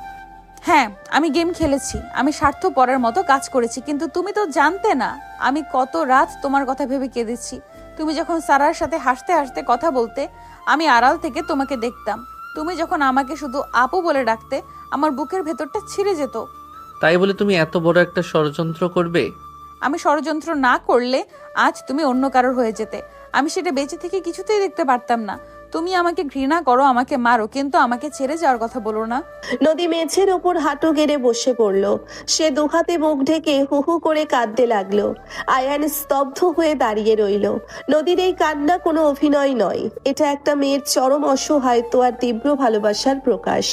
হ্যাঁ, আমি গেম খেলেছি, আমি স্বার্থপরের মতো কাজ করেছি, কিন্তু তুমি তো জানতে না আমি কত রাত তোমার কথা ভেবে কেঁদেছি। তুমি যখন সারার সাথে হাসতে হাসতে কথা বলতে, আমি আড়াল থেকে তোমাকে দেখতাম। তুমি যখন আমাকে শুধু আপু বলে ডাকতে, আমার বুকের ভেতরটা ছিঁড়ে যেত। তাই বলে তুমি এত বড় একটা ষড়যন্ত্র করবে? আমি ষড়যন্ত্র না করলে আজ তুমি অন্য কারোর হয়ে যেতে। আমি সেটা বেঁচে থেকে কিছুতেই দেখতে পারতাম না। তুমি আমাকে ঘৃণা করো, আমাকে মারো, কিন্তু আমাকে ছেড়ে যাওয়ার কথা বলো না। নদী মেঝের ওপর হাঁটু গেড়ে বসে পড়ল। সে দুহাতে মুখ ঢেকে হু হু করে কাঁদতে লাগলো। আয়ান স্তব্ধ হয়ে দাঁড়িয়ে রইল। নদীর এই কান্না কোনো অভিনয় নয়, এটা একটা মেয়ের চরম অসহায়ত্ব আর তীব্র ভালোবাসার প্রকাশ।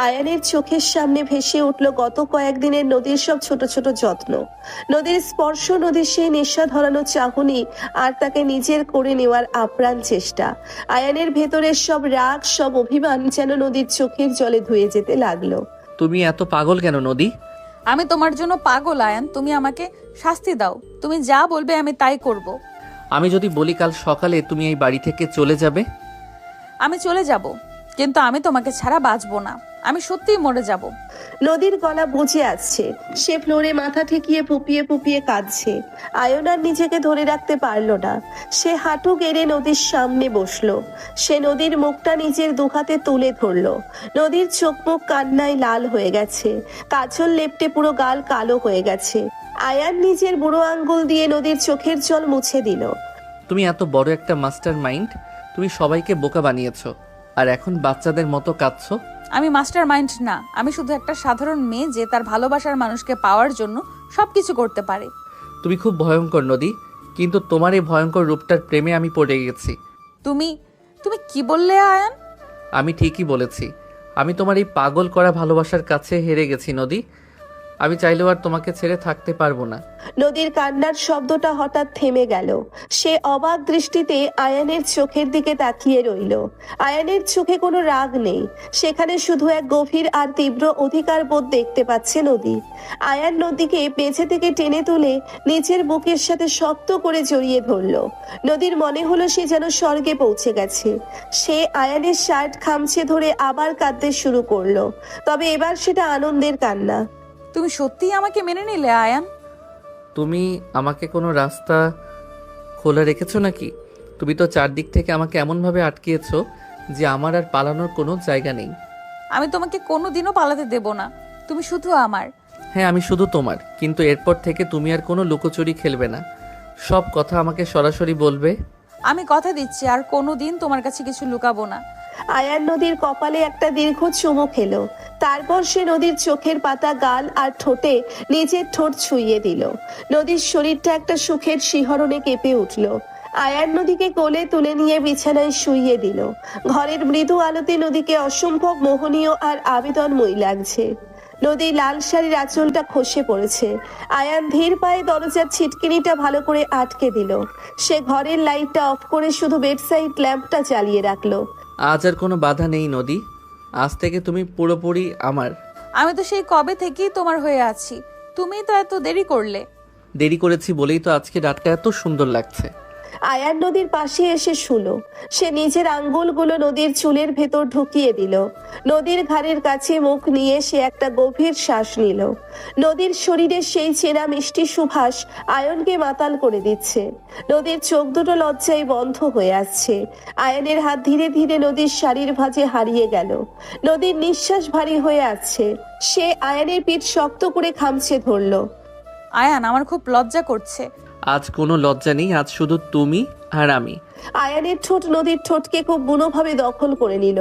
আয়ানের চোখের সামনে ভেসে উঠল গত কয়েকদিনের নদীর সব ছোট ছোট যত্ন, নদীর স্পর্শ, নদীর সেই নেশা ধরানো চাহনি, আর তাকে নিজের করে নেওয়ার আপ্রাণ চেষ্টা। আয়ানের ভেতরের সব রাগ, সব অভিমান যেন নদীর চোখের জলে ধুয়ে যেতে লাগলো। তুমি এত পাগল কেন নদী? আমি তোমার জন্য পাগল আয়ান। তুমি আমাকে শাস্তি দাও, তুমি যা বলবে আমি তাই করব। আমি যদি বলি কাল সকালে তুমি এই বাড়ি থেকে চলে যাবে? আমি চলে যাব, কিন্তু আমি তোমাকে ছাড়া বাঁচবো না। আমি সত্যিই মরে যাব। নদীর গলা বুঝে আসছে। সে ফ্লোরে মাথা ঠেকিয়ে ফুপিয়ে ফুপিয়ে কাঁদছে। আয়ন আর নিজেকে ধরে রাখতে পারল না। সে হাঁটু গেড়ে নদীর সামনে বসলো। সে নদীর মুখটা নিজের দুহাতে তুলে ধরলো। নদীর চোখ মুখ কান্নায় লাল হয়ে গেছে, কাজল লেপটে পুরো গাল কালো হয়ে গেছে। আয়ান নিজের বুড়ো আঙ্গুল দিয়ে নদীর চোখের জল মুছে দিল। তুমি এত বড় একটা মাস্টার মাইন্ড, তুমি সবাইকে বোকা বানিয়েছো, আর এখন বাচ্চাদের মতো কাঁদছো। আমি মাস্টার মাইন্ড না, আমি শুধু একটা সাধারণ মেয়ে যে তার ভালোবাসার মানুষকে পাওয়ার জন্য সবকিছু করতে পারে। তুমি খুব ভয়ঙ্কর নদী, কিন্তু তোমার এই ভয়ঙ্কর রূপটার প্রেমে আমি পড়ে গেছি। তুমি তুমি কি বললে আয়ান? আমি ঠিকই বলেছি, আমি তোমার এই পাগল করা ভালোবাসার কাছে হেরে গেছি নদী। আমি চাইলেও আর তোমাকে ছেড়ে থাকতে পারবো না। নদীর কান্নার শব্দটা হঠাৎ থেমে গেল। সে অবাক দৃষ্টিতে আয়ানের চোখের দিকে তাকিয়ে রইল। আয়ানের চোখে কোনো রাগ নেই, সেখানে শুধু এক গভীর আর তীব্র অধিকার বোধ দেখতে পাচ্ছে নদী। আয়ান নদীকে মেঝে থেকে টেনে তুলে নিজের বুকের সাথে শক্ত করে জড়িয়ে ধরল। নদীর মনে হলো সে যেন স্বর্গে পৌঁছে গেছে। সে আয়ানের শার্ট খামচে ধরে আবার কাঁদতে শুরু করলো, তবে এবার সেটা আনন্দের কান্না। তুমি সত্যিই আমাকে মেনে নিলে আয়ান? তুমি আমাকে কোনো রাস্তা খোলা রেখেছো নাকি? তুমি তো চারদিক থেকে আমাকে এমনভাবে আটকিয়েছো যে আমার আর পালানোর কোনো জায়গা নেই। আমি তোমাকে কোনোদিনও পালাতে দেব না, তুমি শুধু আমার। হ্যাঁ, আমি শুধু তোমার, কিন্তু এরপর থেকে তুমি আর কোনো লুকোচুরি খেলবে না, সব কথা আমাকে সরাসরি বলবে। আমি কথা দিচ্ছি আর কোনোদিন তোমার কাছে কিছু লুকাবো না। আয়ান নদীর কপালে একটা দীর্ঘ চুমু খেলো। তারপর সে নদীর চোখের পাতা, গাল আর ঠোঁটে নিজের ঠোঁট ছুঁয়ে দিল। নদীর শরীরটা একটা সুখের শিহরণে কেঁপে উঠল। আয়ান নদীকে কোলে তুলে নিয়ে বিছানায় শুইয়ে দিল। ঘরের মৃদু আলোতে নদীকে অসম্ভব মোহনীয় আর আবেদনময়ী লাগছে। নদী লাল শাড়ির আঁচলটা খসে পড়েছে। আয়ান ধীর পায়ে দরজার ছিটকিনিটা ভালো করে আটকে দিল। সে ঘরের লাইটটা অফ করে শুধু বেডসাইড ল্যাম্পটা জ্বালিয়ে রাখলো। আজ আর কোনো বাধা নেই নদী, আজ থেকে তুমি পুরোপুরি আমার। আমি তো সেই কবে থেকেই তোমার হয়ে আছি, তুমি তো এত দেরি করলে। দেরি করেছি বলেই তো আজকে রাতটা এত সুন্দর লাগছে। আয়ান নদীর পাশে এসে শুলো। সে নিজের আঙ্গুলগুলো নদীর চুলের ভেতর ঢুকিয়ে দিল। নদীর ঘাড়ের কাছে মুখ নিয়ে সে একটা গভীর শ্বাস নিল। নদীর শরীরে সেই চেনা মিষ্টি সুবাস আয়নকে মাতাল করে দিচ্ছে। নদীর চোখ দুটো লজ্জায় বন্ধ হয়ে আসছে। আয়নের হাত ধীরে ধীরে নদীর শাড়ির ভাঁজে হারিয়ে গেল। নদীর নিঃশ্বাস ভারী হয়ে আসছে। সে আয়নের পিঠ শক্ত করে খামচে ধরল। আয়ান, আমার খুব লজ্জা করছে। আজ কোনো লজ্জা নেই, আজ শুধু তুমি আর আমি। আয়ানের ঠোঁট নদীর ঠোঁটকে খুব বুনোভাবে দখল করে নিল।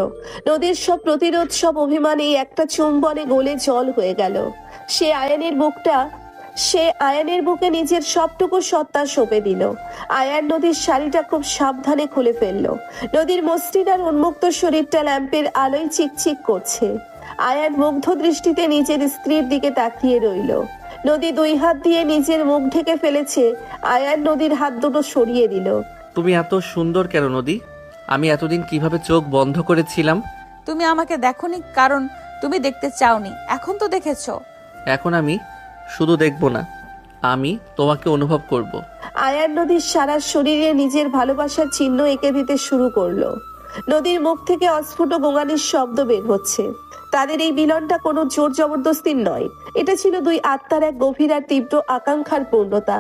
নদীর সব প্রতিরোধ, সব অভিমান এই একটা চুম্বনে গলে জল হয়ে গেল। সে আয়ানের বুকে নিজের সবটুকু সত্তা সঁপে দিল। আয়ান নদীর শাড়িটা খুব সাবধানে খুলে ফেললো। নদীর মসৃণ আর উন্মুক্ত শরীরটা ল্যাম্পের আলোয় চিকচিক করছে। আয়ান মুগ্ধ দৃষ্টিতে নিজের স্ত্রীর দিকে তাকিয়ে রইল। নদী দুই হাত দিয়ে নিজের মুখ ঢেকে ফেলেছে। আয়ান নদীর হাত দুটো সরিয়ে দিল। তুমি এত সুন্দর কেন নদী? আমি এতদিন কিভাবে চোখ বন্ধ করেছিলাম? তুমি আমাকে দেখোনি কারণ তুমি দেখতে চাওনি, এখন তো দেখেছো। এখন আমি শুধু দেখবো না, আমি তোমাকে অনুভব করব। আয়ান নদীর সারা শরীরে নিজের ভালোবাসার চিহ্ন এঁকে দিতে শুরু করলো। নদীর মুখ থেকে অস্ফুট গোঙানির শব্দ বের হচ্ছে। তাদের এই মিলনটা কোনো জোর জবরদস্তির নয়, এটা ছিল দুই আত্মার এক গভীর আর তীব্র আকাঙ্ক্ষার পূর্ণতা।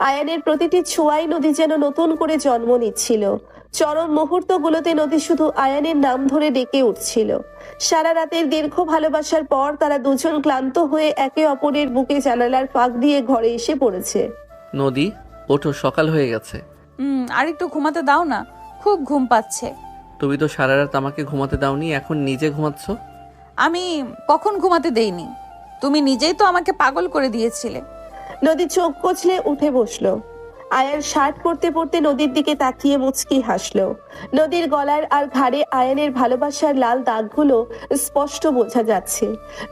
আয়ানের প্রতিটি ছোঁয়ায় নদী যেন নতুন করে জন্ম নিচ্ছিল। চরম মুহূর্তগুলোতে নদী শুধু আয়ানের নাম ধরে ডেকে উঠছিল। সারা রাতের দীর্ঘ ভালোবাসার পর তারা দুজন ক্লান্ত হয়ে একে অপরের বুকে জানালার ফাঁক দিয়ে ঘরে এসে পড়েছে। নদী, ওঠো, সকাল হয়ে গেছে। আর একটু ঘুমাতে দাও না, খুব ঘুম পাচ্ছে। তুমি তো সারা রাত আমাকে ঘুমাতে দাওনি, এখন নিজে ঘুমাচ্ছ। আমি কখন ঘুমাতে দেইনি? তুমি নিজেই তো আমাকে পাগল করে দিয়েছিলে। নদী চোখ কচলে উঠে বসলো। আয়ান শার্ট পরতে পরতে নদীর দিকে তাকিয়ে মুচকি হাসলো। নদীর গলার আর ঘাড়ে আয়ানের ভালোবাসার লাল দাগগুলো স্পষ্ট বোঝা যাচ্ছে।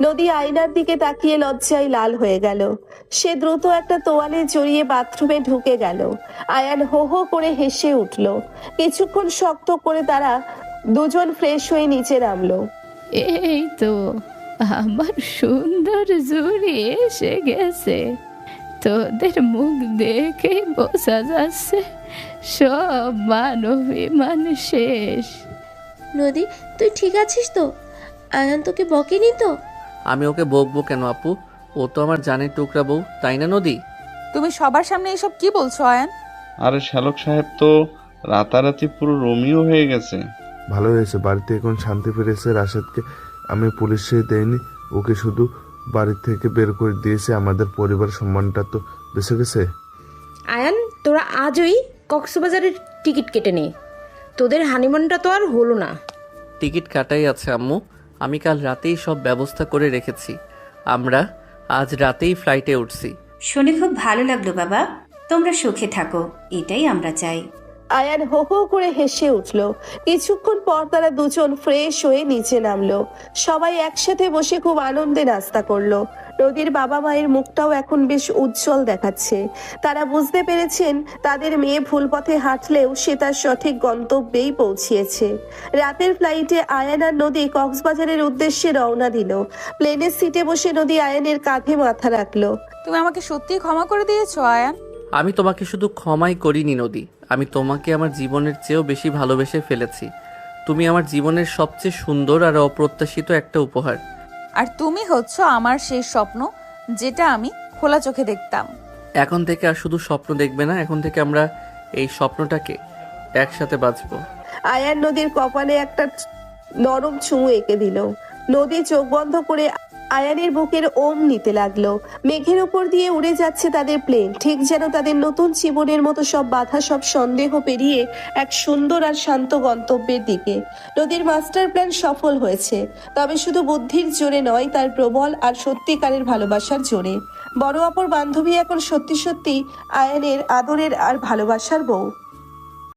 নদী আয়নার দিকে তাকিয়ে লজ্জায় লাল হয়ে গেল। সে দ্রুত একটা তোয়ালে জড়িয়ে বাথরুমে ঢুকে গেল। আয়ান হো হো করে হেসে উঠল। কিছুক্ষণ শক্ত করে তারা দুজন ফ্রেশ হয়ে নিচে নামলো। এই তো আমার সুন্দর জুড়ি এসে গেছে। তোদের মুখ দেখে বোঝা যাচ্ছে সব মানবিমান শেষ। নদী, তুই ঠিক আছিস তো? আয়ান তোকে বকেনি তো? আমি ওকে বকবো কেন আপু? ও তো আমার জানের টুকরা বউ, তাই না নদী? তুমি সবার সামনে এসব কি বলছো আয়ান? আরে শ্যালক সাহেব তো রাতারাতি পুরো রোমিও হয়ে গেছে। ভালো হয়েছে, বাড়িতে এখন শান্তি ফিরেছে। রাশেদকে আমি পুলিশে দেয়নি, ওকে শুধু বাড়ি থেকে বের করে দিয়েছে। আমাদের পরিবার সম্মানটা তো বেঁচে গেছে। আয়ান, তোরা আজই কক্সবাজারের টিকিট কেটে নে। তোদের হানিমুনটা তো আর হলো না। টিকিট কাটাই আছে আম্মু, আমি কাল রাতেই সব ব্যবস্থা করে রেখেছি। আমরা আজ রাতেই ফ্লাইটে উঠছি। শুনে খুব ভালো লাগলো বাবা, তোমরা সুখে থাকো, এটাই আমরা চাই। আয়ান হো হো করে হেসে উঠল। কিছুক্ষণ পর তারা দুজন ফ্রেশ হয়ে নিচে নামলো। সবাই একসাথে বসে খুব আনন্দে নাস্তা করলো। নদীর বাবা মায়ের মুখটাও এখন বেশ উজ্জ্বল দেখাচ্ছে। তারা বুঝতে পেরেছেন তাদের মেয়ে ভুল পথে হাঁটলেও সে তার সঠিক গন্তব্যেই পৌঁছিয়েছে। রাতের ফ্লাইটে আয়ান আর নদী কক্সবাজারের উদ্দেশ্যে রওনা দিল। প্লেনের সিটে বসে নদী আয়ানের কাঁধে মাথা রাখলো। তুমি আমাকে সত্যিই ক্ষমা করে দিয়েছো আয়ান? আমি তোমাকে শুধু ক্ষমাই করিনি নদী, আমি তোমাকে আমার জীবনের চেয়েও বেশি ভালোবেসে ফেলেছি। তুমি আমার জীবনের সবচেয়ে সুন্দর আর অপ্রত্যাশিত একটা উপহার। আর তুমি হচ্ছ আমার সেই স্বপ্ন, যেটা আমি খোলা চোখে দেখতাম। এখন থেকে আর শুধু স্বপ্ন দেখবে না, এখন থেকে আমরা এই স্বপ্নটাকে একসাথে বাঁচবো। আয়ান নদীর কপালে একটা নরম চুমু এঁকে দিল। নদী চোখ বন্ধ করে আয়ানের বুকের ওম নিতে লাগলো। মেঘের উপর দিয়ে উড়ে যাচ্ছে তাদের প্লেন, ঠিক যেন তাদের নতুন জীবনের মতো সব বাধা, সব সন্দেহ পেরিয়ে এক সুন্দর আর শান্ত গন্তব্যের দিকে। নদীর মাস্টার প্ল্যান সফল হয়েছে, তবে শুধু বুদ্ধির জোরে নয়, তার প্রবল আর সত্যিকারের ভালোবাসার জোরে। বড় অপর বান্ধবী এখন সত্যি সত্যি আয়ানের আদরের আর ভালোবাসার বউ।